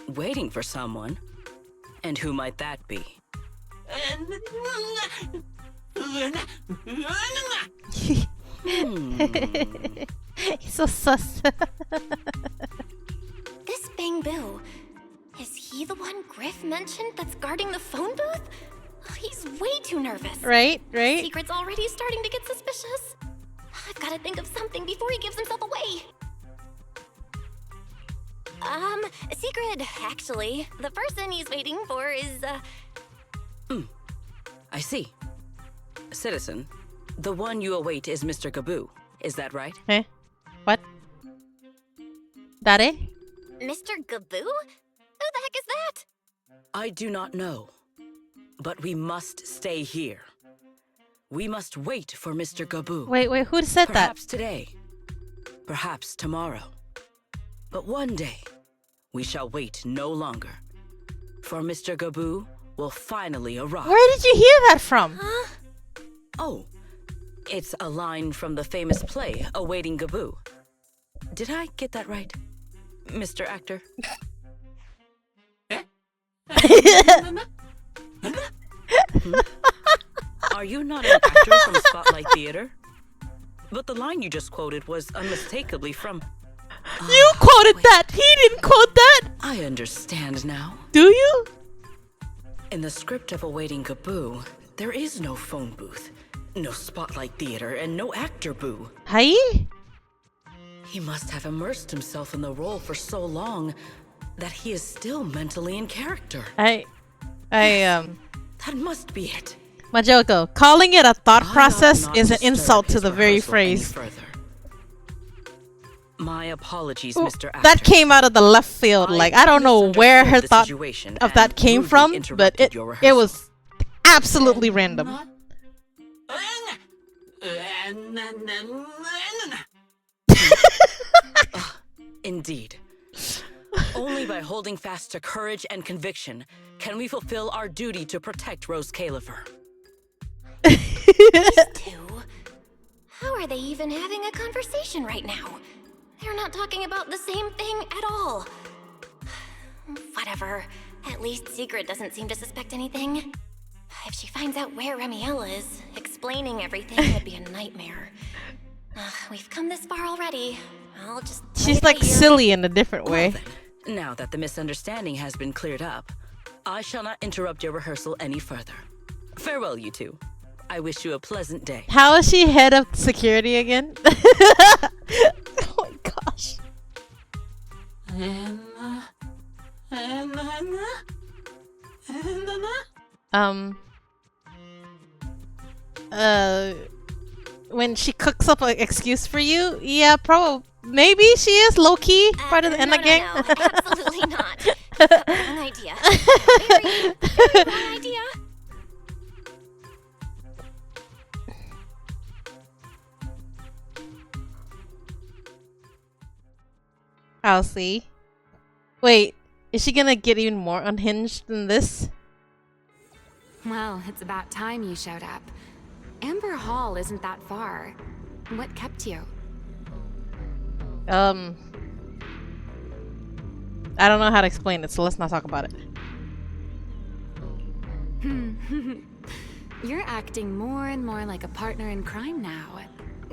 Waiting for someone? And who might that be? He's so sus. This Bangbu. Is he the one Griff mentioned that's guarding the phone booth? Oh, he's way too nervous. Right. Secret's already starting to get suspicious. I've got to think of something before he gives himself away. Secret, actually. The person he's waiting for is, I see. Citizen, the one you await is Mr. Gaboo. Is that right? Eh? What? Dare? Mr. Gaboo? Who the heck is that? I do not know. But we must stay here. We must wait for Mr. Gaboo. Wait, who said that? Perhaps today. Perhaps tomorrow. But one day, we shall wait no longer. For Mr. Gaboo will finally arrive. Where did you hear that from? Huh? Oh, it's a line from the famous play, Awaiting Gaboo. Did I get that right, Mr. Actor? Are you not an actor from Spotlight Theater? But the line you just quoted was unmistakably from... You quoted that! He didn't quote that! I understand now. Do you? In the script of Awaiting Gaboo, there is no phone booth, no Spotlight Theater, and no actor boo. Hi? He must have immersed himself in the role for so long that he is still mentally in character. That must be it. Majoko, calling it a thought process is an insult to the very phrase. My apologies, Mr. Actor. That came out of the left field. Like, I don't know where her thought of that came from, but it was absolutely random. Indeed. Only by holding fast to courage and conviction can we fulfill our duty to protect Rose Califer. These two? How are they even having a conversation right now? They're not talking about the same thing at all. Whatever. At least Sigrid doesn't seem to suspect anything. If she finds out where Remiel is, explaining everything would be a nightmare. We've come this far already. I'll just... She's like silly in a different way. Well, then, now that the misunderstanding has been cleared up, I shall not interrupt your rehearsal any further. Farewell, you two. I wish you a pleasant day. How is she head of security again? Oh my gosh. When she cooks up an excuse for you, yeah, probably. Maybe she is low-key part of the Enna gang. No, absolutely not. Wrong idea. Very wrong idea. I'll see. Wait, is she gonna get even more unhinged than this? Well, it's about time you showed up. Amber Hall isn't that far. What kept you? I don't know how to explain it, so let's not talk about it. You're acting more and more like a partner in crime now.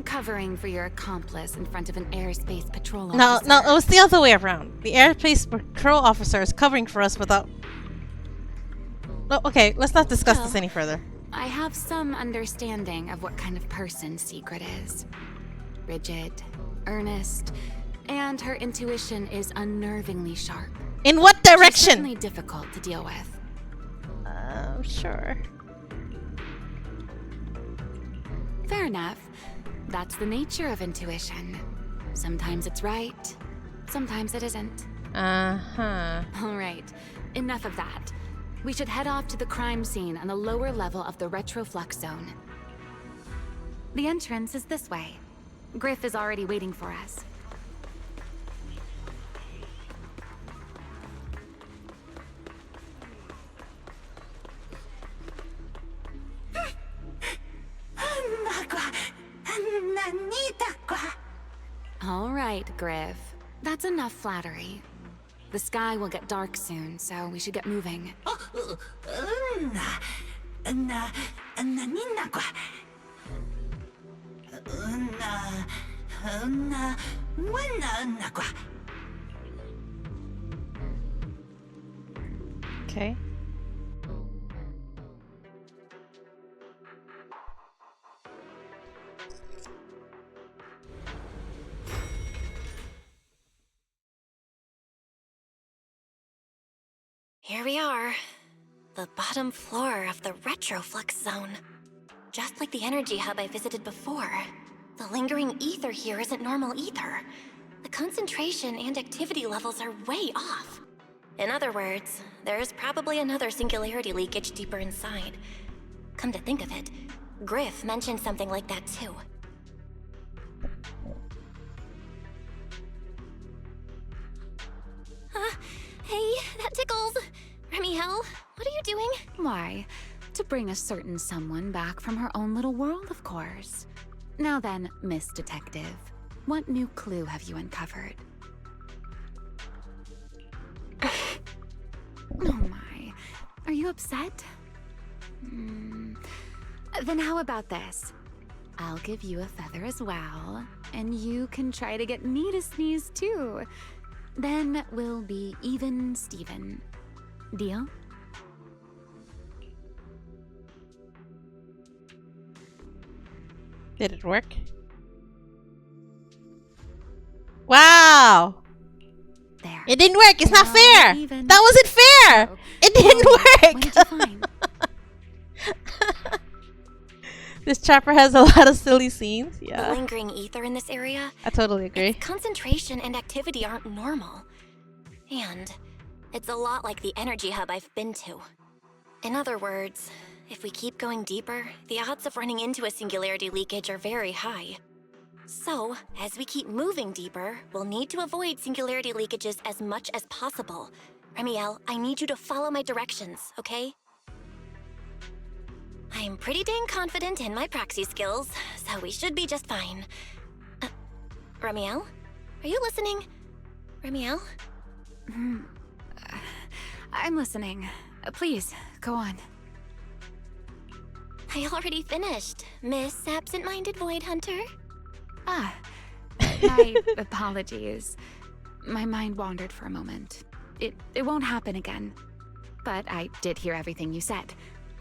Covering for your accomplice in front of an airspace patrol officer. No, it was the other way around. The airspace patrol officer is covering for us without... Oh, okay, let's not discuss this any further. I have some understanding of what kind of person Secret is. Rigid, earnest, and her intuition is unnervingly sharp. In what direction? She's certainly difficult to deal with. Sure. Fair enough. That's the nature of intuition. Sometimes it's right, sometimes it isn't. Uh-huh. All right, enough of that. We should head off to the crime scene on the lower level of the retroflux zone. The entrance is this way. Griff is already waiting for us. All right, Griff. That's enough flattery. The sky will get dark soon, so we should get moving. Okay. Here we are. The bottom floor of the retroflux zone. Just like the energy hub I visited before. The lingering ether here isn't normal either. The concentration and activity levels are way off. In other words, there's probably another singularity leakage deeper inside. Come to think of it, Griff mentioned something like that too. Hey, that tickles. Remiel, what are you doing? Why? To bring a certain someone back from her own little world, of course. Now then, Miss Detective, what new clue have you uncovered? Oh my, are you upset? Then how about this? I'll give you a feather as well, and you can try to get me to sneeze too. Then we'll be even Steven. Deal? Did it work? Wow! There. It didn't work. It's not Now fair. even. That wasn't fair. It didn't What did you work. find? This chapter has a lot of silly scenes. The Yeah, lingering ether in this area, I totally agree. its concentration and activity aren't normal. And it's a lot like the energy hub I've been to. In other words, if we keep going deeper, the odds of running into a singularity leakage are very high. So, as we keep moving deeper, we'll need to avoid singularity leakages as much as possible. Remiel, I need you to follow my directions, okay? I'm pretty dang confident in my proxy skills, so we should be just fine. Remiel? Are you listening? Remiel? I'm listening. Please, go on. I already finished, Miss Absent-Minded Void Hunter. Ah, my apologies. My mind wandered for a moment. It won't happen again. But I did hear everything you said.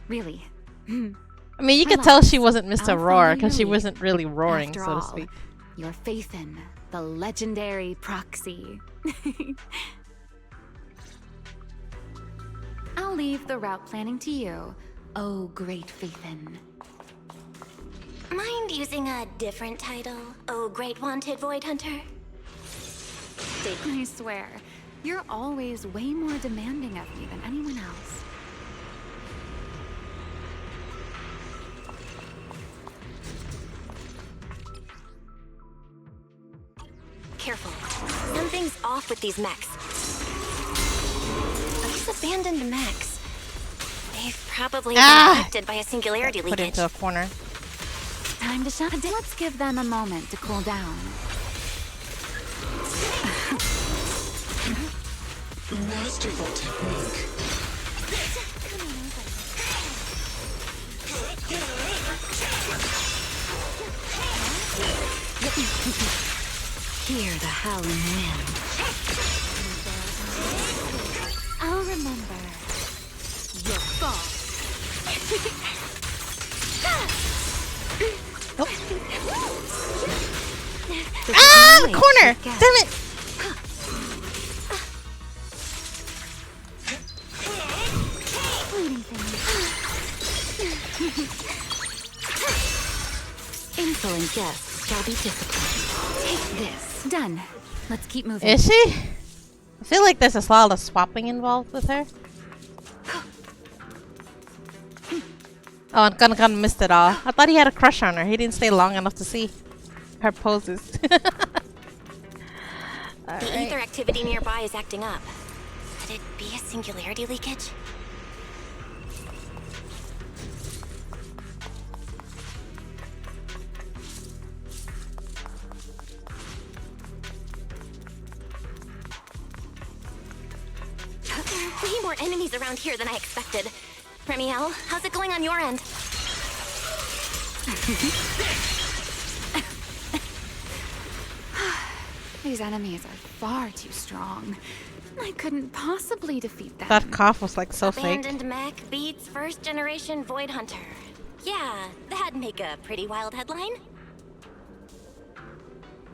Really. I mean, you could tell she wasn't Mr. I'll Roar follow because she your lead. wasn't really roaring, After so to all, speak. your faith in the legendary proxy. I'll leave the route planning to you, oh great Faithin. Mind using a different title, oh great wanted Void Hunter? I swear, you're always way more demanding of me than anyone else. Careful. Something's off with these mechs. These abandoned mechs. They've probably been affected by a singularity Put leakage. into a corner. Time to shut down. Let's give them a moment to cool down. Masterful technique. Hear the howling wind. I'll remember. Your fault. Ah, corner! Damn it! Insolent guests shall be disciplined. Take this. Done. Let's keep moving. Is she? I feel like there's a lot of swapping involved with her. Oh, and Gun missed it all. I thought he had a crush on her. He didn't stay long enough to see her poses. The ether activity nearby is acting up. Could it be a singularity leakage? There are way more enemies around here than I expected. Remiel, how's it going on your end? These enemies are far too strong. I couldn't possibly defeat them. That cough was like so fake. Abandoned mech beats first generation Void Hunter. Yeah, that'd make a pretty wild headline.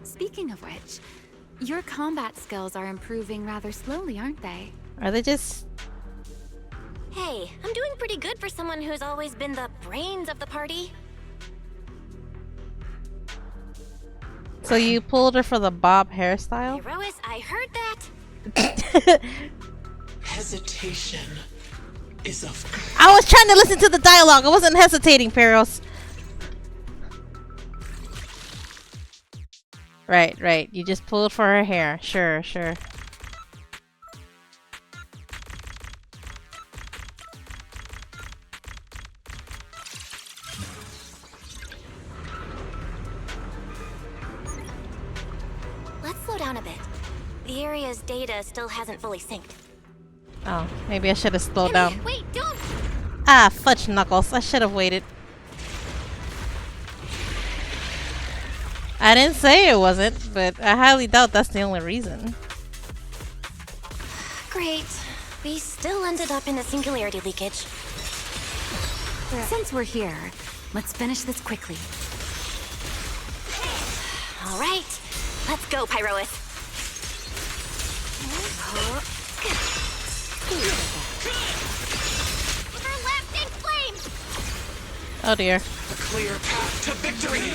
Speaking of which, your combat skills are improving rather slowly, aren't they? Are they just... Hey, I'm doing pretty good for someone who's always been the brains of the party. So you pulled her for the bob hairstyle? Herois, I heard that. Hesitation is of... I was trying to listen to the dialogue. I wasn't hesitating, Peros. Right. You just pulled for her hair. Sure. Let's slow down a bit. The area's data still hasn't fully synced. Oh, maybe I should have slowed down. Wait, don't! Ah, fudge knuckles. I should have waited. I didn't say it wasn't, but I highly doubt that's the only reason. Great. We still ended up in a singularity leakage. Since we're here, let's finish this quickly. All right. Let's go, Pyrois. Everlasting flame! Oh dear. A clear path to victory!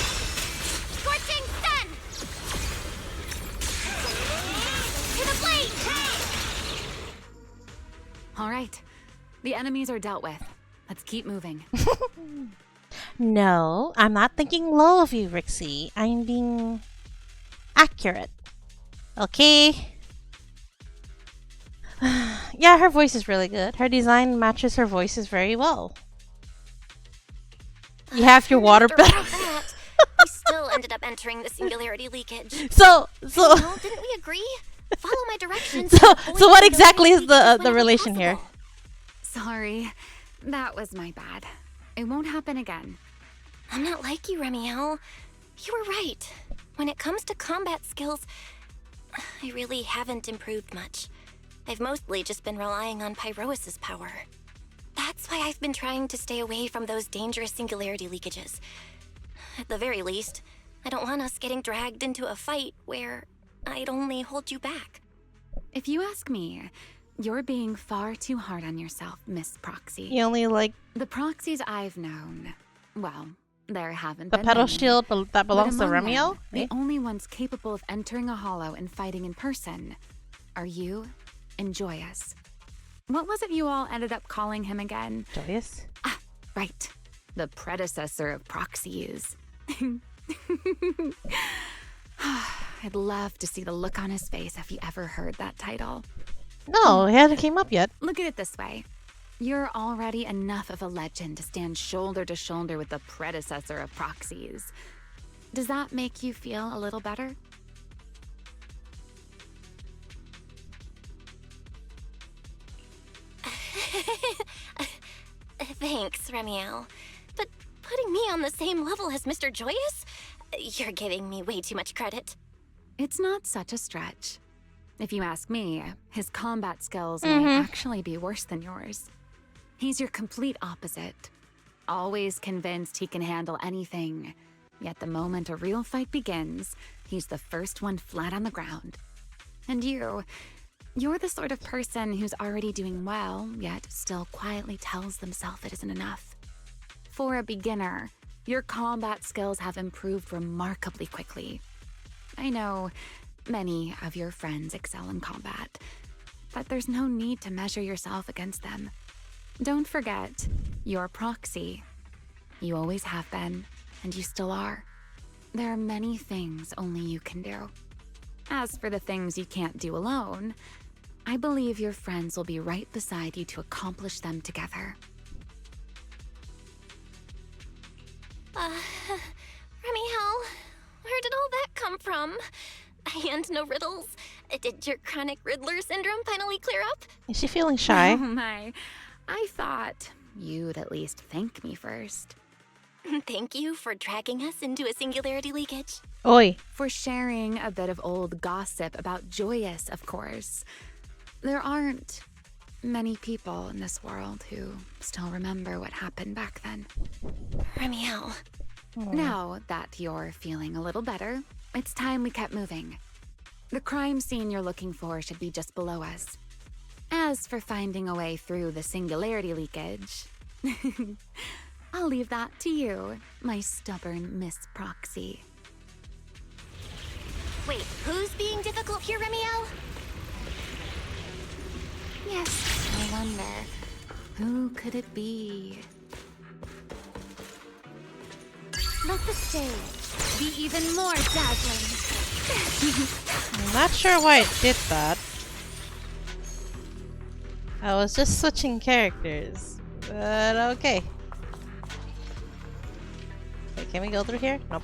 Scorching sun! To the blade! All right, the enemies are dealt with. Let's keep moving. No, I'm not thinking low of you, Rixie. I'm being accurate. Okay? Yeah, her voice is really good. Her design matches her voices very well. You have your water After all better. that, we still ended up entering the singularity leakage. So Well, didn't we agree? Follow my directions. So Avoid what the exactly is leakage the whenever relation here? possible. Sorry, that was my bad. It won't happen again. I'm not like you, Remiel. You were right. When it comes to combat skills, I really haven't improved much. I've mostly just been relying on Pyrois' power. That's why I've been trying to stay away from those dangerous singularity leakages. At the very least, I don't want us getting dragged into a fight where I'd only hold you back. If you ask me, you're being far too hard on yourself, Miss Proxy. You only like The Proxies I've known. Well, there haven't the been pedal many. shield that belongs But to among Remiel? them, the only ones capable of entering a hollow and fighting in person are you and Joyous. What was it you all ended up calling him again? Joyous? Ah, right. The predecessor of Proxies. I'd love to see the look on his face if he ever heard that title. No, it hasn't came up yet. Look at it this way. You're already enough of a legend to stand shoulder to shoulder with the predecessor of Proxies. Does that make you feel a little better? Thanks, Remiel. But putting me on the same level as Mr. Joyous? You're giving me way too much credit. It's not such a stretch. If you ask me, his combat skills may actually be worse than yours. He's your complete opposite. Always convinced he can handle anything. Yet the moment a real fight begins, he's the first one flat on the ground. And you, You're the sort of person who's already doing well, yet still quietly tells themselves it isn't enough. For a beginner, your combat skills have improved remarkably quickly. I know many of your friends excel in combat, but there's no need to measure yourself against them. Don't forget, you're proxy. You always have been, and you still are. There are many things only you can do. As for the things you can't do alone, I believe your friends will be right beside you to accomplish them together. Remiel, where did all that come from? And no riddles? Did your chronic Riddler syndrome finally clear up? Is she feeling shy? Oh my, I thought you'd at least thank me first. Thank you for dragging us into a singularity leakage. Oi. For sharing a bit of old gossip about Joyous, of course. There aren't many people in this world who still remember what happened back then. Remiel. Now that you're feeling a little better, it's time we kept moving. The crime scene you're looking for should be just below us. As for finding a way through the singularity leakage, I'll leave that to you, my stubborn Miss Proxy. Wait, who's being difficult here, Remiel? Yes, I wonder, who could it be? Let the stage be even more dazzling. I'm not sure why it did that. I was just switching characters, but okay. Wait, can we go through here? Nope.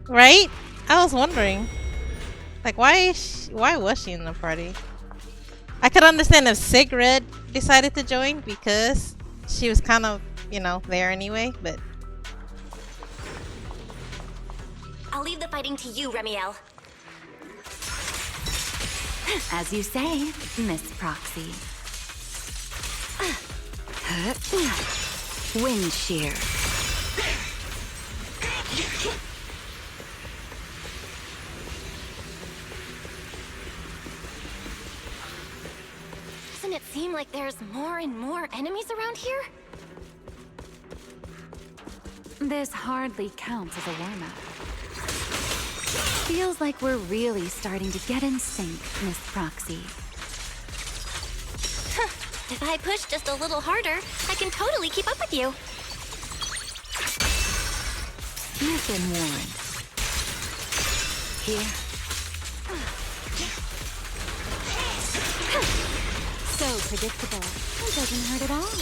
Right? I was wondering, like, why was she in the party? I could understand if Sigrid decided to join because she was kind of, you know, there anyway, but... I'll leave the fighting to you, Remiel. As you say, Miss Proxy. Wind shear. Doesn't it seem like there's more and more enemies around here? This hardly counts as a warm-up. Feels like we're really starting to get in sync, Miss Proxy. If I push just a little harder, I can totally keep up with you. You've been warned. Here. So predictable. It doesn't hurt at all.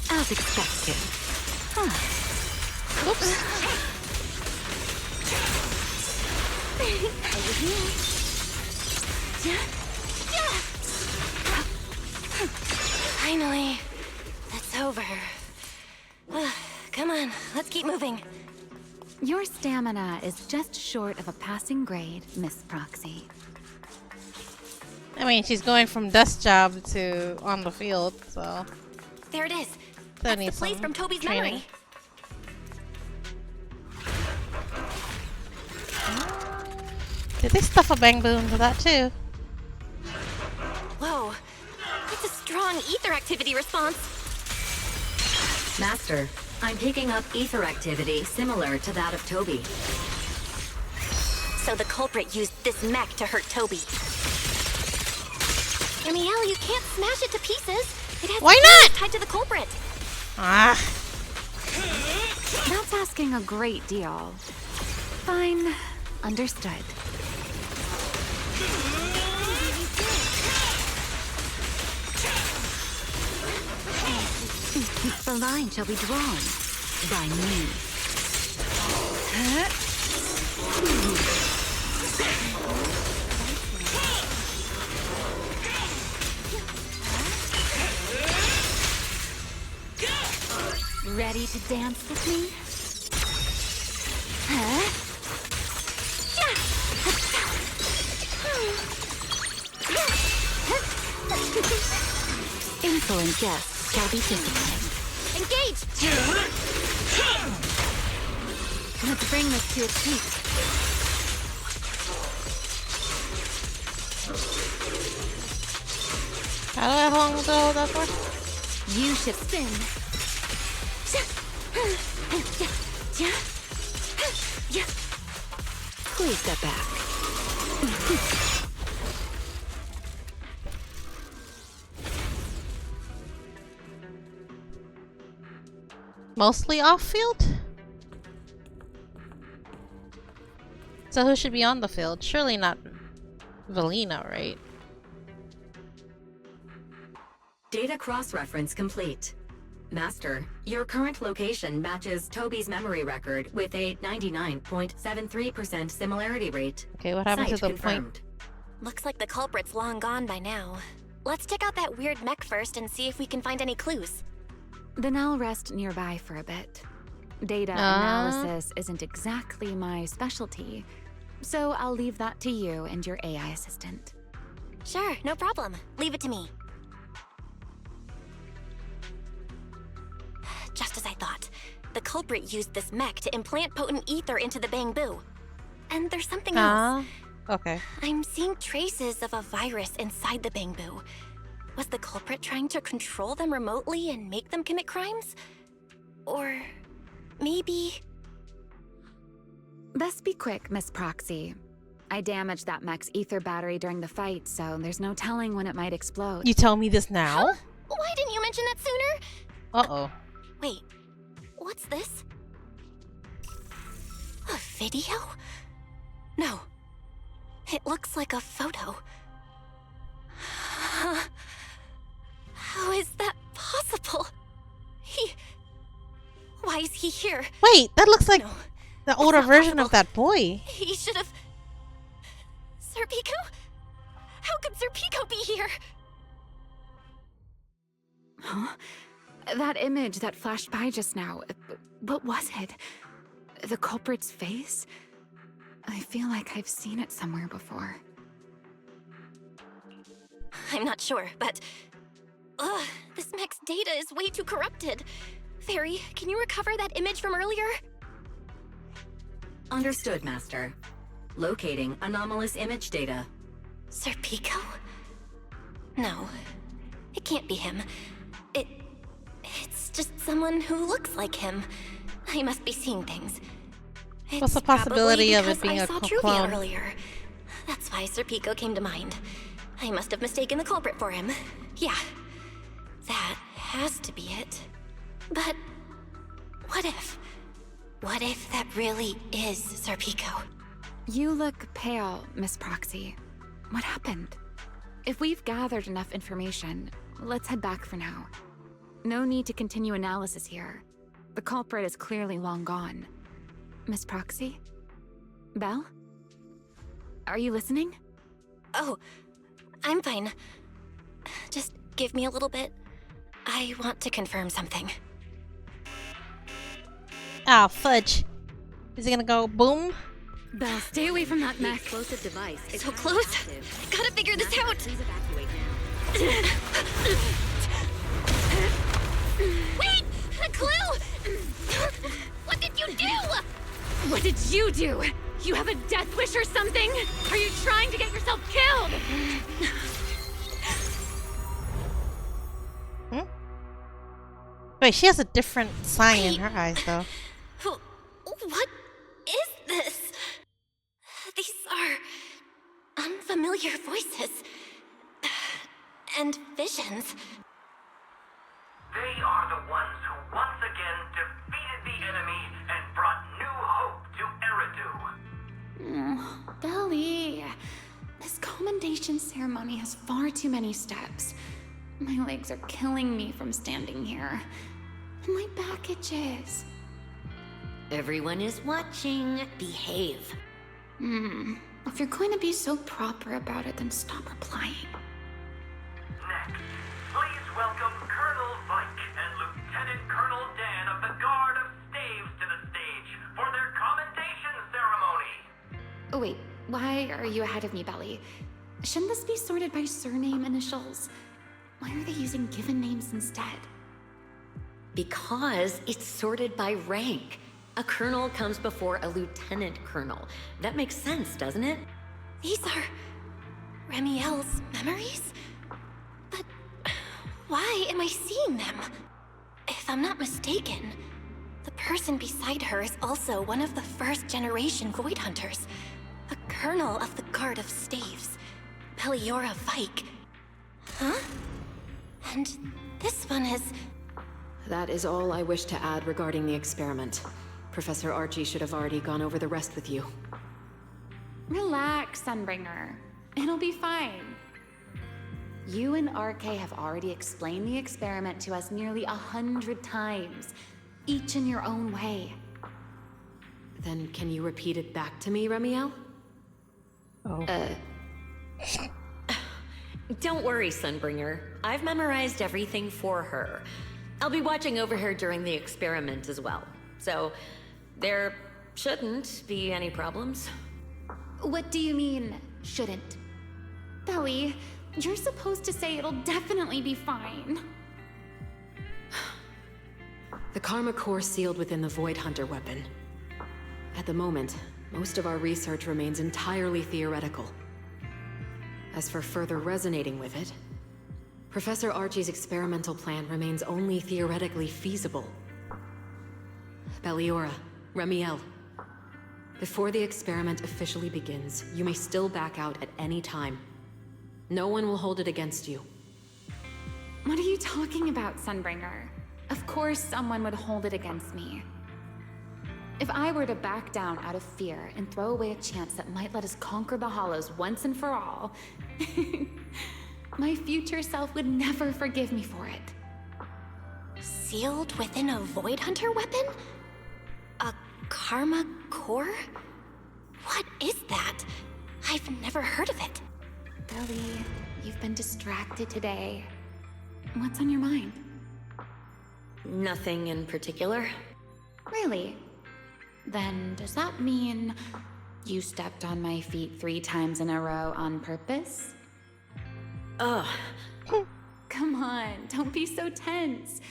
As expected. Oops. Over here. Finally, it's over. Come on, let's keep moving. Your stamina is just short of a passing grade, Miss Proxy. I mean, she's going from desk job to on the field, so... There it is. Still That's need the place some from Toby's training. memory. Did they stuff a bang boom for that too? Whoa, that's a strong ether activity response. Master, I'm picking up ether activity similar to that of Toby. So the culprit used this mech to hurt Toby. Remiel, you can't smash it to pieces. It has Why not? tied to the culprit. Ah. That's asking a great deal. Fine. Understood. The line shall be drawn by me. Ready to dance with me? Huh? Insolent guests shall be disciplined. Engage! Let's bring this to its peak. How long do I hold that for? You should spin. Please step back. Mostly off-field? So who should be on the field? Surely not Valina, right? Data cross-reference complete. Master, your current location matches Toby's memory record with a 99.73% similarity rate. Okay, what happened to Site the confirmed. point? Looks like the culprit's long gone by now. Let's check out that weird mech first and see if we can find any clues. Then I'll rest nearby for a bit. Data analysis isn't exactly my specialty, so I'll leave that to you and your AI assistant. Sure, no problem. Leave it to me. Just as I thought. The culprit used this mech to implant potent ether into the bamboo. And there's something else. Okay. I'm seeing traces of a virus inside the bamboo. Was the culprit trying to control them remotely and make them commit crimes? Or maybe... Best be quick, Miss Proxy. I damaged that mech's ether battery during the fight, so there's no telling when it might explode. You tell me this now? Huh? Why didn't you mention that sooner? Uh-oh. Wait, what's this? A video? No. It looks like a photo. How is that possible? Why is he here? Wait, that looks like No, the older not version possible. of that boy. He should have... Serpico? How could Serpico be here? Huh? That image that flashed by just now, what was it? The culprit's face? I feel like I've seen it somewhere before. I'm not sure, but... this mech's data is way too corrupted. Fairy, can you recover that image from earlier? Understood, Master. Locating anomalous image data. Serpico? No, it can't be him. It's just someone who looks like him. I must be seeing things. What's the possibility of it being I a saw Truvia clone? earlier. That's why Serpico came to mind. I must have mistaken the culprit for him. Yeah, that has to be it. But what if? What if that really is Serpico? You look pale, Miss Proxy. What happened? If we've gathered enough information, let's head back for now. No need to continue analysis here. The culprit is clearly long gone. Miss Proxy? Belle? Are you listening? Oh, I'm fine. Just give me a little bit. I want to confirm something. Ah, fudge. Is it gonna go boom? Belle, stay away from that mech. Explosive device is So close. active. Gotta figure this out. Please evacuate now. Wait! A clue! What did you do? What did you do? You have a death wish or something? Are you trying to get yourself killed? Wait, she has a different sign in her eyes, though. What is this? These are unfamiliar voices. And visions. They are the ones who once again defeated the enemy and brought new hope to Eridu. Belly, this commendation ceremony has far too many steps. My legs are killing me from standing here. And my back itches. Everyone is watching. Behave. If you're going to be so proper about it, then stop replying. Next, please welcome Colonel Vike and Lieutenant Colonel Dan of the Guard of Staves to the stage for their commendation ceremony. Oh wait, why are you ahead of me, Belly? Shouldn't this be sorted by surname initials? Why are they using given names instead? Because it's sorted by rank. A colonel comes before a lieutenant colonel. That makes sense, doesn't it? These are Remiel's memories? But why am I seeing them? If I'm not mistaken, the person beside her is also one of the first-generation Void Hunters. A colonel of the Guard of Staves, Peliora Vike. Huh? And this one is... That is all I wish to add regarding the experiment. Professor Archie should have already gone over the rest with you. Relax, Sunbringer. It'll be fine. You and RK have already explained the experiment to us nearly 100 times, each in your own way. Then can you repeat it back to me, Remiel? Oh. Don't worry, Sunbringer. I've memorized everything for her. I'll be watching over her during the experiment as well. So, there shouldn't be any problems. What do you mean, shouldn't? Belly, you're supposed to say it'll definitely be fine. The Karma Core sealed within the Void Hunter weapon. At the moment, most of our research remains entirely theoretical. As for further resonating with it, Professor Archie's experimental plan remains only theoretically feasible. Peliora, Remiel, before the experiment officially begins, you may still back out at any time. No one will hold it against you. What are you talking about, Sunbringer? Of course someone would hold it against me. If I were to back down out of fear and throw away a chance that might let us conquer the Hollows once and for all, my future self would never forgive me for it. Sealed within a Void Hunter weapon? A Karma Core? What is that? I've never heard of it. Belly, you've been distracted today. What's on your mind? Nothing in particular. Really? Then does that mean you stepped on my feet 3 times in a row on purpose? Ugh. Come on, don't be so tense.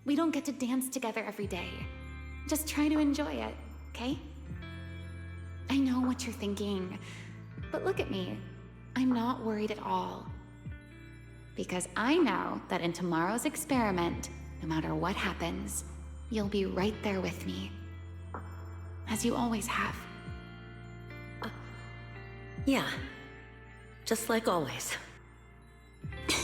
We don't get to dance together every day. Just try to enjoy it, okay? I know what you're thinking, but look at me. I'm not worried at all. Because I know that in tomorrow's experiment, no matter what happens, you'll be right there with me. As you always have. Yeah. Just like always. I'm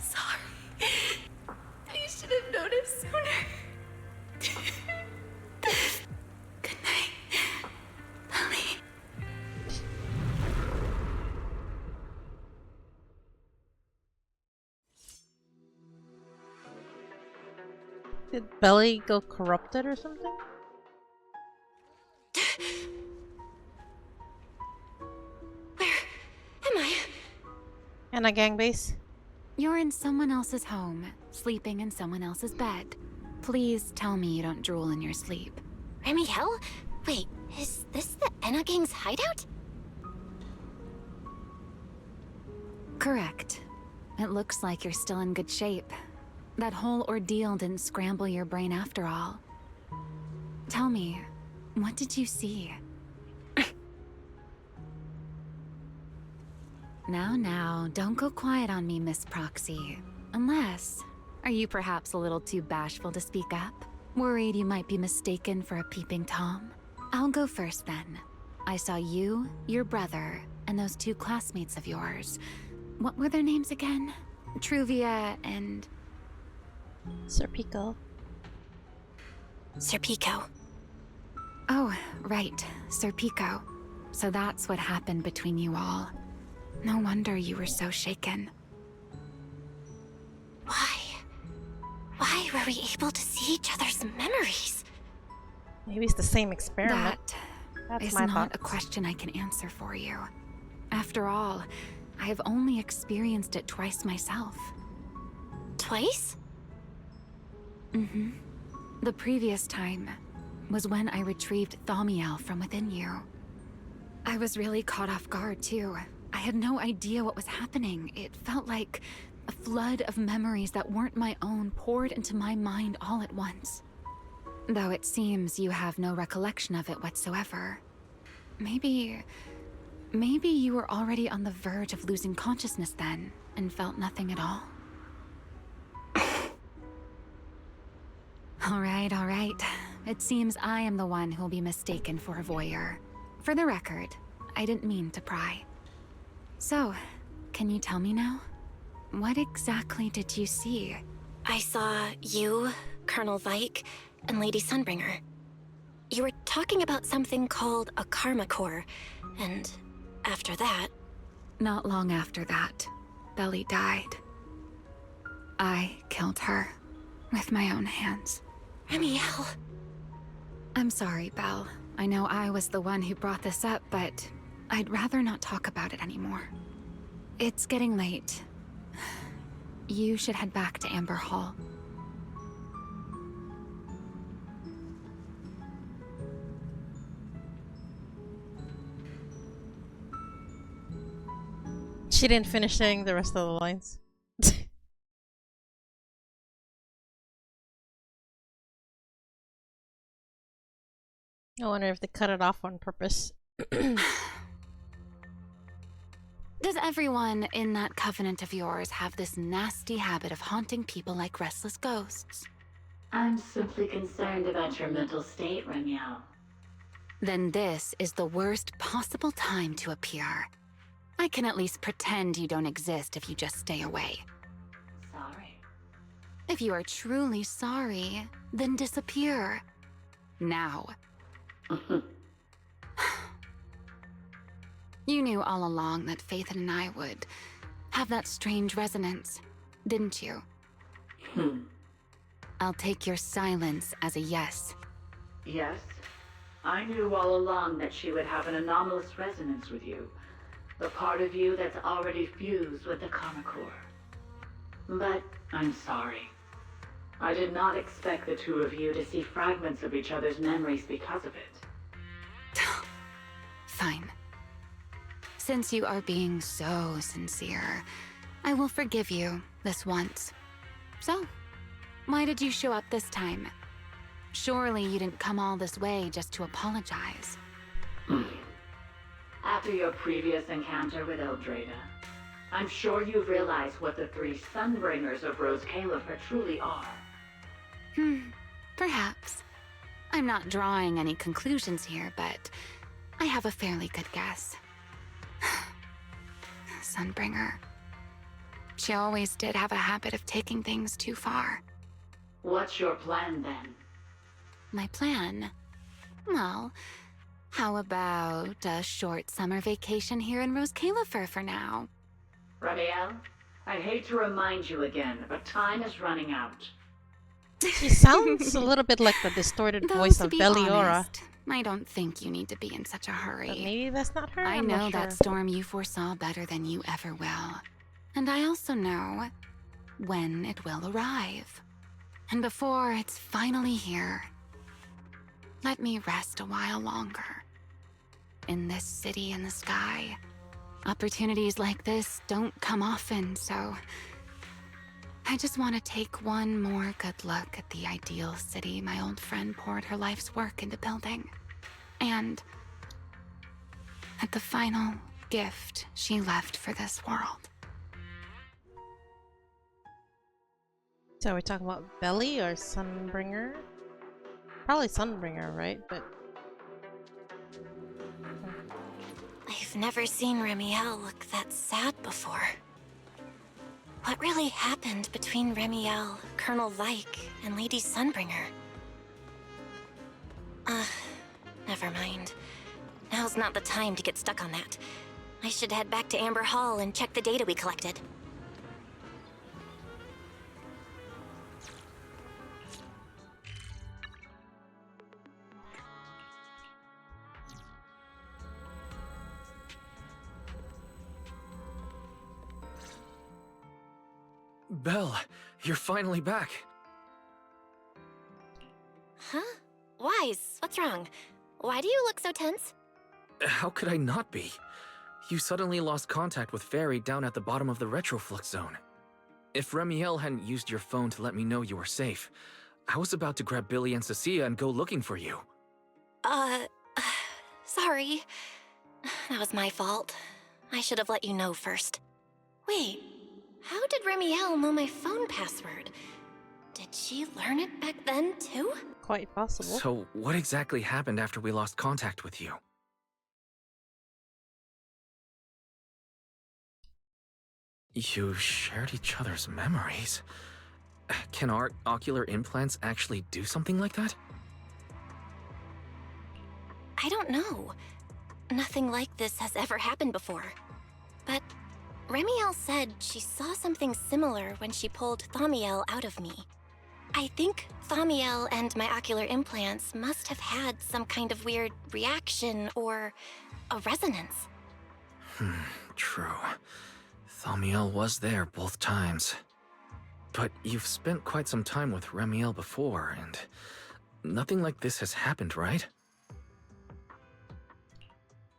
sorry. I should have noticed sooner. Good night, Belly. Did Belly go corrupted or something? Where am I? And a gang base? You're in someone else's home, sleeping in someone else's bed. Please tell me you don't drool in your sleep. Remiel? Wait, is this the Enna Gang's hideout? Correct. It looks like you're still in good shape. That whole ordeal didn't scramble your brain after all. Tell me, what did you see? Now, don't go quiet on me, Miss Proxy. Unless, are you perhaps a little too bashful to speak up? Worried you might be mistaken for a peeping Tom? I'll go first then. I saw you, your brother, and those 2 classmates of yours. What were their names again? Truvia and... Sir Pico. Sir Pico. Oh, right. Sir Pico. So that's what happened between you all. No wonder you were so shaken. Why were we able to see each other's memories? Maybe it's the same experiment. That is my not thoughts. a question I can answer for you. After all, I have only experienced it twice myself. Twice? Mm-hmm. The previous time, was when I retrieved Thaumiel from within you. I was really caught off guard, too. I had no idea what was happening. It felt like a flood of memories that weren't my own poured into my mind all at once. Though it seems you have no recollection of it whatsoever. Maybe you were already on the verge of losing consciousness then, and felt nothing at all? All right. It seems I am the one who'll be mistaken for a voyeur. For the record, I didn't mean to pry. So, can you tell me now? What exactly did you see? I saw you, Colonel Vike, and Lady Sunbringer. You were talking about something called a karma core, and after that... Not long after that, Belly died. I killed her with my own hands. Remiel. I'm sorry, Belle. I know I was the one who brought this up, but I'd rather not talk about it anymore. It's getting late. You should head back to Amber Hall. She didn't finish saying the rest of the lines. I wonder if they cut it off on purpose. Does everyone in that covenant of yours have this nasty habit of haunting people like restless ghosts? I'm simply concerned about your mental state, Remiel. Then this is the worst possible time to appear. I can at least pretend you don't exist if you just stay away. Sorry. If you are truly sorry, then disappear. Now. You knew all along that Faithen and I would have that strange resonance, didn't you? I'll take your silence as a yes. Yes. I knew all along that she would have an anomalous resonance with you. The part of you that's already fused with the karma core. But I'm sorry. I did not expect the two of you to see fragments of each other's memories because of it. Fine. Since you are being so sincere, I will forgive you this once. So, why did you show up this time? Surely you didn't come all this way just to apologize. After your previous encounter with Eldrada, I'm sure you've realized what the three Sunbringers of Rose Califer truly are. Perhaps. I'm not drawing any conclusions here, but I have a fairly good guess. Sunbringer. She always did have a habit of taking things too far. What's your plan then? My plan? Well, how about a short summer vacation here in Rose Califer for now? Ramiel, I hate to remind you again, but time is running out. She sounds a little bit like the distorted voice of Belliora. I don't think you need to be in such a hurry. But maybe that's not her. I I'm know not that sure. storm you foresaw better than you ever will. And I also know when it will arrive. And before it's finally here, let me rest a while longer. In this city in the sky, opportunities like this don't come often, so I just want to take one more good look at the ideal city my old friend poured her life's work into building. And at the final gift she left for this world. So we're talking about Belly or Sunbringer? Probably Sunbringer, right? But I've never seen Remiel look that sad before. What really happened between Remiel, Colonel Vike, and Lady Sunbringer? Never mind. Now's not the time to get stuck on that. I should head back to Amber Hall and check the data we collected. Belle, you're finally back. Huh? Wise, what's wrong? Why do you look so tense? How could I not be? You suddenly lost contact with Fairy down at the bottom of the retroflux zone. If Remiel hadn't used your phone to let me know you were safe, I was about to grab Billy and Cecilia and go looking for you. Sorry. That was my fault. I should have let you know first. Wait, how did Remiel know my phone password? Did she learn it back then, too? Quite possible. So, what exactly happened after we lost contact with you? You shared each other's memories. Can our ocular implants actually do something like that? I don't know. Nothing like this has ever happened before. But Remiel said she saw something similar when she pulled Thaumiel out of me. I think Thaumiel and my ocular implants must have had some kind of weird reaction or a resonance. True. Thaumiel was there both times. But you've spent quite some time with Remiel before, and nothing like this has happened, right?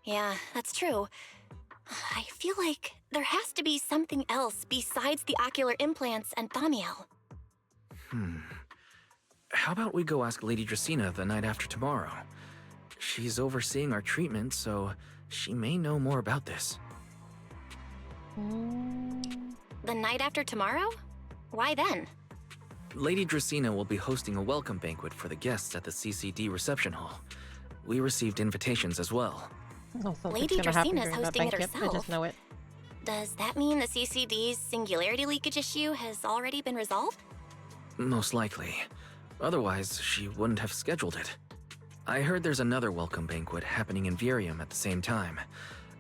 Yeah, that's true. I feel like there has to be something else besides the ocular implants and Thaumiel. How about we go ask Lady Dracaena the night after tomorrow? She's overseeing our treatment, so she may know more about this. The night after tomorrow? Why then? Lady Dracaena will be hosting a welcome banquet for the guests at the CCD reception hall. We received invitations as well. Lady Dracaena is hosting it herself. I just know it. Does that mean the CCD's singularity leakage issue has already been resolved? Most likely. Otherwise, she wouldn't have scheduled it. I heard there's another welcome banquet happening in Virium at the same time.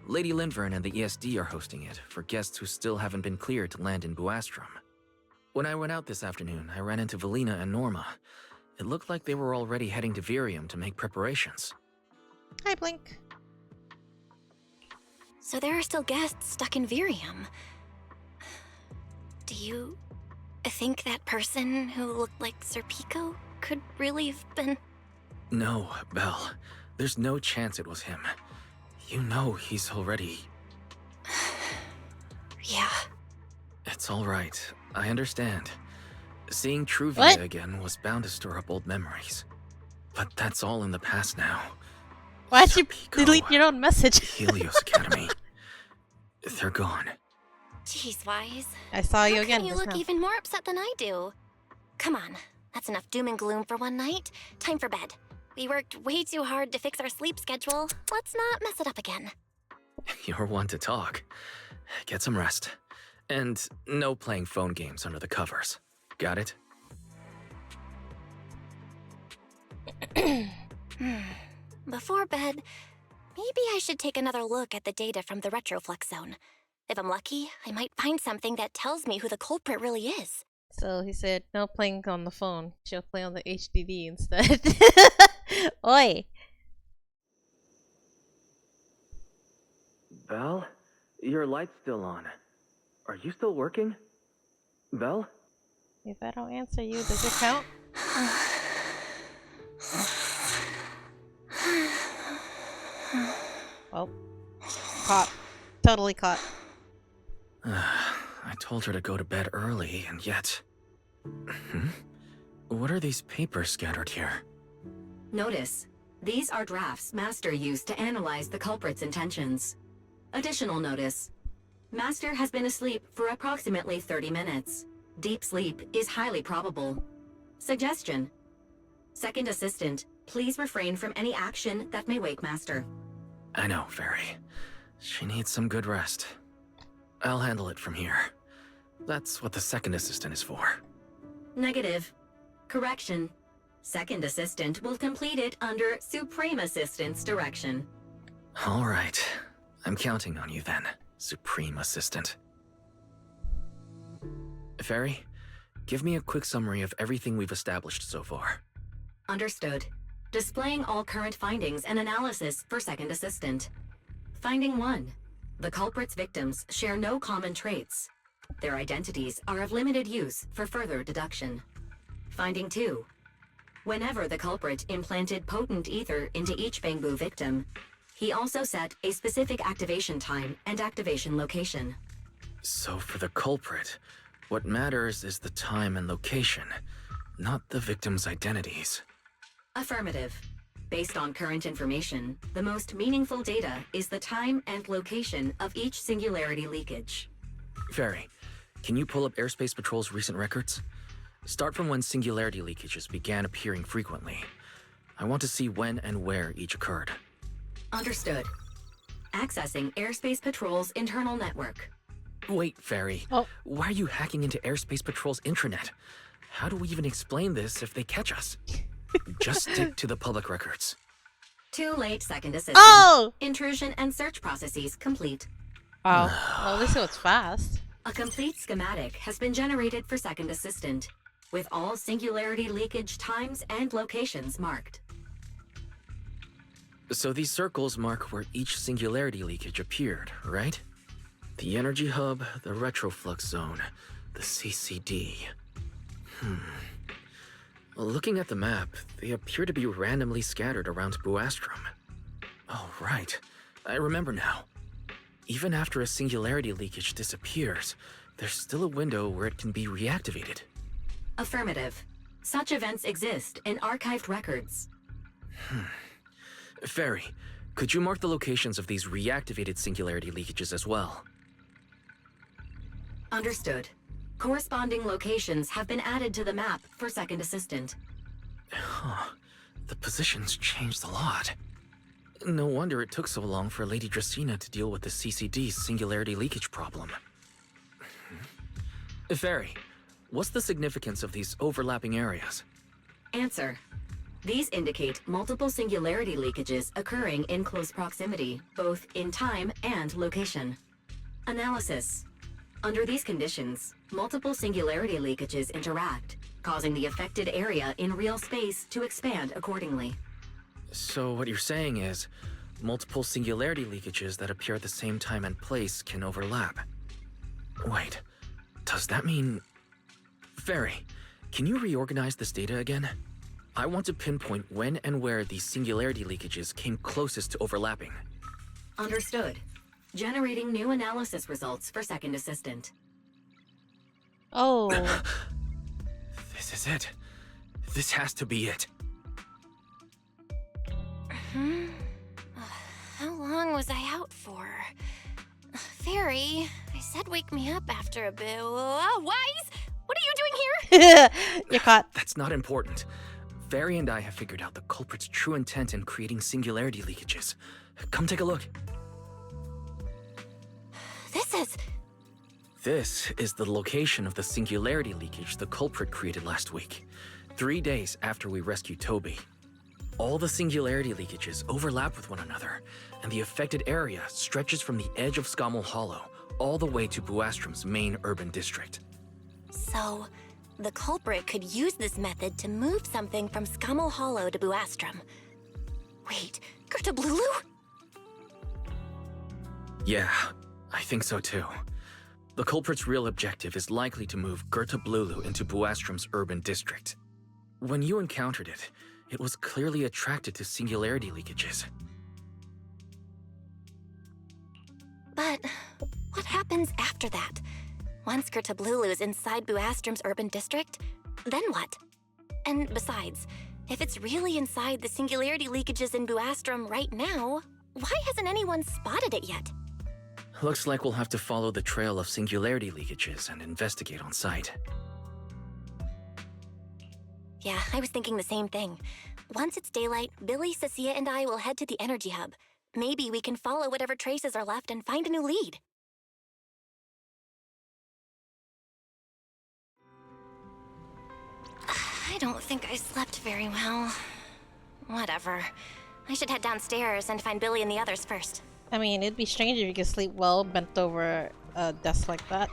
Lady Lindvern and the ESD are hosting it for guests who still haven't been cleared to land in Buastrom. When I went out this afternoon, I ran into Valina and Norma. It looked like they were already heading to Virium to make preparations. Hi, Blink. So there are still guests stuck in Virium. Do you think that person who looked like Sir Pico could really have been... No, Belle. There's no chance it was him. You know he's already... Yeah. It's all right. I understand. Seeing Truvia again was bound to stir up old memories. But that's all in the past now. Why'd you delete your own message? Helios Academy. They're gone. Jeez, Wise. I saw you again You just look now. even more upset than I do. Come on, that's enough doom and gloom for one night. Time for bed. We worked way too hard to fix our sleep schedule. Let's not mess it up again. You're one to talk. Get some rest. And no playing phone games under the covers. Got it? Before bed, maybe I should take another look at the data from the retroflux zone. If I'm lucky, I might find something that tells me who the culprit really is. So he said, no playing on the phone. She'll play on the HDD instead. Oi! Belle? Your light's still on. Are you still working? Belle? If I don't answer you, does it count? Oh. Caught. Totally caught. I told her to go to bed early, and yet... What are these papers scattered here? Notice, these are drafts Master used to analyze the culprit's intentions. Additional notice, Master has been asleep for approximately 30 minutes. Deep sleep is highly probable. Suggestion. Second Assistant, please refrain from any action that may wake Master. I know, Fairy. She needs some good rest. I'll handle it from here. That's what the Second Assistant is for. Negative. Correction. Second Assistant will complete it under Supreme Assistant's direction. All right. I'm counting on you then, Supreme Assistant. Fairy, give me a quick summary of everything we've established so far. Understood. Displaying all current findings and analysis for Second Assistant. Finding 1. The culprit's victims share no common traits. Their identities are of limited use for further deduction. Finding 2. Whenever the culprit implanted potent ether into each Bangbu victim, he also set a specific activation time and activation location. So for the culprit, what matters is the time and location, not the victims' identities. Affirmative. Based on current information, the most meaningful data is the time and location of each singularity leakage. Fairy, can you pull up Airspace Patrol's recent records? Start from when singularity leakages began appearing frequently. I want to see when and where each occurred. Understood. Accessing Airspace Patrol's internal network. Wait, Fairy. Why are you hacking into Airspace Patrol's intranet? How do we even explain this if they catch us? Just stick to the public records. Too late, second assistant. Intrusion and search processes complete. Oh, well, this was fast. A complete schematic has been generated for second assistant, with all singularity leakage times and locations marked. So these circles mark where each singularity leakage appeared, right? The energy hub, the retroflux zone, the CCD. Looking at the map, they appear to be randomly scattered around Buastrom. Oh, right. I remember now. Even after a singularity leakage disappears, there's still a window where it can be reactivated. Affirmative. Such events exist in archived records. Fairy, could you mark the locations of these reactivated singularity leakages as well? Understood. Corresponding locations have been added to the map for second assistant. Huh. The positions changed a lot. No wonder it took so long for Lady Dracaena to deal with the CCD's singularity leakage problem. Fairy, what's the significance of these overlapping areas? Answer. These indicate multiple singularity leakages occurring in close proximity, both in time and location. Analysis. Under these conditions, multiple singularity leakages interact, causing the affected area in real space to expand accordingly. So what you're saying is, multiple singularity leakages that appear at the same time and place can overlap. Wait, does that mean... Fairy, can you reorganize this data again? I want to pinpoint when and where these singularity leakages came closest to overlapping. Understood. Generating new analysis results for second assistant. Oh. This is it. This has to be it. How long was I out for? Fairy, I said wake me up after a bit. Wise? What are you doing here? You're caught. That's not important. Fairy and I have figured out the culprit's true intent in creating singularity leakages. Come take a look. This is the location of the singularity leakage the culprit created last week, 3 days after we rescued Toby. All the singularity leakages overlap with one another, and the affected area stretches from the edge of Scommel Hollow all the way to Buastrom's main urban district. So, the culprit could use this method to move something from Scommel Hollow to Buastrom. Wait, Gertablulu? Yeah, I think so too. The culprit's real objective is likely to move Gertablulu into Buastrom's urban district. When you encountered it, it was clearly attracted to singularity leakages. But what happens after that? Once Gertablulu is inside Buastrom's urban district, then what? And besides, if it's really inside the singularity leakages in Buastrom right now, why hasn't anyone spotted it yet? Looks like we'll have to follow the trail of singularity leakages and investigate on site. Yeah, I was thinking the same thing. Once it's daylight, Billy, Cecilia, and I will head to the energy hub. Maybe we can follow whatever traces are left and find a new lead. I don't think I slept very well. Whatever. I should head downstairs and find Billy and the others first. I mean, it'd be strange if you could sleep well bent over a desk like that.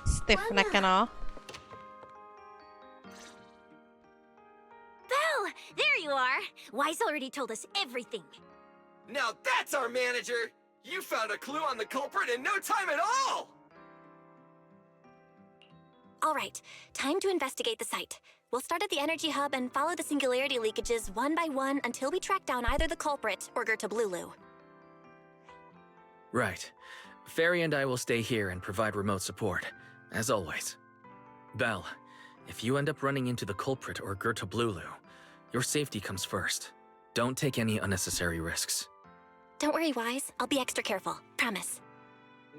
Stiff neck and all. Belle! There you are! Wise already told us everything. Now that's our manager! You found a clue on the culprit in no time at all! All right, time to investigate the site. We'll start at the energy hub and follow the singularity leakages one by one until we track down either the culprit or Gertablulu. Right. Fairy and I will stay here and provide remote support, as always. Belle, if you end up running into the culprit or Gertablulu, your safety comes first. Don't take any unnecessary risks. Don't worry, Wise. I'll be extra careful. Promise.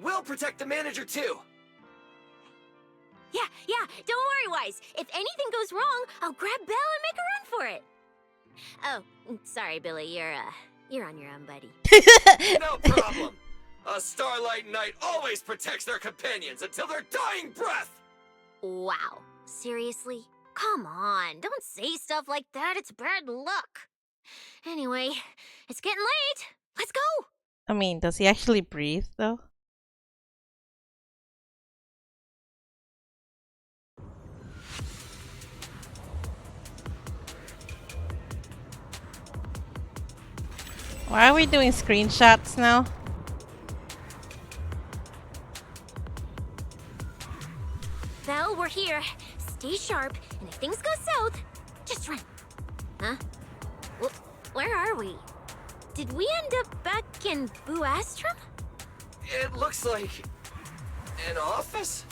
We'll protect the manager too. Yeah, don't worry, Wise. If anything goes wrong, I'll grab Belle and make a run for it. Oh, sorry, Billy. You're on your own, buddy. No problem. A Starlight Knight always protects their companions until their dying breath. Wow. Seriously? Come on, don't say stuff like that. It's bad luck. Anyway, it's getting late. Let's go. I mean, does he actually breathe, though? Why are we doing screenshots now? Belle, we're here. Stay sharp, and if things go south, just run. Huh? Where are we? Did we end up back in Buastrum? It looks like an office.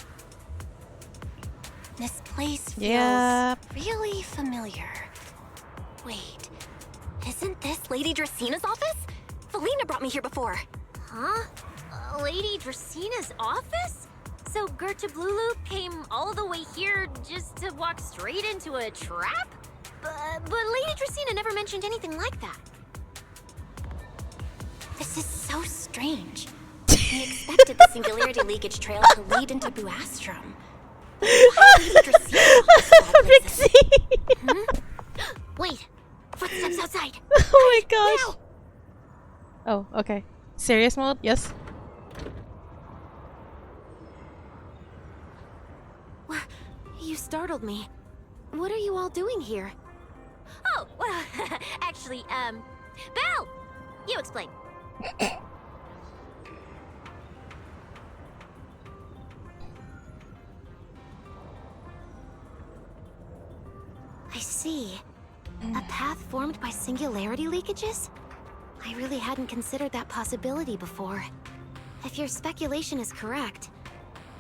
This place feels Yep. really familiar. Wait, isn't this Lady Dracina's office? Felina brought me here before. Huh? Lady Dracina's office? So Gertablulu came all the way here just to walk straight into a trap? But Lady Dracina never mentioned anything like that. This is so strange. We expected the singularity leakage trail to lead into Buastrum. Rixie! Wait, footsteps outside. Oh my gosh. Oh, okay. Serious mode? Yes. You startled me. What are you all doing here? Oh, well, actually, Belle! You explain. I see. A path formed by singularity leakages? I really hadn't considered that possibility before. If your speculation is correct,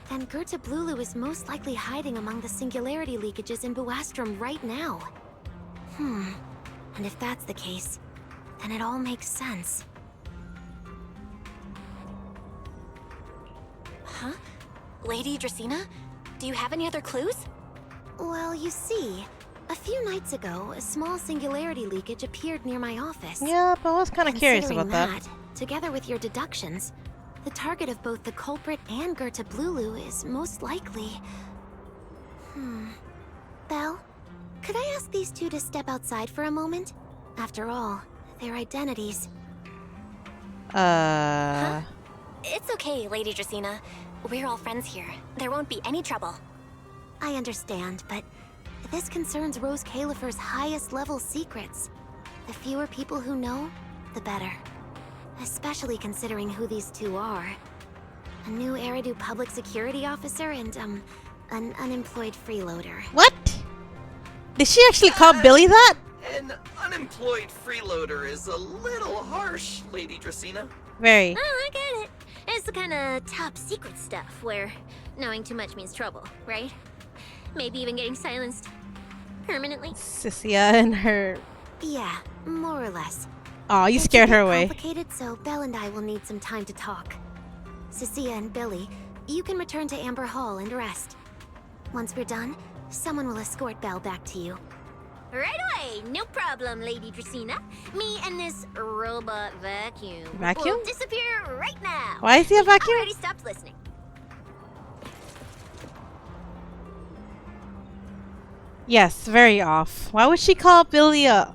then Gertablulu is most likely hiding among the singularity leakages in Buastrum right now. And if that's the case, then it all makes sense. Huh? Lady Dracina? Do you have any other clues? Well, you see, a few nights ago, a small singularity leakage appeared near my office. Yeah, but I was kind of curious about Considering that. Together with your deductions, the target of both the culprit and Gertablulu is most likely... Belle, could I ask these two to step outside for a moment? After all, their identities... Huh? It's okay, Lady Dracina. We're all friends here. There won't be any trouble. I understand, but this concerns Rose Califer's highest level secrets. The fewer people who know, the better. Especially considering who these two are. A new Eridu public security officer and, an unemployed freeloader. What? Did she actually call Billy that? An unemployed freeloader is a little harsh, Lady Dracina. Very. Oh, I get it. It's the kind of top secret stuff where knowing too much means trouble, right? Maybe even getting silenced permanently. Cecilia and her... Yeah, more or less. Aw, you scared her away. Complicated, so Belle and I will need some time to talk. Cecilia and Billy, you can return to Amber Hall and rest. Once we're done, someone will escort Belle back to you. Right away, no problem, Lady Dracina. Me and this robot vacuum Vacuum? will disappear right now. Why is he a vacuum? I already stopped listening. Yes, very off. Why would she call Billy a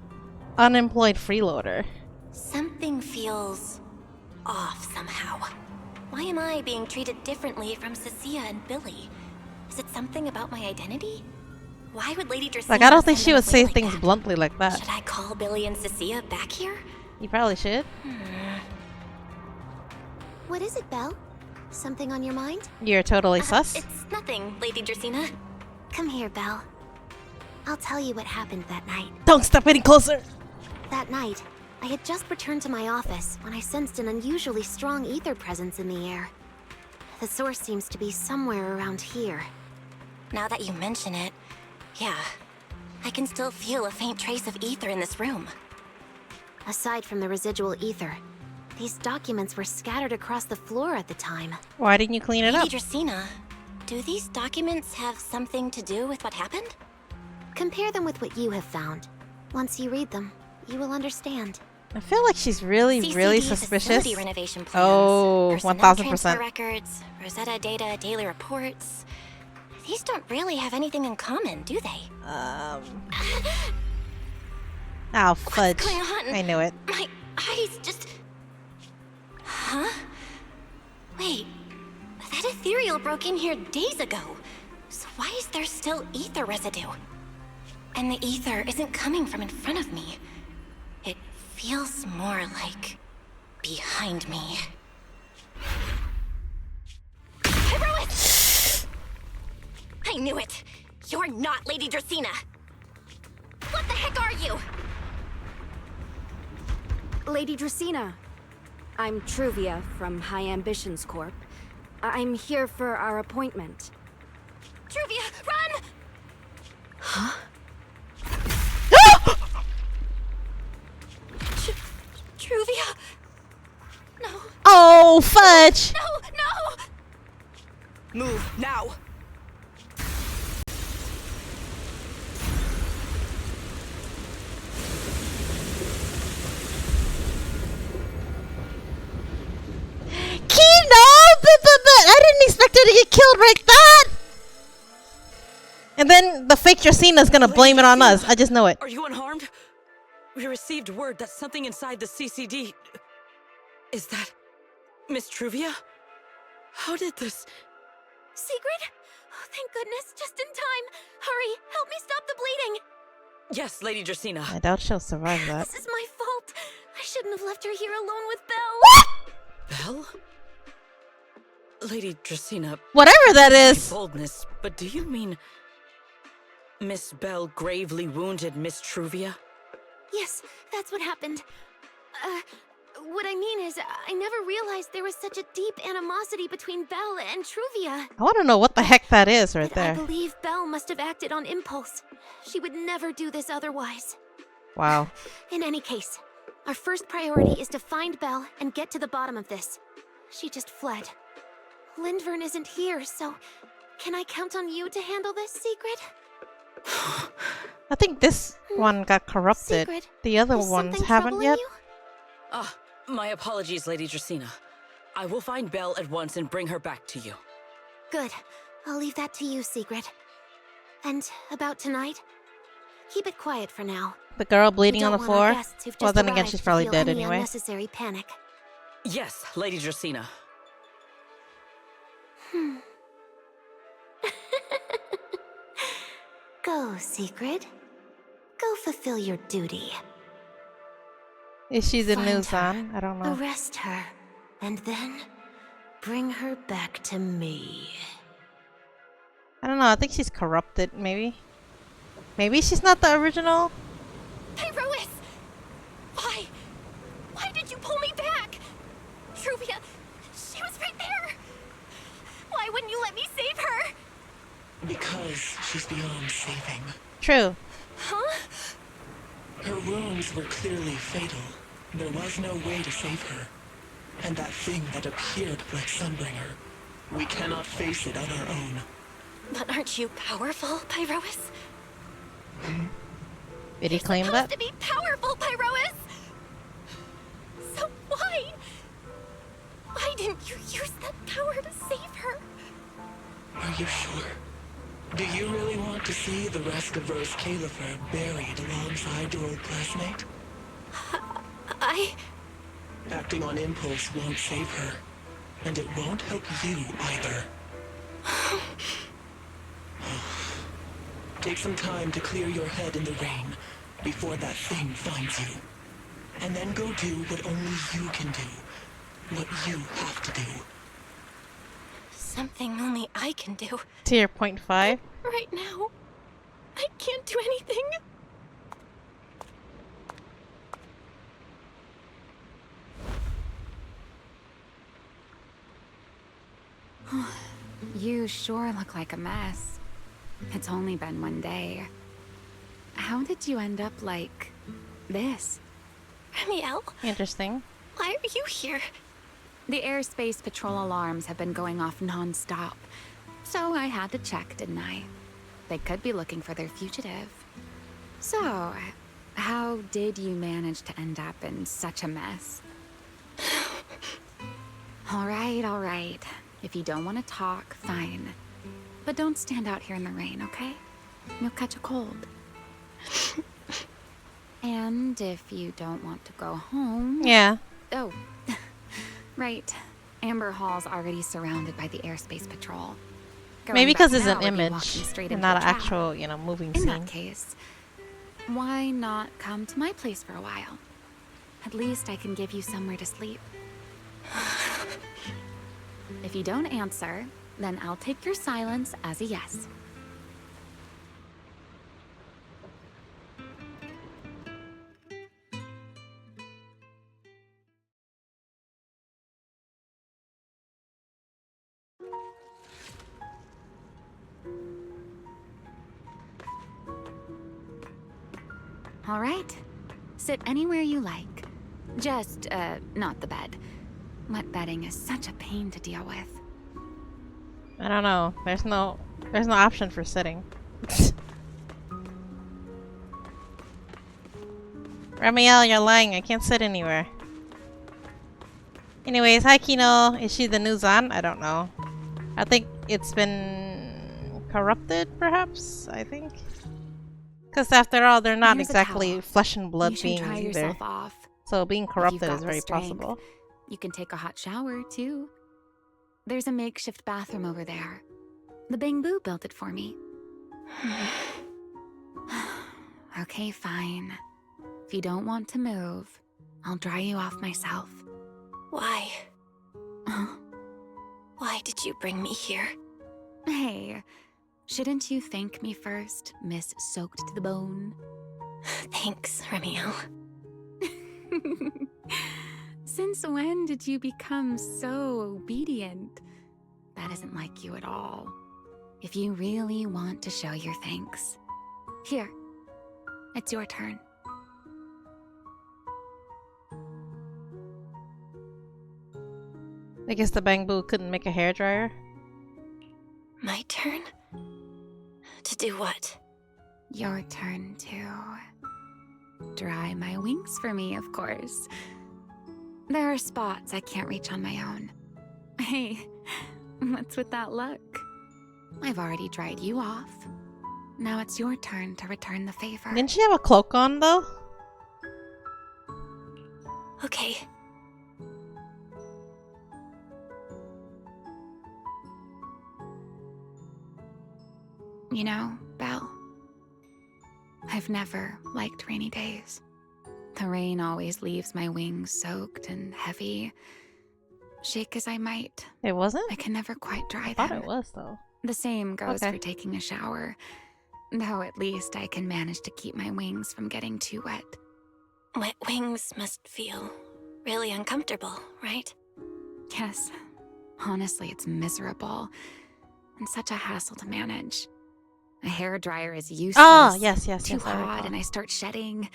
unemployed freeloader? Something feels off somehow. Why am I being treated differently from Cecilia and Billy? Is it something about my identity? Why would Lady Dracina... Like, I don't think send she them would away say like things that? bluntly like that. Should I call Billy and Cecilia back here? You probably should. What is it, Belle? Something on your mind? You're totally sus. It's nothing, Lady Dracaena. Come here, Belle. I'll tell you what happened that night. Don't step any closer! That night, I had just returned to my office when I sensed an unusually strong ether presence in the air. The source seems to be somewhere around here. Now that you mention it, yeah. I can still feel a faint trace of ether in this room. Aside from the residual ether, these documents were scattered across the floor at the time. Why didn't you clean it up? Lady Dracaena, do these documents have something to do with what happened? Compare them with what you have found. Once you read them, you will understand. I feel like she's really CCD suspicious. facility renovation plans, Oh, personnel transfer 1000%. records, Rosetta data, daily reports. These don't really have anything in common, do they? Oh, fudge. What's going on? I knew it. My eyes just... Huh? Wait, that ethereal broke in here days ago. So why is there still ether residue? And the ether isn't coming from in front of me. It feels more like behind me. Herois! I knew it! You're not Lady Dracaena! What the heck are you? Lady Dracaena. I'm Truvia from High Ambitions Corp. I'm here for our appointment. Truvia, run! Huh? Truvia? No. Oh, fudge! No! Move now! Kino! I didn't expect her to get killed like that! And then the fake Dracena's gonna blame it on us. I just know it. Are you unharmed? We received word that something inside the CCD... Is that... Miss Truvia? How did this... Sigrid? Oh, thank goodness, just in time. Hurry, help me stop the bleeding. Yes, Lady Dracaena. I doubt she'll survive that. This is my fault. I shouldn't have left her here alone with Belle. Belle? Lady Dracaena... Whatever that is. Boldness, but do you mean... Miss Belle gravely wounded Miss Truvia? Yes, that's what happened. What I mean is, I never realized there was such a deep animosity between Belle and Truvia. I want to know what the heck that is right But I there. believe Belle must have acted on impulse. She would never do this otherwise. Wow. In any case, our first priority is to find Belle and get to the bottom of this. She just fled. Lindvern isn't here, so can I count on you to handle this, Sigrid? I think this one got corrupted. Sigrid, The other is ones something haven't troubling yet. you? Ah, my apologies, Lady Dracaena. I will find Belle at once and bring her back to you. Good. I'll leave that to you, Sigrid. And about tonight? Keep it quiet for now. The girl bleeding We on the don't want our floor. guests who've Well, just then again, arrived she's to probably feel dead any anyway. Unnecessary panic. Yes, Lady Dracaena. Go, Sigrid. Go fulfill your duty. Is she the Find new her, son? I don't know. Arrest her, and then bring her back to me. I don't know. I think she's corrupted, maybe. Maybe she's not the original. Pyrois! Why? Why did you pull me back? Truvia, she was right there. Why wouldn't you let me save her? Because she's beyond saving. True. Huh? Her wounds were clearly fatal. There was no way to save her. And that thing that appeared like Sunbringer, we cannot face it on our own. But aren't you powerful, Pyrois? Did he claim that? To be powerful, Pyrois! So why? Why didn't you use that power to save her? Are you sure? Do you really want to see the rest of Rose Califer buried alongside your old classmate? Acting on impulse won't save her. And it won't help you either. Take some time to clear your head in the rain before that thing finds you. And then go do what only you can do. What you have to do. something only I can do. Tier 0.5. Right now, I can't do anything. You sure look like a mess. It's only been one day. How did you end up like this? Ramiel, Interesting. why are you here? The airspace patrol alarms have been going off non-stop, so I had to check, didn't I? They could be looking for their fugitive. So, how did you manage to end up in such a mess? All right. If you don't want to talk, fine. But don't stand out here in the rain, okay? You'll catch a cold. And if you don't want to go home... Yeah. Oh, right. Amber Hall's already surrounded by the airspace patrol. Maybe because it's now an would be image walking straight and into not a an trap. actual, you know, moving In scene. that case, why not come to my place for a while? At least I can give you somewhere to sleep. If you don't answer, then I'll take your silence as a yes. All right. Sit anywhere you like. Just, not the bed. Wet bedding is such a pain to deal with. I don't know. There's no option for sitting. Ramiel, you're lying. I can't sit anywhere. Anyways, hi Kino. Is she the new Zan? I don't know. I think it's been corrupted, perhaps? I think. Because after all, they're not Here's a exactly towel. flesh and blood You should beings dry either. yourself off. So being If you've corrupted got is the very strength, possible. You can take a hot shower, too. There's a makeshift bathroom over there. The bamboo built it for me. Okay, fine. If you don't want to move, I'll dry you off myself. Why? Why did you bring me here? Hey, shouldn't you thank me first, Miss Soaked to the Bone? Thanks, Ramiel. Since when did you become so obedient? That isn't like you at all. If you really want to show your thanks, here, it's your turn. I guess the bamboo couldn't make a hairdryer. My turn? To do what? Your turn to dry my wings for me, of course. There are spots I can't reach on my own. Hey, what's with that look? I've already dried you off. Now it's your turn to return the favor. Didn't she have a cloak on, though? Okay. You know, Belle, I've never liked rainy days. The rain always leaves my wings soaked and heavy. Shake as I might, It wasn't? I can never quite dry I thought them. it was, though. The same goes Okay. for taking a shower. Though at least I can manage to keep my wings from getting too wet. Wet wings must feel really uncomfortable, right? Yes. Honestly, it's miserable. And such a hassle to manage. A hairdryer is useless. Oh, yes, Too I hot recall. and I start shedding.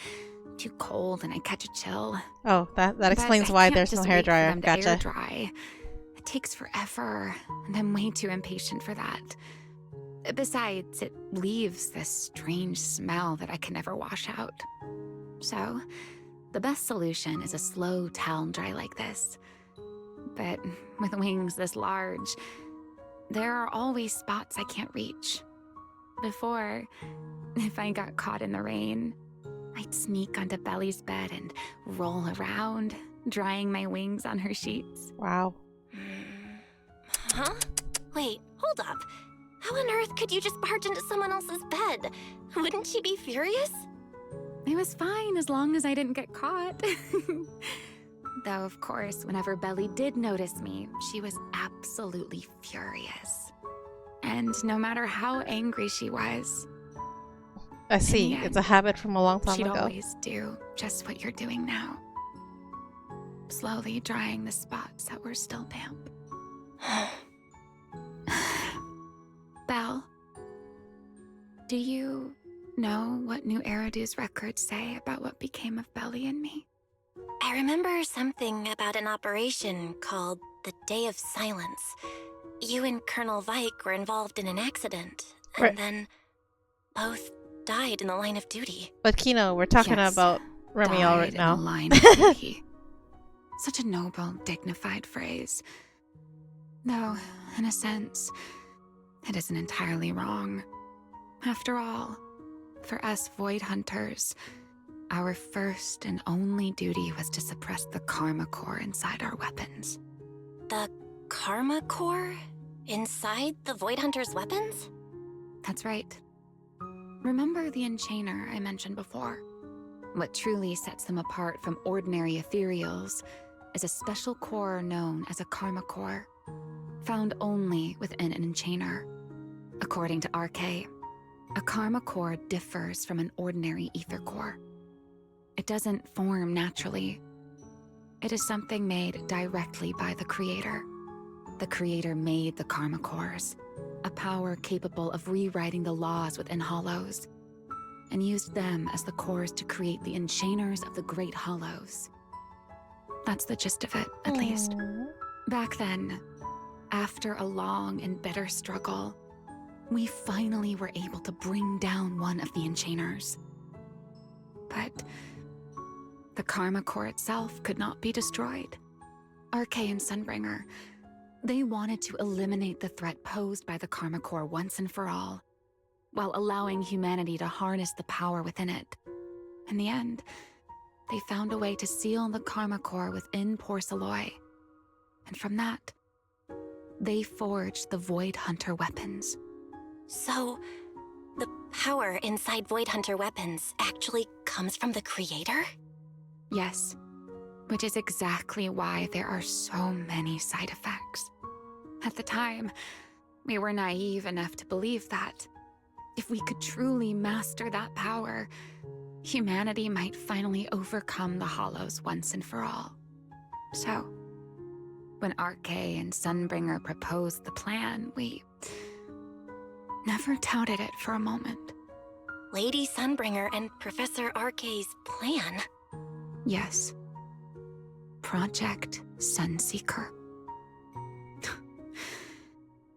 Too cold and I catch a chill. Oh, that But explains I why can't there's no just wait for hairdryer. them to air Gotcha. dry. It takes forever, and I'm way too impatient for that. Besides, it leaves this strange smell that I can never wash out. So, the best solution is a slow towel dry like this. But with wings this large, there are always spots I can't reach. Before, if I got caught in the rain, I'd sneak onto Belly's bed and roll around, drying my wings on her sheets. Wow. Huh? Wait, hold up. How on earth could you just barge into someone else's bed? Wouldn't she be furious? It was fine as long as I didn't get caught. Though, of course, whenever Belly did notice me, she was absolutely furious. And no matter how angry she was, I see. It's a habit from a long time she'd ago. always do just what you're doing now. Slowly drying the spots that were still damp. Belle, do you know what New Eridu's records say about what became of Belly and me? I remember something about an operation called the Day of Silence. You and Colonel Vike were involved in an accident, and then both died in the line of duty. But Kino, we're talking about Remiel right now. In the line of duty. Such a noble, dignified phrase. Though, in a sense, it isn't entirely wrong. After all, for us Void Hunters, our first and only duty was to suppress the Karma Core inside our weapons. The Karma Core? Inside the Void Hunter's weapons? That's right. Remember the Enchainer I mentioned before? What truly sets them apart from ordinary ethereals is a special core known as a Karma Core, found only within an Enchainer. According to RK, a Karma Core differs from an ordinary ether core. It doesn't form naturally. It is something made directly by the Creator. The Creator made the Karma Cores, a power capable of rewriting the laws within Hollows, and used them as the cores to create the Enchainers of the Great Hollows. That's the gist of it, at least. Back then, after a long and bitter struggle, we finally were able to bring down one of the Enchainers. But the Karma Core itself could not be destroyed. RK and Sunbringer, they wanted to eliminate the threat posed by the Karma Core once and for all, while allowing humanity to harness the power within it. In the end, they found a way to seal the Karma Core within Porceloy. And from that, they forged the Void Hunter weapons. So, the power inside Void Hunter weapons actually comes from the Creator? Yes, which is exactly why there are so many side effects. At the time, we were naive enough to believe that if we could truly master that power, humanity might finally overcome the Hollows once and for all. So, when RK and Sunbringer proposed the plan, we never doubted it for a moment. Lady Sunbringer and Professor RK's plan? Yes. Project Sunseeker.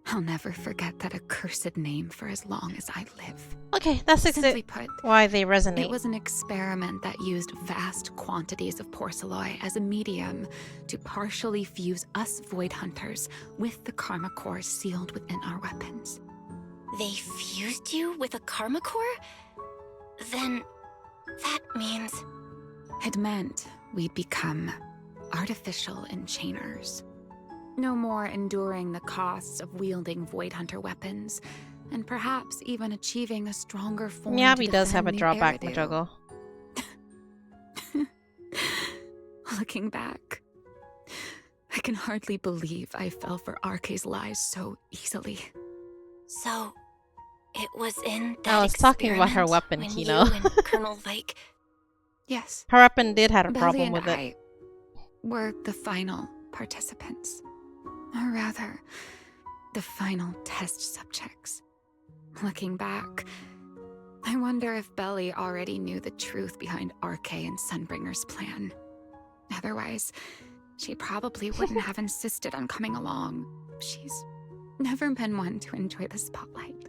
I'll never forget that accursed name for as long as I live. Okay, that's Simply put, why they resonate. It was an experiment that used vast quantities of porceloy as a medium to partially fuse us Void Hunters with the Karma Core sealed within our weapons. They fused you with a Karma Core? Then that means... It meant we'd become artificial enchainers. No more enduring the costs of wielding Void Hunter weapons, and perhaps even achieving a stronger form. Miyabi does have a New drawback, Eridu. Majogo. Looking back, I can hardly believe I fell for RK's lies so easily. So, it was in that I was talking about her weapon, when Kino. you and Colonel Vike... Yes. Her weapon did have a Belly problem and with I it. were the final participants. Or rather, the final test subjects. Looking back, I wonder if Belly already knew the truth behind RK and Sunbringer's plan. Otherwise, she probably wouldn't have insisted on coming along. She's never been one to enjoy the spotlight.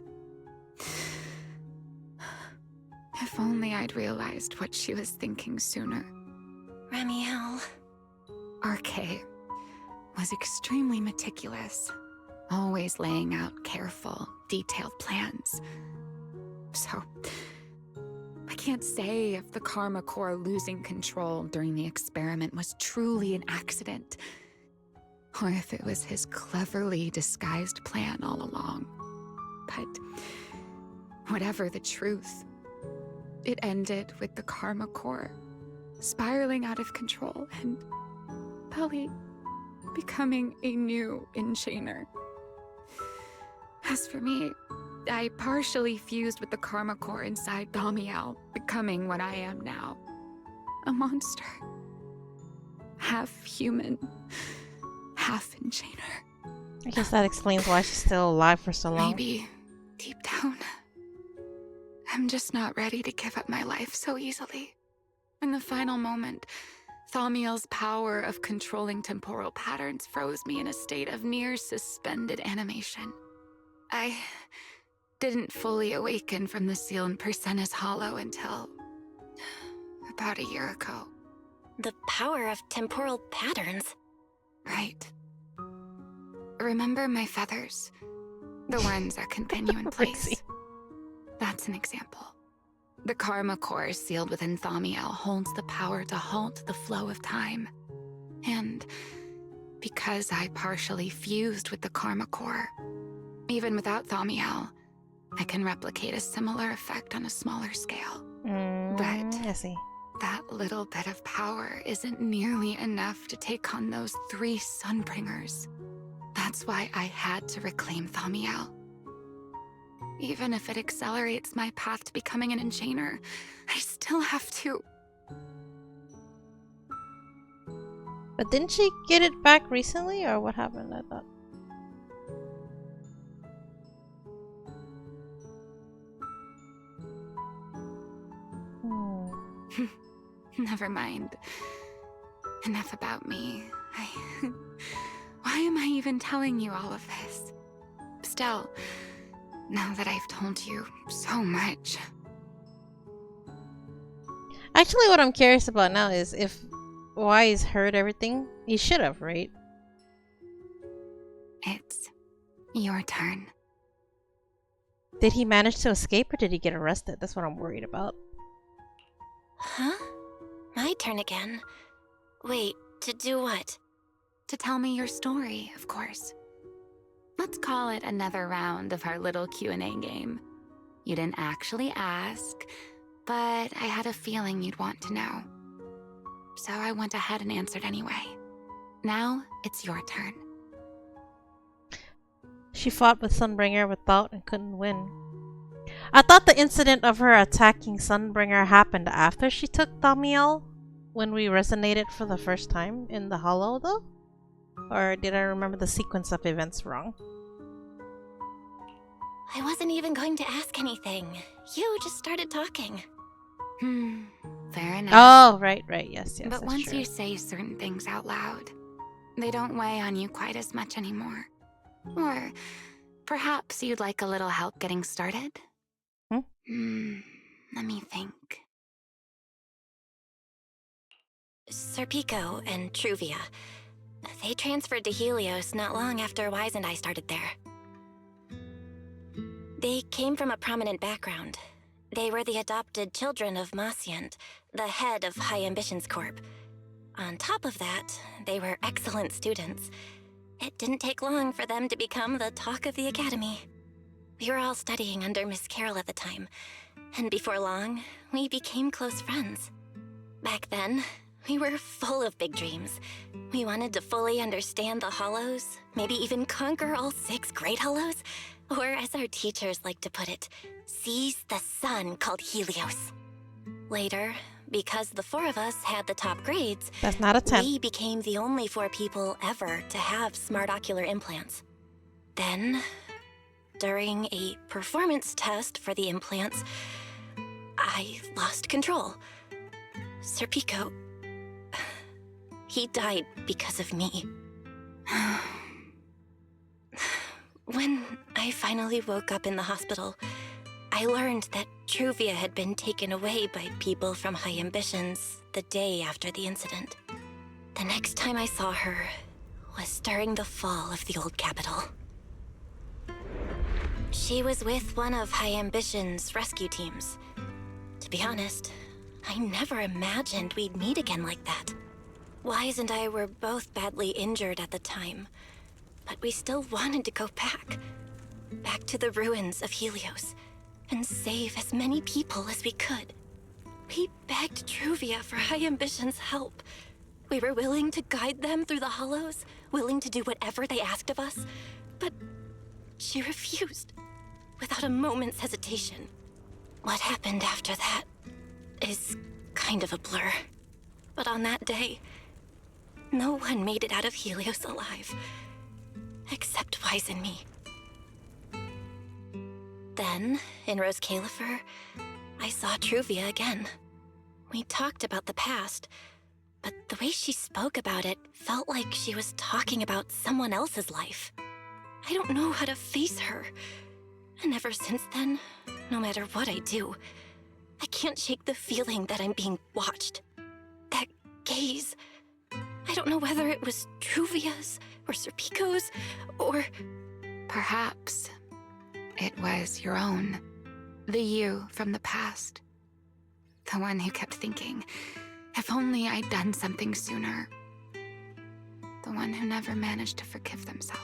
If only I'd realized what she was thinking sooner. Remiel... RK was extremely meticulous, always laying out careful, detailed plans. So, I can't say if the Karma Core losing control during the experiment was truly an accident, or if it was his cleverly disguised plan all along. But whatever the truth, it ended with the Karma Core spiraling out of control and belly, becoming a new enchainer. As for me, I partially fused with the karma core inside Damiel, becoming what I am now. A monster. Half human, half enchainer. I guess that explains why she's still alive for so long. Maybe, deep down, I'm just not ready to give up my life so easily. In the final moment, Thaumiel's power of controlling temporal patterns froze me in a state of near suspended animation. I didn't fully awaken from the seal in Persena's hollow until about a year ago. The power of temporal patterns? Right. Remember my feathers? The ones that continue in place. That's an example. The karma core sealed within Thaumiel holds the power to halt the flow of time. And because I partially fused with the karma core, even without Thaumiel, I can replicate a similar effect on a smaller scale. But I see. That little bit of power isn't nearly enough to take on those 3 Sunbringers. That's why I had to reclaim Thaumiel. Even if it accelerates my path to becoming an enchainer, I still have to... But didn't she get it back recently, or what happened? I thought. Never mind. Enough about me. Why am I even telling you all of this? Still, now that I've told you so much... Actually, what I'm curious about now is if Wise heard everything. He should have, right? It's your turn. Did he manage to escape, or did he get arrested? That's what I'm worried about. Huh? My turn again? Wait, to do what? To tell me your story, of course. Let's call it another round of our little Q&A game. You didn't actually ask, but I had a feeling you'd want to know. So I went ahead and answered anyway. Now, it's your turn. She fought with Sunbringer without and couldn't win. I thought the incident of her attacking Sunbringer happened after she took Thaumiel, when we resonated for the first time in the Hollow, though? Or did I remember the sequence of events wrong? I wasn't even going to ask anything. You just started talking. Fair enough. Oh, right, yes, But once you say certain things out loud, they don't weigh on you quite as much anymore. Or perhaps you'd like a little help getting started? Let me think. Serpico and Truvia. They transferred to Helios not long after Wise and I started there. They came from a prominent background. They were the adopted children of Masyant, the head of High Ambitions Corp. On top of that, they were excellent students. It didn't take long for them to become the talk of the academy. We were all studying under Miss Carroll at the time, and before long, we became close friends. Back then, we were full of big dreams. We wanted to fully understand the Hollows, maybe even conquer all 6 Great Hollows, or as our teachers like to put it, seize the sun called Helios. Later, because the 4 of us had the top grades, that's not a 10. We became the only 4 people ever to have smart ocular implants. Then, during a performance test for the implants, I lost control. Serpico, he died because of me. When I finally woke up in the hospital, I learned that Truvia had been taken away by people from High Ambitions the day after the incident. The next time I saw her was during the fall of the old capital. She was with one of High Ambitions' rescue teams. To be honest, I never imagined we'd meet again like that. Wise and I were both badly injured at the time, but we still wanted to go back to the ruins of Helios, and save as many people as we could. We begged Truvia for High Ambition's help. We were willing to guide them through the hollows, willing to do whatever they asked of us. But she refused, without a moment's hesitation. What happened after that is kind of a blur. But on that day, no one made it out of Helios alive, except Wise and me. Then, in Rose Califer, I saw Truvia again. We talked about the past, but the way she spoke about it felt like she was talking about someone else's life. I don't know how to face her. And ever since then, no matter what I do, I can't shake the feeling that I'm being watched. That gaze. I don't know whether it was Truvia's or Serpico's or... Perhaps it was your own. The you from the past. The one who kept thinking, if only I'd done something sooner. The one who never managed to forgive themselves.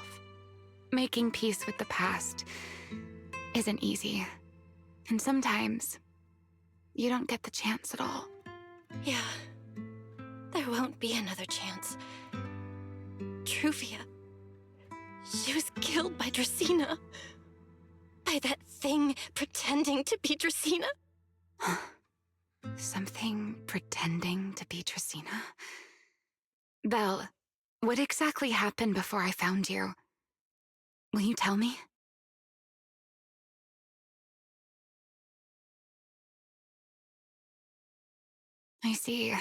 Making peace with the past isn't easy. And sometimes, you don't get the chance at all. Yeah. There won't be another chance. Truvia. She was killed by Dracena. By that thing pretending to be Dracena. Something pretending to be Dracena? Belle, what exactly happened before I found you? Will you tell me? I see.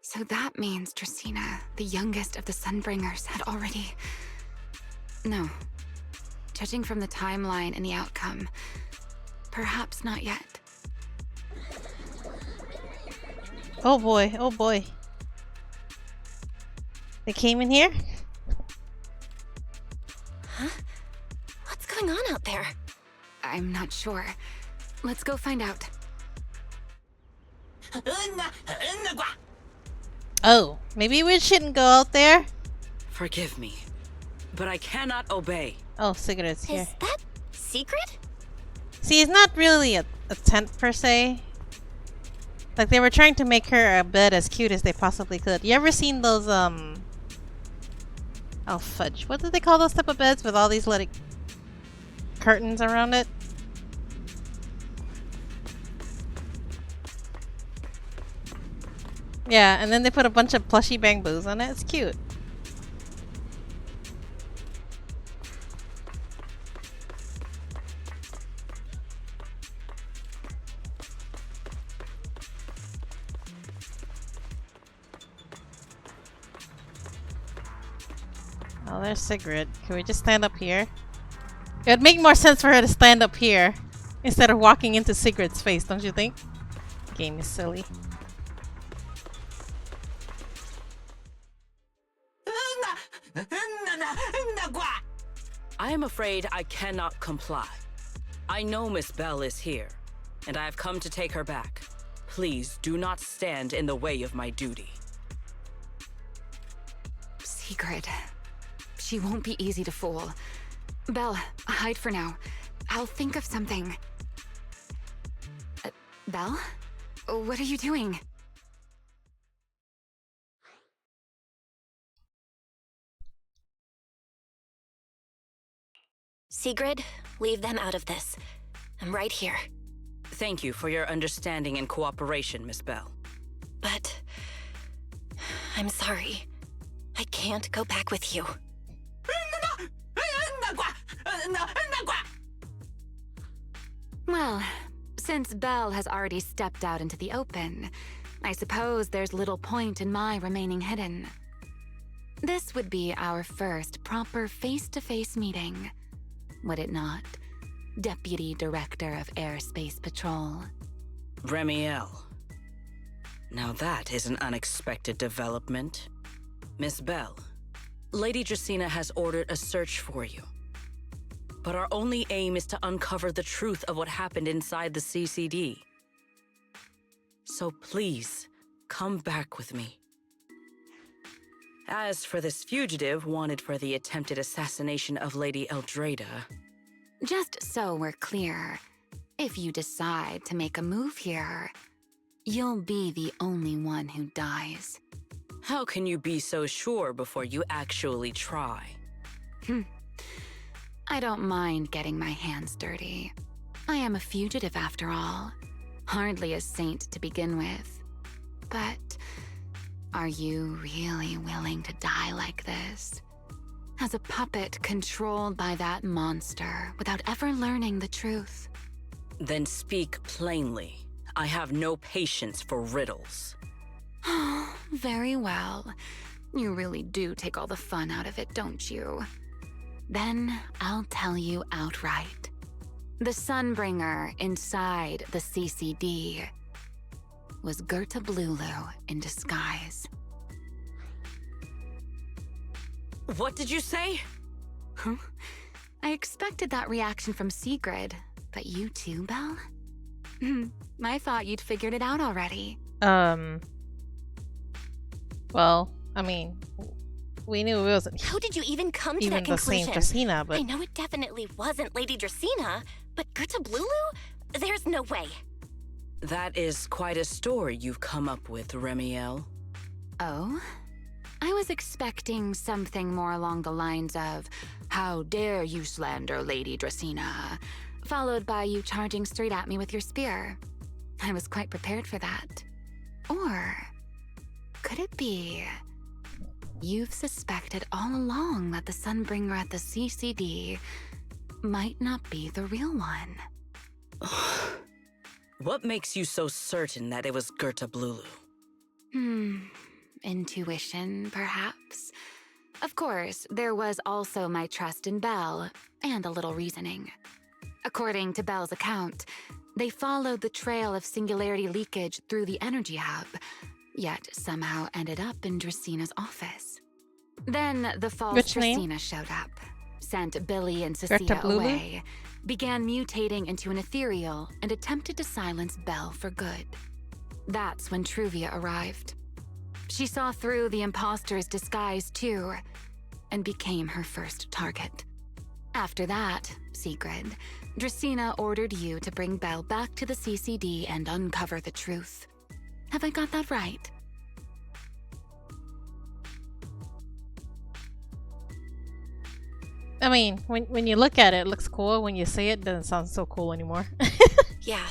So that means Dracena, the youngest of the Sunbringers, had already... No. Judging from the timeline and the outcome, perhaps not yet. Oh boy, oh boy. They came in here? Huh? What's going on out there? I'm not sure. Let's go find out. Oh, maybe we shouldn't go out there? Forgive me, but I cannot obey. Oh, Sigrid's here. Is that secret? See, it's not really a tent per se. Like, they were trying to make her a bed as cute as they possibly could. You ever seen those, oh, fudge. What do they call those type of beds with all these, like, curtains around it? Yeah, and then they put a bunch of plushy bamboos on it. It's cute. Oh, there's Sigrid. Can we just stand up here? It would make more sense for her to stand up here instead of walking into Sigrid's face, don't you think? Game is silly. I am afraid I cannot comply. I know Miss Belle is here, and I have come to take her back. Please do not stand in the way of my duty. Sigrid. She won't be easy to fool. Belle, hide for now. I'll think of something. Belle? What are you doing? Sigrid, leave them out of this. I'm right here. Thank you for your understanding and cooperation, Miss Belle. But... I'm sorry. I can't go back with you. Well, since Belle has already stepped out into the open, I suppose there's little point in my remaining hidden. This would be our first proper face-to-face meeting, would it not, Deputy Director of Airspace Patrol? Remiel. Now that is an unexpected development. Miss Belle, Lady Dracena has ordered a search for you. But our only aim is to uncover the truth of what happened inside the CCD. So please, come back with me. As for this fugitive wanted for the attempted assassination of Lady Eldrada... Just so we're clear, if you decide to make a move here, you'll be the only one who dies. How can you be so sure before you actually try? I don't mind getting my hands dirty. I am a fugitive after all. Hardly a saint to begin with. But are you really willing to die like this? As a puppet controlled by that monster without ever learning the truth? Then speak plainly. I have no patience for riddles. Very well. You really do take all the fun out of it, don't you? Then I'll tell you outright. The Sunbringer inside the CCD was Ch2 in disguise. What did you say? Huh? I expected that reaction from Sigrid, but you too, Belle? I thought you'd figured it out already. Well, I mean, we knew it wasn't. How did you even come to that Even the same conclusion? Dracena, but I know it definitely wasn't Lady Dracena, but Ch2? There's no way. That is quite a story you've come up with, Remiel. Oh? I was expecting something more along the lines of, "How dare you slander Lady Dracena?" followed by you charging straight at me with your spear. I was quite prepared for that. Or could it be you've suspected all along that the Sunbringer at the CCD might not be the real one? What makes you so certain that it was Ch2? Intuition, perhaps? Of course, there was also my trust in Belle, and a little reasoning. According to Belle's account, they followed the trail of singularity leakage through the energy hub, yet somehow ended up in Dracena's office. Then the false Which name? Dracena showed up, sent Billy and Cecilia Ch2? away, began mutating into an ethereal, and attempted to silence Belle for good. That's when Truvia arrived. She saw through the imposter's disguise too, and became her first target. After that, Sigrid, Dracena ordered you to bring Belle back to the CCD and uncover the truth. Have I got that right? I mean, when you look at it, it looks cool. When you say it, doesn't sound so cool anymore. Yeah.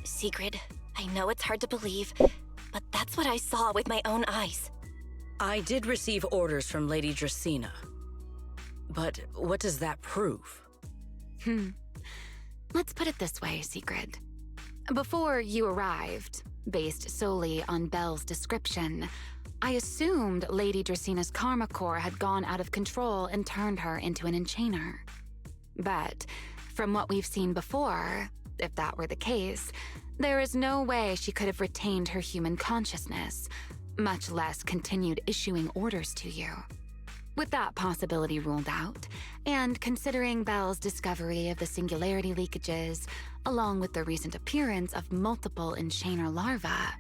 Sigrid, I know it's hard to believe, but that's what I saw with my own eyes. I did receive orders from Lady Dracena. But what does that prove? Let's put it this way, Sigrid. Before you arrived, based solely on Belle's description, I assumed Lady Dracena's karma core had gone out of control and turned her into an enchainer. But from what we've seen before, if that were the case, there is no way she could have retained her human consciousness, much less continued issuing orders to you. With that possibility ruled out, and considering Belle's discovery of the singularity leakages, along with the recent appearance of multiple enchainer larvae,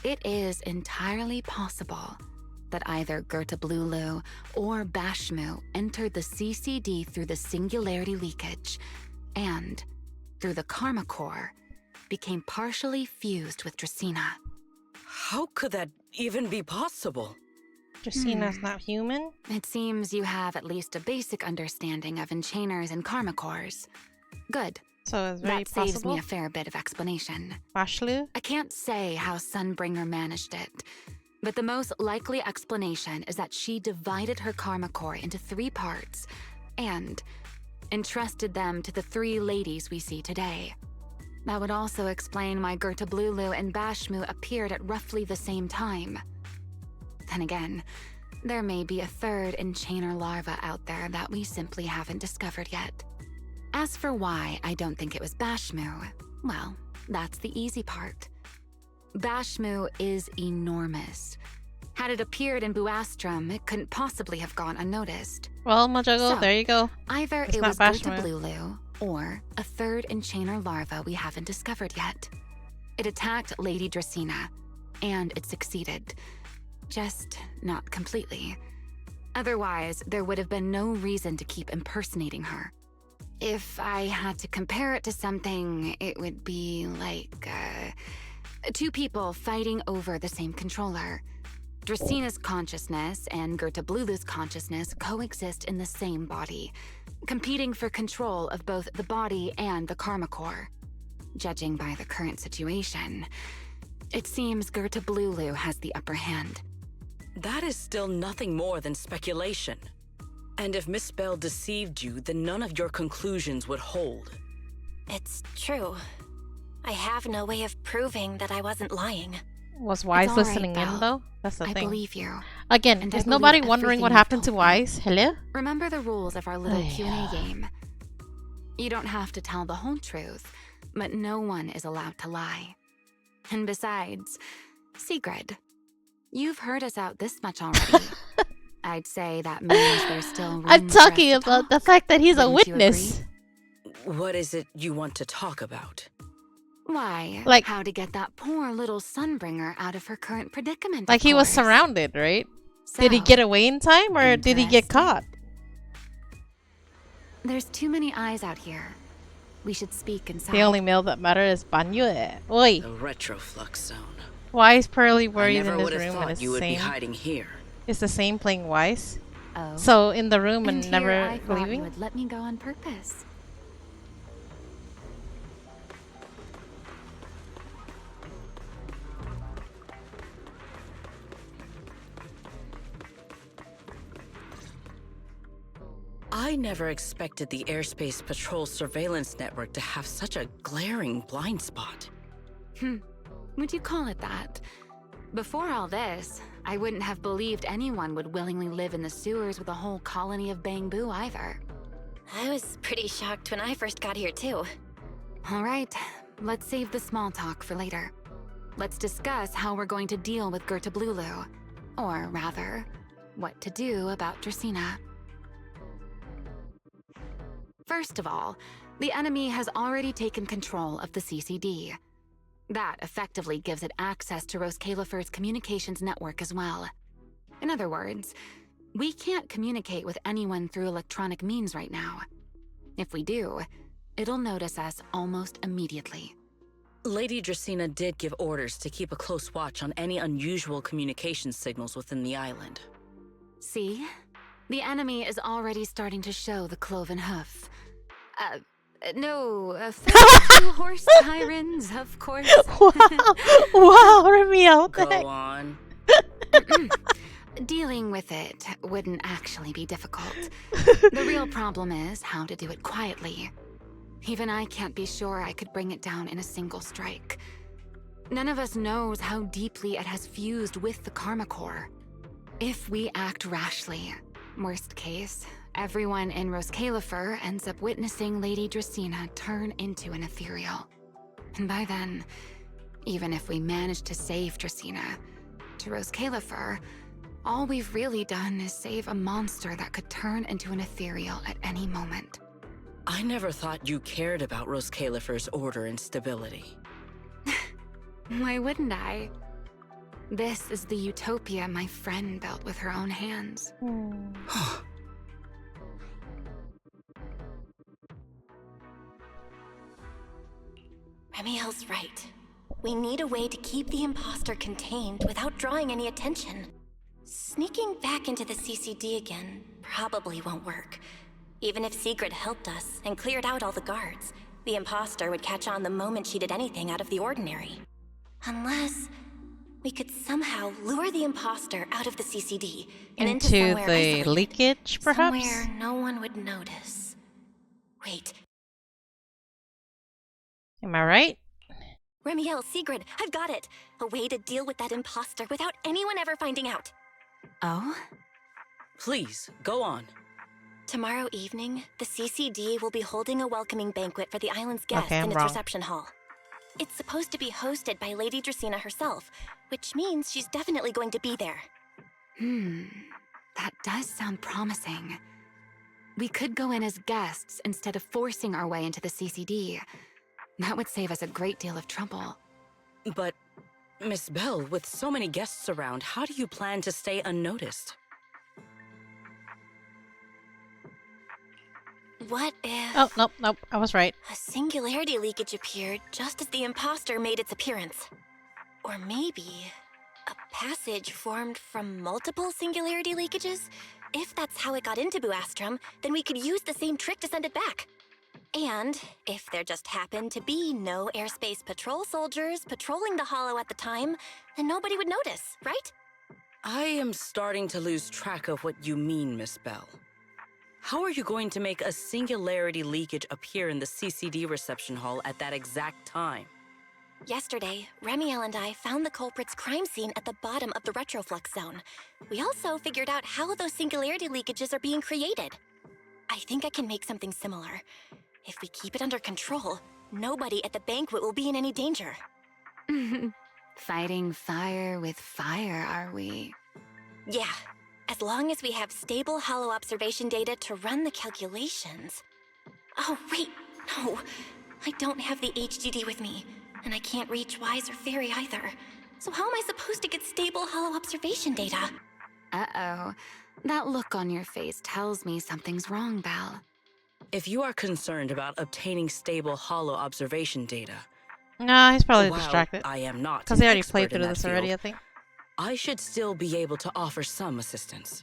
it is entirely possible that either Ch2 or Bashmu entered the CCD through the singularity leakage, and, through the karma core, became partially fused with Dracena. How could that even be possible? Dracena's not human? It seems you have at least a basic understanding of enchainers and karma cores. Good. So it's very that saves possible. me a fair bit of explanation. Bashlu? I can't say how Sunbringer managed it, but the most likely explanation is that she divided her karma core into 3 parts and entrusted them to the 3 ladies we see today. That would also explain why Ch2 and Bashmu appeared at roughly the same time. Then again, there may be a 3rd enchainer larva out there that we simply haven't discovered yet. As for why I don't think it was Bashmu, well, that's the easy part. Bashmu is enormous. Had it appeared in Buastrum, it couldn't possibly have gone unnoticed. Well, Majago, So, there you go. Either It's it not was Bashmu. Ch2 or a 3rd enchainer larva we haven't discovered yet. It attacked Lady Dracena, and it succeeded. Just not completely. Otherwise, there would have been no reason to keep impersonating her. If I had to compare it to something, it would be like 2 people fighting over the same controller. Dracena's consciousness and Gertablulu's consciousness coexist in the same body, competing for control of both the body and the Karma Core. Judging by the current situation, it seems Gertablulu has the upper hand. That is still nothing more than speculation. And if Miss Bell deceived you, then none of your conclusions would hold. It's true. I have no way of proving that I wasn't lying. Was Wise all right, listening in Belle. though? That's the I thing. believe you. Again, And I is believe nobody wondering everything what you've happened to told me. Wise? Hello? Remember the rules of our little Q&A game. You don't have to tell the whole truth, but no one is allowed to lie. And besides, Sigrid, you've heard us out this much already. I'd say that means there's still room I'm for us talking to about talk. the fact that he's a Wouldn't you witness. What is it you want to talk about? Why? Like- how to get that poor little Sunbringer out of her current predicament. Like of he was course. surrounded, right? Did he So, get away in time or did he get caught? There's too many eyes out here. We should speak inside. The only male that matters is Banyue. Oi. The retroflux zone. Why is Pearly I worried never in his would have room and thought it's you the would be same? hiding here. It's the same playing Wise. Oh. So in the room and here never I thought leaving? you would let me go on purpose. I never expected the Airspace Patrol surveillance network to have such a glaring blind spot. Would you call it that? Before all this, I wouldn't have believed anyone would willingly live in the sewers with a whole colony of Bangbu either. I was pretty shocked when I first got here, too. All right, let's save the small talk for later. Let's discuss how we're going to deal with Gertablulu. Or rather, what to do about Dracena. First of all, the enemy has already taken control of the CCD. That effectively gives it access to Rose Califer's communications network as well. In other words, we can't communicate with anyone through electronic means right now. If we do, it'll notice us almost immediately. Lady Dracena did give orders to keep a close watch on any unusual communication signals within the island. See? The enemy is already starting to show the cloven hoof. No, 32 horse sirens, of course. Wow, Remiel. Go on. Dealing with it wouldn't actually be difficult. The real problem is how to do it quietly. Even I can't be sure I could bring it down in a single strike. None of us knows how deeply it has fused with the Karma Core. If we act rashly, worst case, everyone in Rose Califer ends up witnessing Lady Dracena turn into an ethereal. And by then, even if we manage to save Dracena, to Rose Califer, all we've really done is save a monster that could turn into an ethereal at any moment. I never thought you cared about Rose Califer's order and stability. Why wouldn't I? This is the utopia my friend built with her own hands. Remiel's right. We need a way to keep the imposter contained without drawing any attention. Sneaking back into the CCD again probably won't work. Even if Sigrid helped us and cleared out all the guards, the imposter would catch on the moment she did anything out of the ordinary. Unless we could somehow lure the imposter out of the CCD and into Into somewhere the isolated, leakage, perhaps? somewhere no one would notice. Wait, Am I right? Remiel, Sigrid, I've got it! A way to deal with that imposter without anyone ever finding out. Oh? Please, go on. Tomorrow evening, the CCD will be holding a welcoming banquet for the island's guests Okay, I'm in its wrong. reception hall. It's supposed to be hosted by Lady Dracena herself, which means she's definitely going to be there. That does sound promising. We could go in as guests instead of forcing our way into the CCD. That would save us a great deal of trouble. But, Miss Bell, with so many guests around, how do you plan to stay unnoticed? What if... Oh, nope, I was right. A singularity leakage appeared just as the imposter made its appearance. Or maybe a passage formed from multiple singularity leakages? If that's how it got into Buastrom, then we could use the same trick to send it back. And if there just happened to be no airspace patrol soldiers patrolling the Hollow at the time, then nobody would notice, right? I am starting to lose track of what you mean, Miss Bell. How are you going to make a singularity leakage appear in the CCD reception hall at that exact time? Yesterday, Remiel and I found the culprit's crime scene at the bottom of the retroflux zone. We also figured out how those singularity leakages are being created. I think I can make something similar. If we keep it under control, nobody at the banquet will be in any danger. Fighting fire with fire, are we? Yeah, as long as we have stable hollow observation data to run the calculations. Oh, wait, no. I don't have the HDD with me, and I can't reach Wise or Fairy either. So how am I supposed to get stable hollow observation data? Uh-oh. That look on your face tells me something's wrong, Belle. If you are concerned about obtaining stable hollow observation data, Nah, he's probably while distracted. I am not Because he an already expert played in through that this already, I field, think. I should still be able to offer some assistance.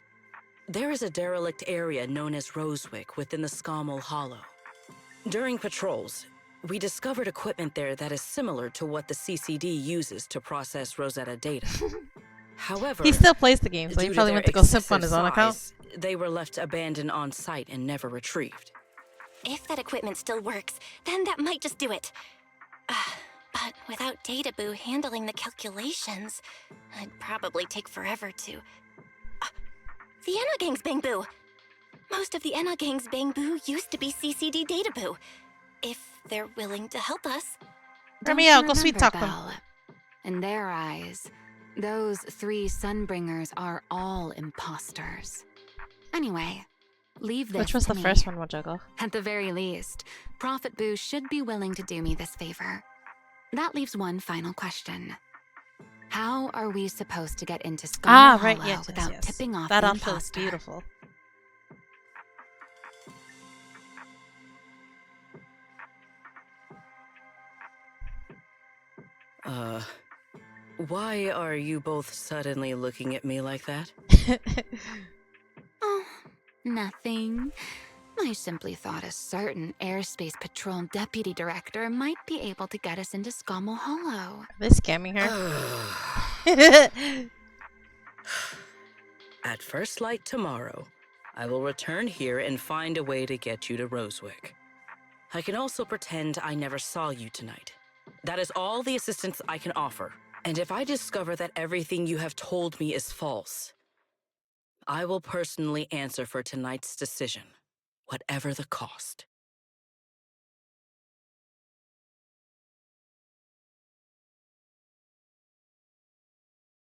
There is a derelict area known as Rosewick within the Scommel Hollow. During patrols, we discovered equipment there that is similar to what the CCD uses to process Rosetta data. However, He still plays the game, so he due probably their went to go simp on excessive his own account. size, they were left abandoned on site and never retrieved. If that equipment still works, then that might just do it. But without Databoo handling the calculations, it'd probably take forever to... the Enna Gang's Bangboo! Most of the Enna Gang's Bangboo used to be CCD Databoo. If they're willing to help us. Remiel, go sweet talk them. Belle? In their eyes, those 3 Sunbringers are all imposters. Anyway, leave this Which was to the me. first one, Mojogo? At the very least, Prophet Boo should be willing to do me this favor. That leaves one final question. How are we supposed to get into Scommel Right, Hollow yes, without yes. tipping off That the outfit is imposter? beautiful. Why are you both suddenly looking at me like that? Oh, nothing. I simply thought a certain airspace patrol deputy director might be able to get us into Scommel Hollow. Are they scamming her? At first light tomorrow, I will return here and find a way to get you to Rosewick. I can also pretend I never saw you tonight. That is all the assistance I can offer. And if I discover that everything you have told me is false, I will personally answer for tonight's decision, whatever the cost.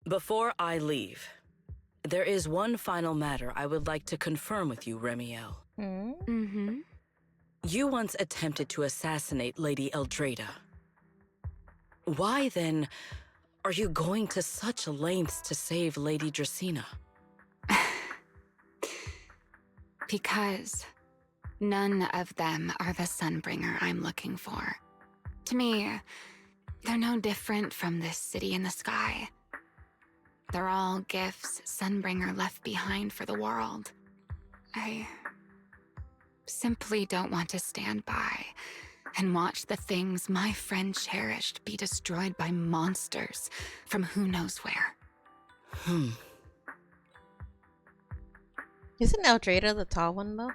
Before I leave, there is one final matter I would like to confirm with you, Remiel. Mm-hmm. You once attempted to assassinate Lady Eldrada. Why, then, are you going to such lengths to save Lady Dracena? Because none of them are the Sunbringer I'm looking for. To me, they're no different from this city in the sky. They're all gifts Sunbringer left behind for the world. I simply don't want to stand by and watch the things my friend cherished be destroyed by monsters from who knows where. Isn't Eldrada the tall one, though?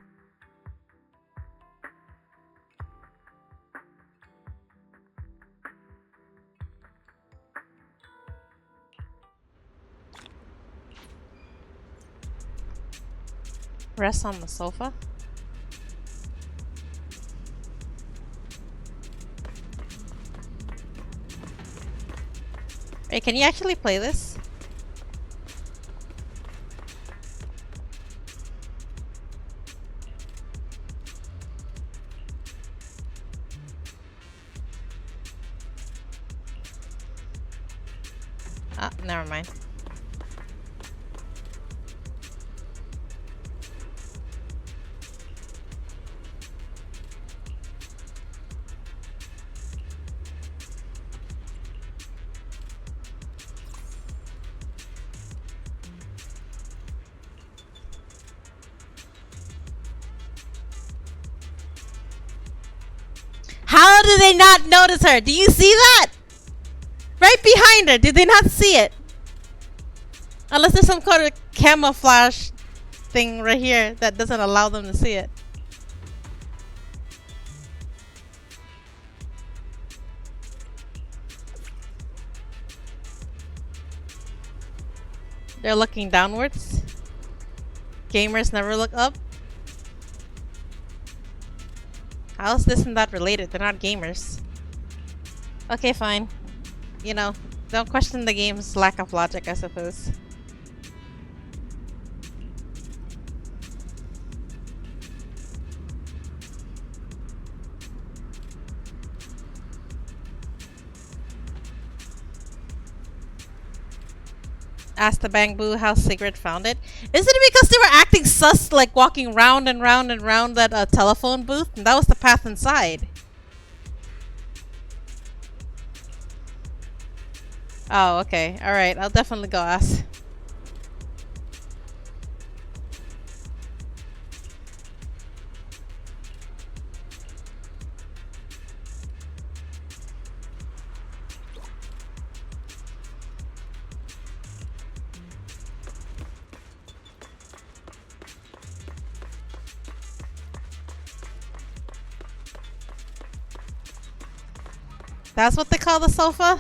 Rest on the sofa? Hey, can you actually play this? Ah, never mind. they not notice her? Do you see that? Right behind her. Did they not see it? Unless there's some kind of camouflage thing right here that doesn't allow them to see it. They're looking downwards. Gamers never look up. How is this and that related? They're not gamers. Okay, fine. You know, don't question the game's lack of logic, I suppose. Asked the Bang-Boo how Sigrid found it. Isn't it because they were acting sus, like walking round and round and round that telephone booth? And that was the path inside. Oh, okay. Alright, I'll definitely go ask. That's what they call the sofa?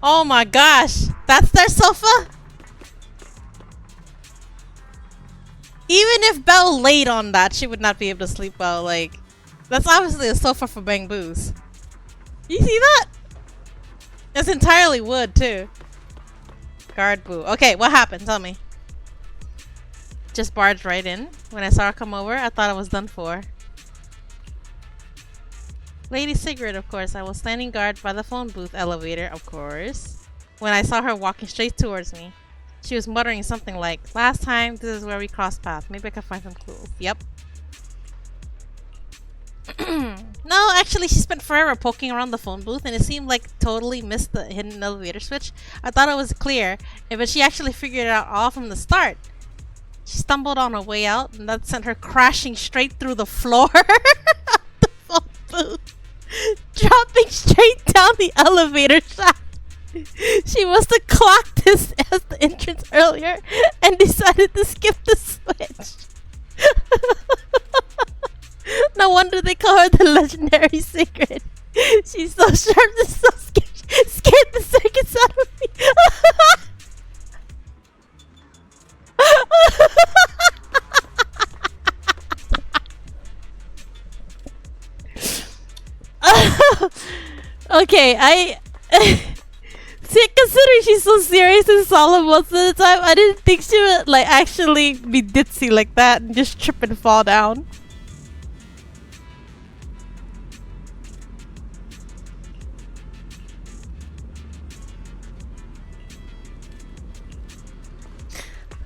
Oh my gosh! That's their sofa? Even if Belle laid on that, she would not be able to sleep well. Like, that's obviously a sofa for Bang-Boos. You see that? It's entirely wood, too. Guard Boo. Okay, what happened? Tell me. Just barged right in. When I saw her come over, I thought I was done for. Lady Sigrid, of course. I was standing guard by the phone booth elevator, of course, when I saw her walking straight towards me. She was muttering something like, "Last time, this is where we crossed paths. Maybe I can find some clues." Yep. No, actually, she spent forever poking around the phone booth, and it seemed like totally missed the hidden elevator switch. I thought it was clear, but she actually figured it out all from the start. She stumbled on her way out, and that sent her crashing straight through the floor of the phone booth, dropping straight down the elevator shaft. She must have clocked this as the entrance earlier and decided to skip the switch. No wonder they call her the legendary Sigrid. She's so sharp and so scared the circuits out of me. Okay, see, considering she's so serious and solemn most of the time, I didn't think she would like actually be ditzy like that and just trip and fall down.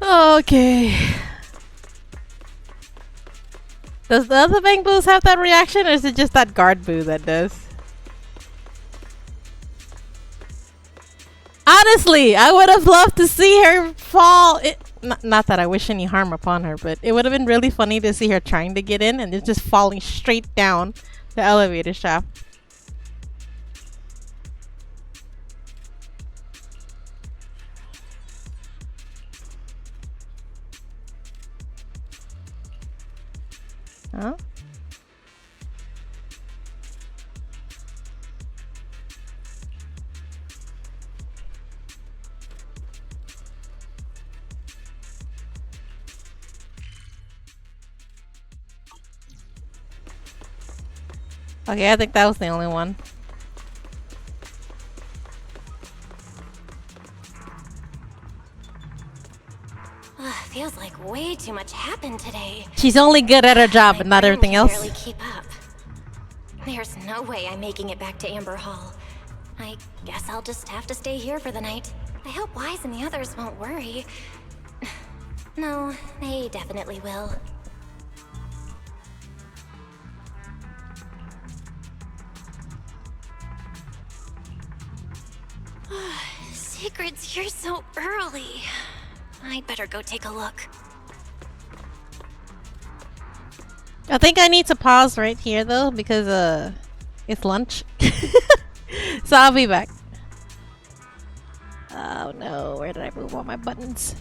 Okay. Does the other Bang-Boos have that reaction, or is it just that guard boo that does? Honestly, I would have loved to see her fall. Not that I wish any harm upon her, but it would have been really funny to see her trying to get in and just falling straight down the elevator shaft. Huh? Okay, I think that was the only one. Feels like way too much happened today. She's only good at her job, but not everything else. Barely keep up. There's no way I'm making it back to Amber Hall. I guess I'll just have to stay here for the night. I hope Wise and the others won't worry. No, they definitely will. Secret's here so early. I'd better go take a look. I think I need to pause right here though, because It's lunch. So I'll be back. Oh no, where did I move all my buttons?